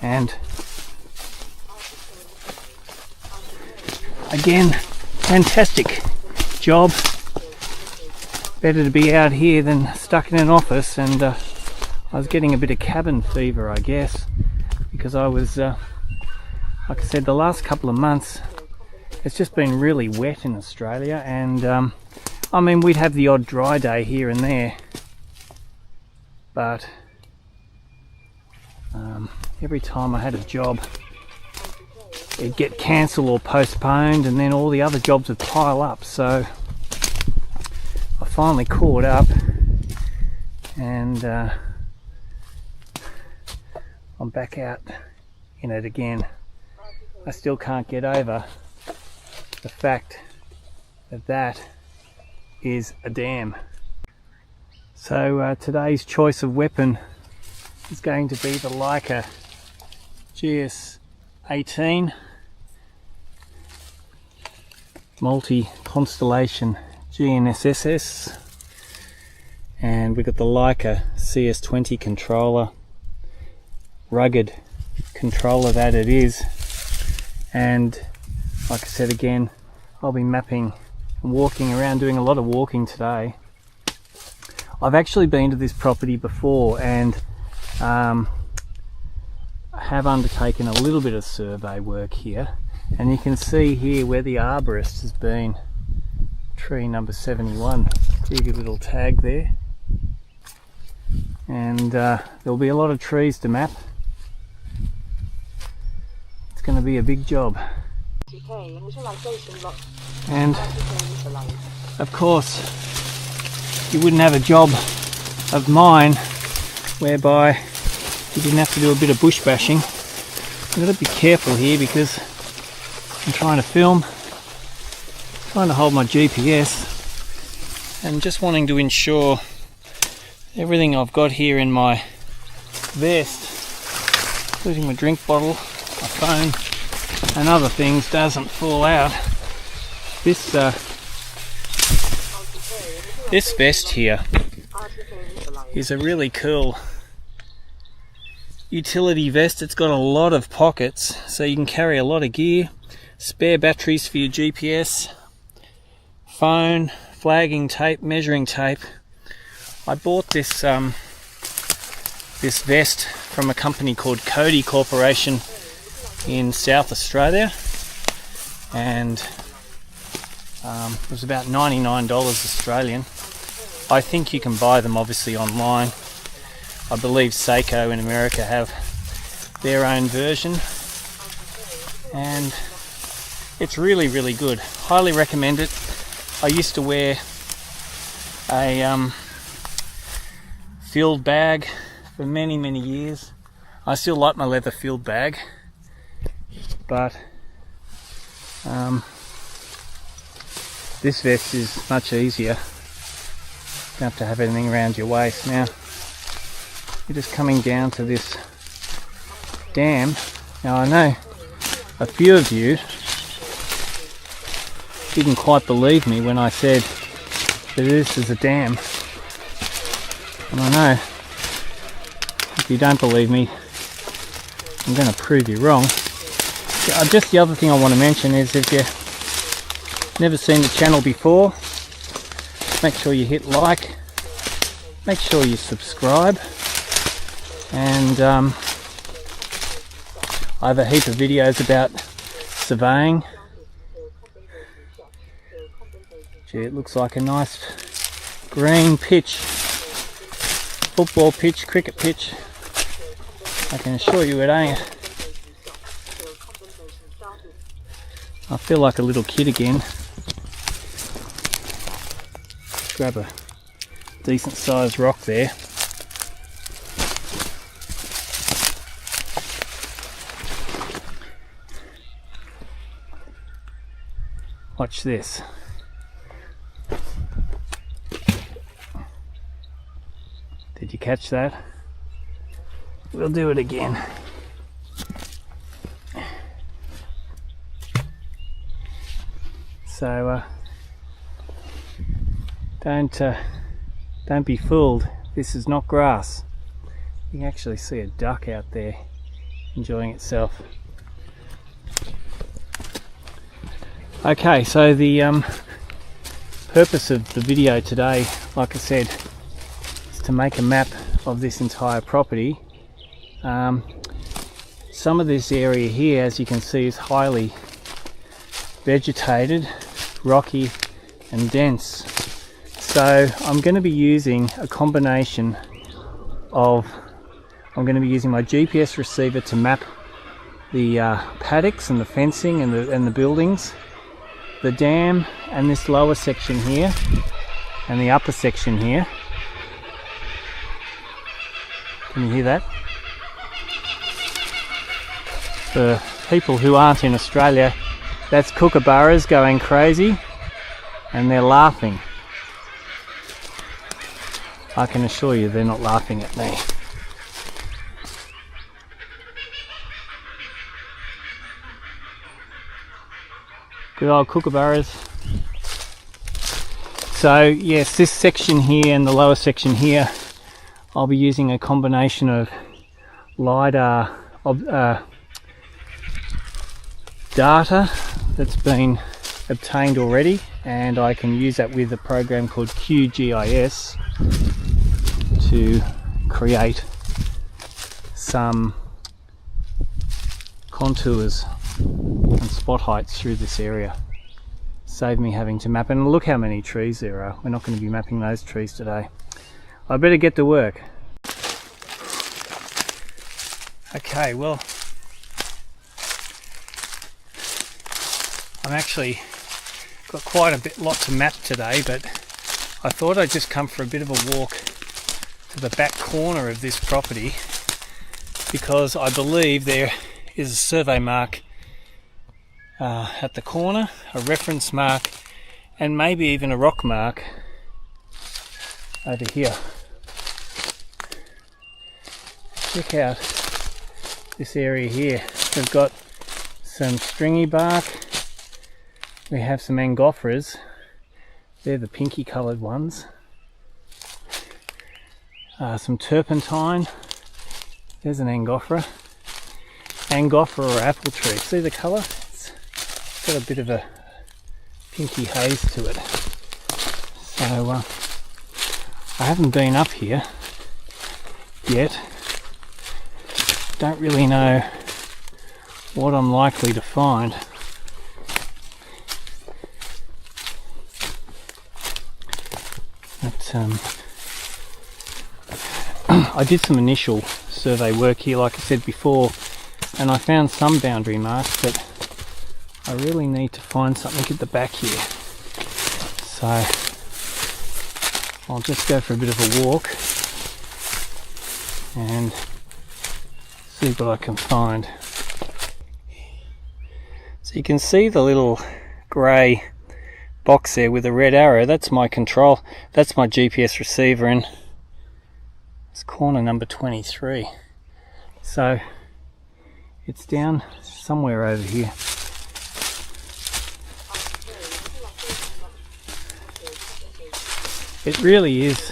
And again, fantastic job. Better to be out here than stuck in an office, and I was getting a bit of cabin fever, I guess, because I was like I said, the last couple of months it's just been really wet in Australia, and I mean, we'd have the odd dry day here and there, but every time I had a job it'd get cancelled or postponed, and then all the other jobs would pile up. So I finally caught up, and I'm back out in it again. I still can't get over the fact that that is a dam. So today's choice of weapon is going to be the Leica GNSS multi-constellation GNSS, and we've got the Leica CS20 controller, rugged controller that it is. And like I said again, I'll be mapping and walking around, doing a lot of walking today. I've actually been to this property before, and I have undertaken a little bit of survey work here, and you can see here where the arborist has been, tree number 71, pretty good little tag there, and there'll be a lot of trees to map. It's going to be a big job. And of course you wouldn't have a job of mine whereby you didn't have to do a bit of bush bashing. I've got to be careful here because I'm trying to film, trying to hold my GPS, and just wanting to ensure everything I've got here in my vest, including my drink bottle, my phone and other things, doesn't fall out. This vest here is a really cool utility vest. It's got a lot of pockets, so you can carry a lot of gear, spare batteries for your GPS, phone, flagging tape, measuring tape. I bought this this vest from a company called Cody Corporation in South Australia, and it was about $99 Australian. I think you can buy them obviously online. I believe Seiko in America have their own version, and it's really, really good. Highly recommend it. I used to wear a field bag for many, many years. I still like my leather field bag, but this vest is much easier. You don't have to have anything around your waist. Now you're just coming down to this dam. Now I know a few of you didn't quite believe me when I said that this is a dam, and I know if you don't believe me, I'm going to prove you wrong. Just the other thing I want to mention is, if you've never seen the channel before, make sure you hit like, make sure you subscribe, and I have a heap of videos about surveying. Gee, it looks like a nice green pitch, football pitch, cricket pitch. I can assure you it ain't. I feel like a little kid again. Grab a decent sized rock there. Watch this. Did you catch that? We'll do it again. So don't be fooled. This is not grass. You can actually see a duck out there enjoying itself. Okay, so the purpose of the video today, like I said, is to make a map of this entire property. Some of this area here, as you can see, is highly vegetated, rocky and dense. So I'm going to be using a combination of, I'm going to be using my GPS receiver to map the paddocks and the fencing and the buildings, the dam, and this lower section here and the upper section here. Can you hear that? For people who aren't in Australia, that's kookaburras going crazy and they're laughing. I can assure you they're not laughing at me. Good old kookaburras. So yes, this section here and the lower section here, I'll be using a combination of LiDAR data that's been obtained already, and I can use that with a program called QGIS to create some contours and spot heights through this area. Save me having to map, and look how many trees there are. We're not going to be mapping those trees today. I better get to work. Okay, well, I'm actually got quite a lot to map today, but I thought I'd just come for a bit of a walk to the back corner of this property, because I believe there is a survey mark at the corner, a reference mark, and maybe even a rock mark over here. Check out this area here. We've got some stringy bark. We have some angophras. They're the pinky coloured ones. Some turpentine. There's an angophora. Angophora or apple tree. See the colour? It's got a bit of a pinky haze to it. So I haven't been up here yet. Don't really know what I'm likely to find. But I did some initial survey work here, like I said before. and I found some boundary marks, but I really need to find something at the back here. So I'll just go for a bit of a walk and see what I can find. So you can see the little grey box there with a red arrow. That's my control, that's my GPS receiver, and it's corner number 23. So it's down somewhere over here. It really is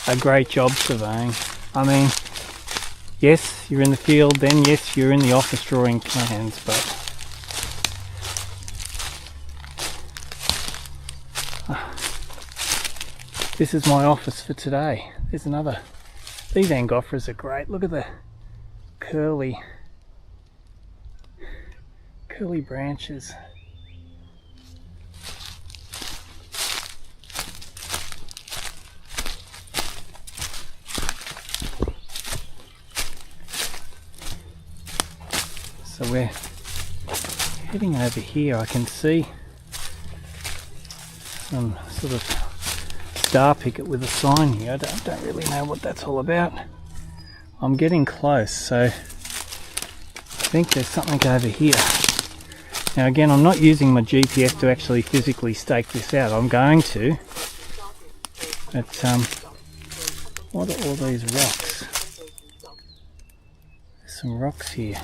a great job surveying. I mean, yes, you're in the field, then yes, you're in the office drawing plans, but this is my office for today. There's another. These Angophoras are great. Look at the curly branches. So we're heading over here. I can see some sort of star picket with a sign here. I don't really know what that's all about. I'm getting close, so I think there's something over here. Now again, I'm not using my GPS to actually physically stake this out. I'm going to, but what are all these rocks? There's some rocks here.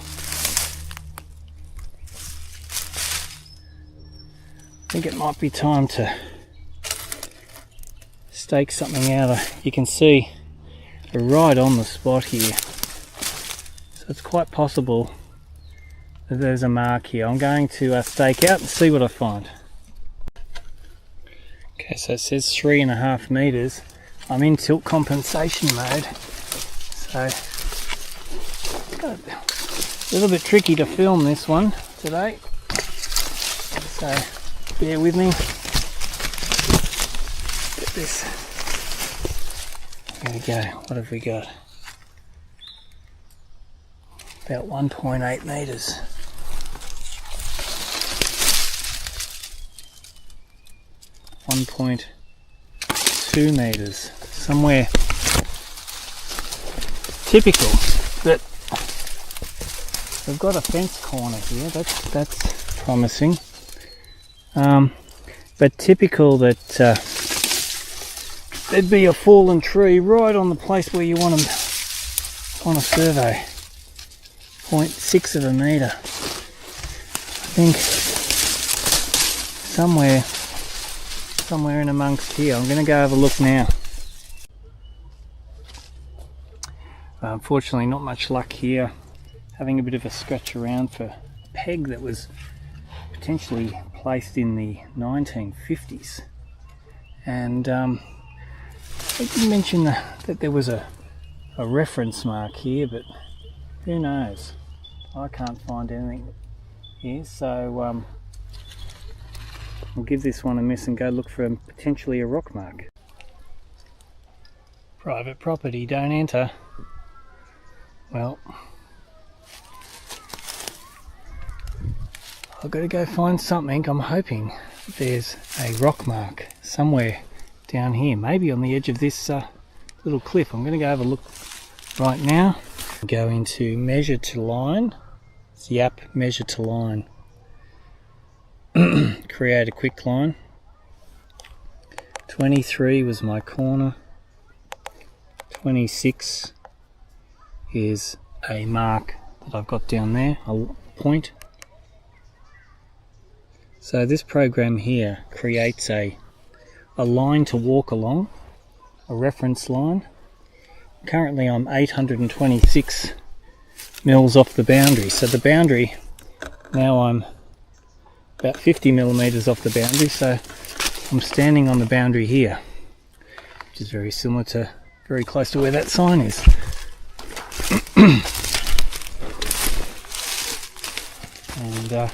I think it might be time to stake something out. You can see we're right on the spot here, so it's quite possible that there's a mark here. I'm going to stake out and see what I find. Okay, so it says 3.5 meters. I'm in tilt compensation mode, so it's a little bit tricky to film this one today, so bear with me. Get this. There we go. What have we got? About 1.8 meters. 1.2 meters. Somewhere typical that we've got a fence corner here. That's promising. But typical that there'd be a fallen tree right on the place where you want them on a survey. 0.6 of a metre. I think somewhere in amongst here. I'm going to go have a look now. Unfortunately, not much luck here. Having a bit of a scratch around for a peg that was potentially placed in the 1950s, and I did mention that there was a reference mark here, but who knows? I can't find anything here, so I'll give this one a miss and go look for potentially a rock mark. Private property, don't enter. Well, I've got to go find something. I'm hoping there's a rock mark somewhere down here, maybe on the edge of this little cliff. I'm going to go have a look right now. Go into measure to line, zap measure to line, create a quick line. 23 was my corner, 26 is a mark that I've got down there, a point. So this program here creates a line to walk along, a reference line. Currently I'm 826 mils off the boundary, so the boundary, now I'm about 50 millimeters off the boundary, so I'm standing on the boundary here, which is very similar to, very close to where that sign is. And again,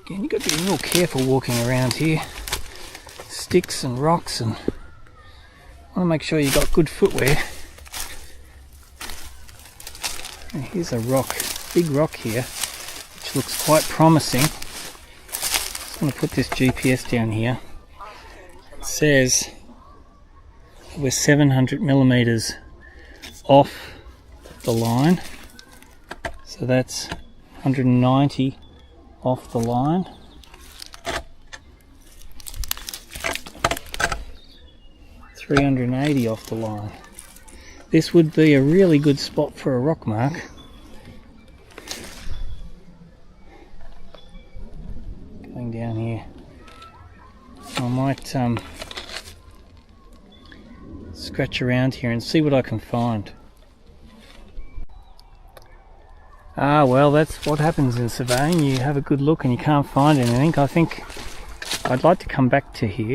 you've got to be real careful walking around here. Sticks and rocks, and want to make sure you've got good footwear. And here's a rock, big rock here, which looks quite promising. Just want to put this GPS down here. It says we're 700 millimeters off the line, so that's 190 off the line. $380 off the line. This would be a really good spot for a rock mark. Going down here. I might scratch around here and see what I can find. Ah, well, that's what happens in surveying. You have a good look and you can't find anything. I think I'd like to come back to here.